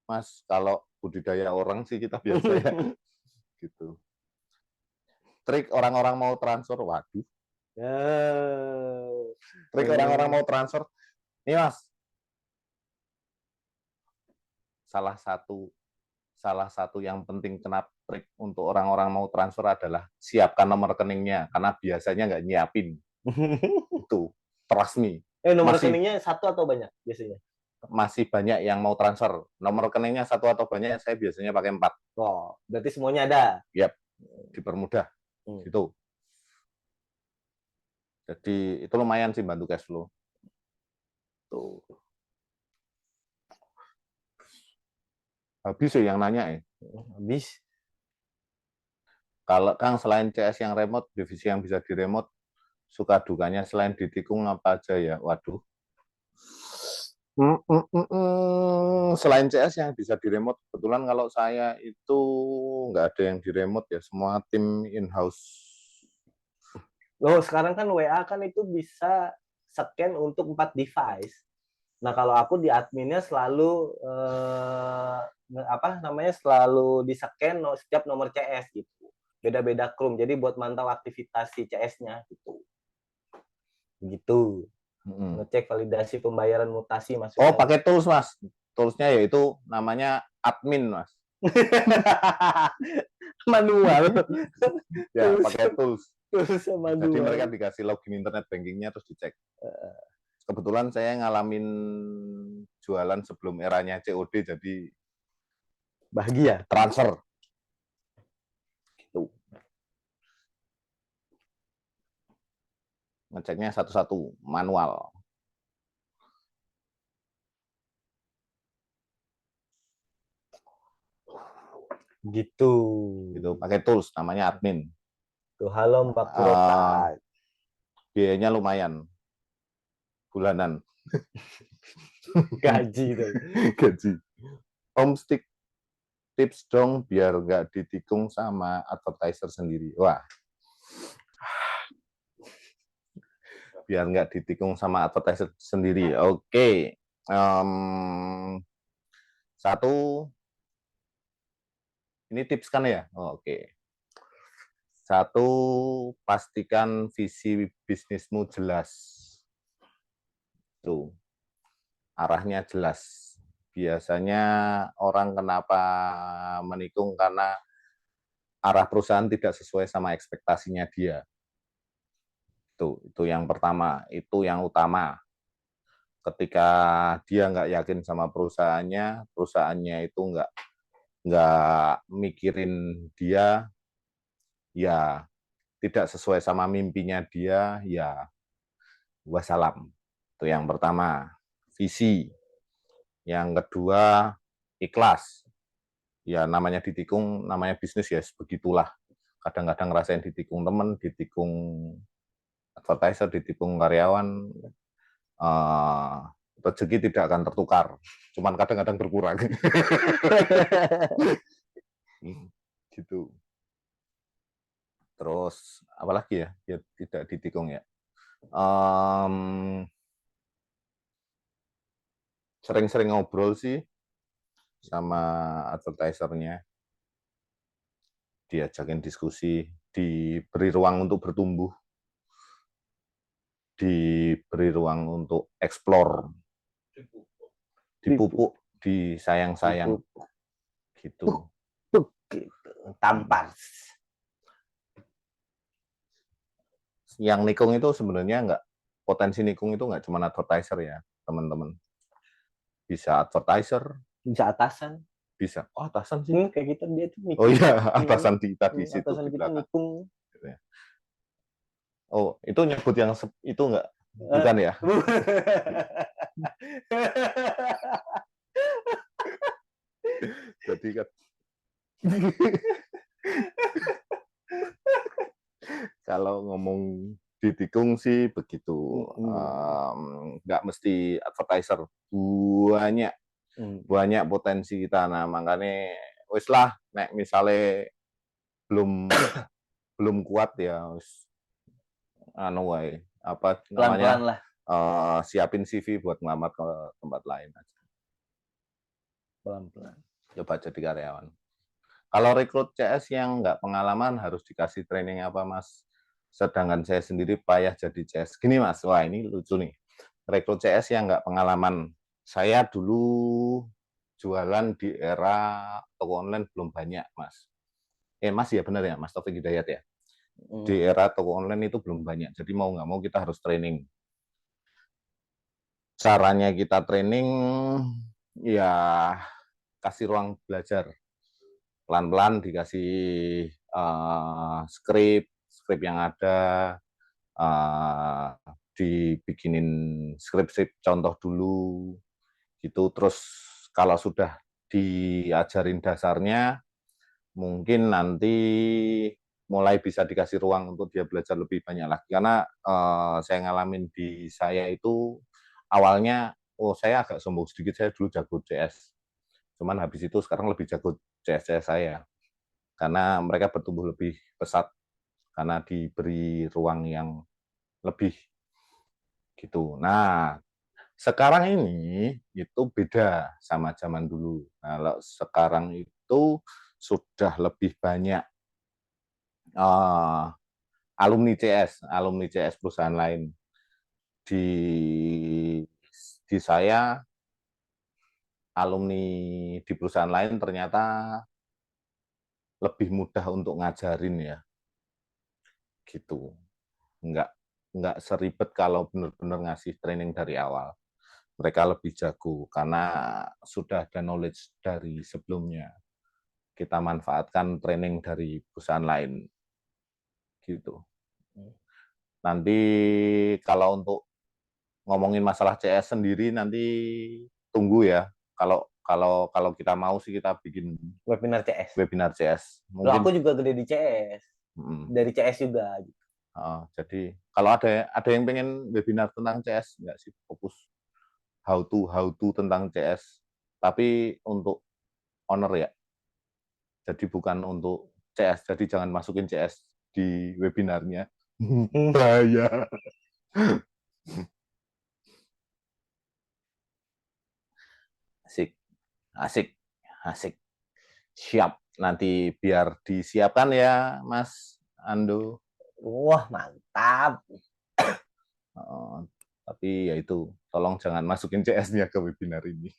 Mas, kalau budidaya orang sih kita biasa ya. Gitu. Trik orang-orang mau transfer, waduh. Trik orang-orang mau transfer. Nih Mas. Salah satu yang penting kenapa trik untuk orang-orang mau transfer adalah siapkan nomor rekeningnya karena biasanya nggak nyiapin. Itu trust me. Nomor rekeningnya satu atau banyak biasanya? Masih banyak yang mau transfer. Nomor rekeningnya satu atau banyak, saya biasanya pakai 4. Oh, berarti semuanya ada. Yap, dipermudah. Gitu. Jadi itu lumayan sih bantu cash flow. Tuh. Habis ya yang nanya ya. Habis. Kalau Kang selain CS yang remote, divisi yang bisa di remote, suka dukanya selain ditikung apa aja ya? Waduh. Selain CS yang bisa di remote, kebetulan kalau saya itu nggak ada yang di remote ya, semua tim in-house. Loh, sekarang kan WA kan itu bisa scan untuk 4 device. Nah, kalau aku di adminnya selalu selalu di-scan setiap nomor CS gitu. Beda-beda room. Jadi buat mantau aktivitas si CS-nya gitu. Begitu. Ngecek validasi pembayaran mutasi maksudnya. Oh, pakai tools, Mas. Toolsnya yaitu namanya admin, Mas. Manual. Ya, pakai tools. Manual. Jadi mereka dikasih login internet bankingnya terus dicek. Kebetulan saya ngalamin jualan sebelum eranya COD, jadi bahagia. Transfer. Gitu. Ngeceknya satu-satu, manual. Gitu. Gitu, pakai tools namanya admin. Tuh, halo Mbak Kurota. Biayanya lumayan. Bulanan. Gaji tuh. Gaji. Homestick tips dong biar nggak ditikung sama advertiser sendiri. Wah. Biar nggak ditikung sama advertiser sendiri. Oke. Satu, ini tips kan ya? Oke. Satu, pastikan visi bisnismu jelas. Tuh. Arahnya jelas. Biasanya orang kenapa menikung karena arah perusahaan tidak sesuai sama ekspektasinya dia. Itu yang pertama, itu yang utama. Ketika dia nggak yakin sama perusahaannya itu nggak mikirin dia, ya tidak sesuai sama mimpinya dia, ya wassalam. Itu yang pertama, visi. Yang kedua, ikhlas. Ya namanya ditikung, namanya bisnis ya begitulah. Kadang-kadang ngerasain ditikung teman, ditikung advertiser, ditikung karyawan. rezeki tidak akan tertukar, cuman kadang-kadang berkurang. Gitu. Terus apalagi ya, biar tidak ditikung ya. Sering-sering ngobrol sih sama advertisernya, diajakin diskusi, diberi ruang untuk bertumbuh, diberi ruang untuk explore, dipupuk, disayang-sayang, gitu. Tampar. Yang nikung itu sebenarnya nggak, potensi nikung itu nggak cuma advertiser ya, teman-teman. Bisa advertiser, Bisa atasan. bisa. Oh, atasan sih. Kayak gitu dia tuh nikung. Oh iya, atasan di tadi situ Atasan di kita belakang. nikung. Oh, itu nyebut yang itu nggak? Bukan ya? Jadi kan kalau ngomong ditikung sih begitu. Nggak mesti advertiser, banyak potensi kita. Nah, makanya wis lah, nek misalnya belum kuat ya wis anu wae, apa namanya, Pelan-pelan lah. siapin CV buat ngelamar ke tempat lain aja. Pelan-pelan. Coba jadi karyawan. Kalau rekrut CS yang nggak pengalaman harus dikasih training apa, Mas? Sedangkan saya sendiri payah jadi CS. Gini, Mas. Wah, ini lucu nih. Rekrut CS yang nggak pengalaman. Saya dulu jualan di era toko online belum banyak, Mas. Mas ya benar ya, Mas Taufik Hidayat ya. Di era toko online itu belum banyak. Jadi mau nggak mau kita harus training. Caranya kita training ya kasih ruang belajar. Pelan-pelan dikasih skrip yang ada, dibikinin skrip contoh dulu, gitu. Terus kalau sudah diajarin dasarnya, mungkin nanti mulai bisa dikasih ruang untuk dia belajar lebih banyak lagi. Karena saya ngalamin di saya itu awalnya, saya agak sombong sedikit, saya dulu jago CS. Cuman habis itu sekarang lebih jago CS saya. Karena mereka bertumbuh lebih pesat, karena diberi ruang yang lebih. Gitu. Nah, sekarang ini itu beda sama zaman dulu. Kalau sekarang itu sudah lebih banyak alumni CS perusahaan lain. Di saya, alumni di perusahaan lain ternyata lebih mudah untuk ngajarin ya, gitu. Nggak seribet kalau benar-benar ngasih training dari awal. Mereka lebih jago karena sudah ada knowledge dari sebelumnya. Kita manfaatkan training dari perusahaan lain, gitu. Nanti kalau untuk ngomongin masalah CS sendiri nanti tunggu ya. Kalau kita mau sih kita bikin Webinar CS. Mungkin Aku juga gede di CS. Dari CS juga. Jadi kalau ada yang pengen webinar tentang CS, nggak sih, fokus how to tentang CS, tapi untuk owner ya. Jadi bukan untuk CS. Jadi jangan masukin CS di webinarnya. Bahaya. Asik. Siap. Nanti biar disiapkan ya, Mas Ando. Wah, mantap. Tapi ya itu, tolong jangan masukin CS-nya ke webinar ini.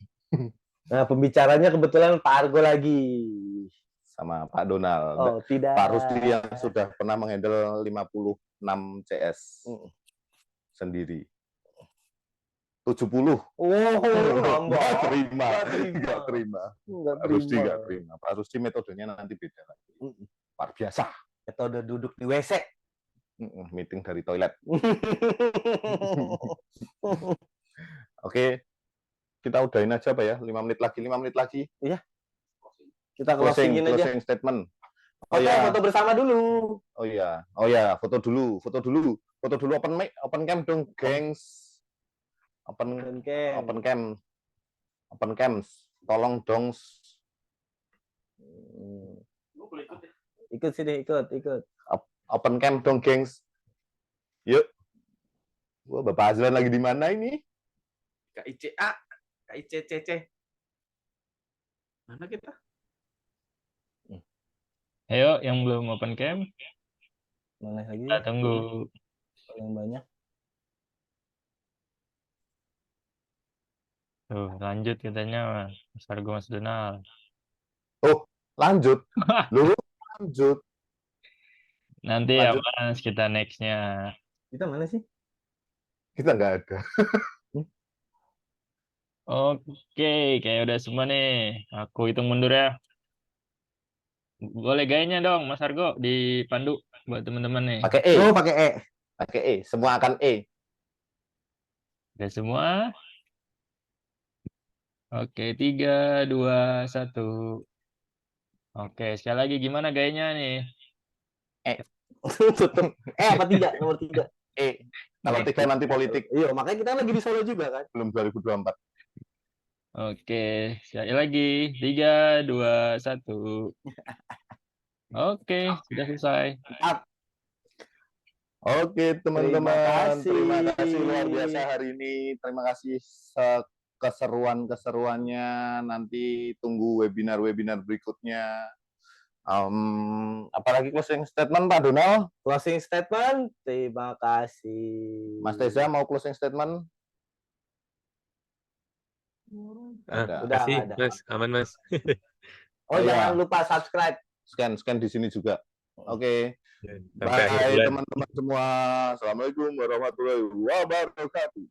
Nah, pembicaranya kebetulan Pak Argo lagi. Sama Pak Donald. Oh, tidak. Pak Rusdi yang sudah pernah menghandle 56 CS sendiri. 70. Nggak terima. Pak Rusdi nggak terima. Pak Rusdi metodenya nanti beda lagi. Luar biasa. Metode duduk di WC. Meeting dari toilet. Oke. Kita udahin aja Pak ya. 5 menit lagi. Iya. Kita closing statement. Foto bersama dulu. Oh iya, foto dulu open mic, open cam dong, gengs. Open Cam. open cam. Open cams. Tolong dong. Gue boleh ikut ya. Ikut sini, ikut. Open cam dong, gengs. Yuk. Wah, Bapak Azlan lagi di mana ini? KICA, KICCC. Mana kita? Ayo, yang belum open cam, Mana lagi? kita tunggu. Yang banyak. Tuh, lanjut katanya, Mas Argo, Mas Donald. Oh, lanjut. Lu lanjut. Nanti ya, Lanjut. Mas, kita next-nya. Kita mana sih? Kita nggak ada. Oke, kayak udah semua nih. Aku hitung mundur ya. Boleh gayanya dong, Mas Argo, dipandu buat teman-teman nih. Pakai E. Oh, pakai E. Pakai E. Semua akan E. Udah semua? Oke, 3, 2, 1. Oke, sekali lagi gimana gayanya nih? Tutup. Apa 3? Nomor 3. E. Kalau 3 nanti politik. Iya, makanya kita lagi di Solo juga kan. Belum 2024. Oke, sekali lagi. 3, 2, 1. Oke, sudah selesai. Oke, teman-teman. Terima Terima kasih. kasih luar biasa hari ini. Terima kasih keseruan-keseruannya. Nanti tunggu webinar-webinar berikutnya. Apalagi closing statement, Pak Donald? Closing statement. Terima kasih. Mas Teza mau closing statement? Ada. Udah, Kasih, ada. Mas. Aman, Mas. Oh, Iya. jangan lupa subscribe. Scan di sini juga. Oke. Sampai akhir Bye bulan. teman-teman semua. Assalamualaikum warahmatullahi wabarakatuh.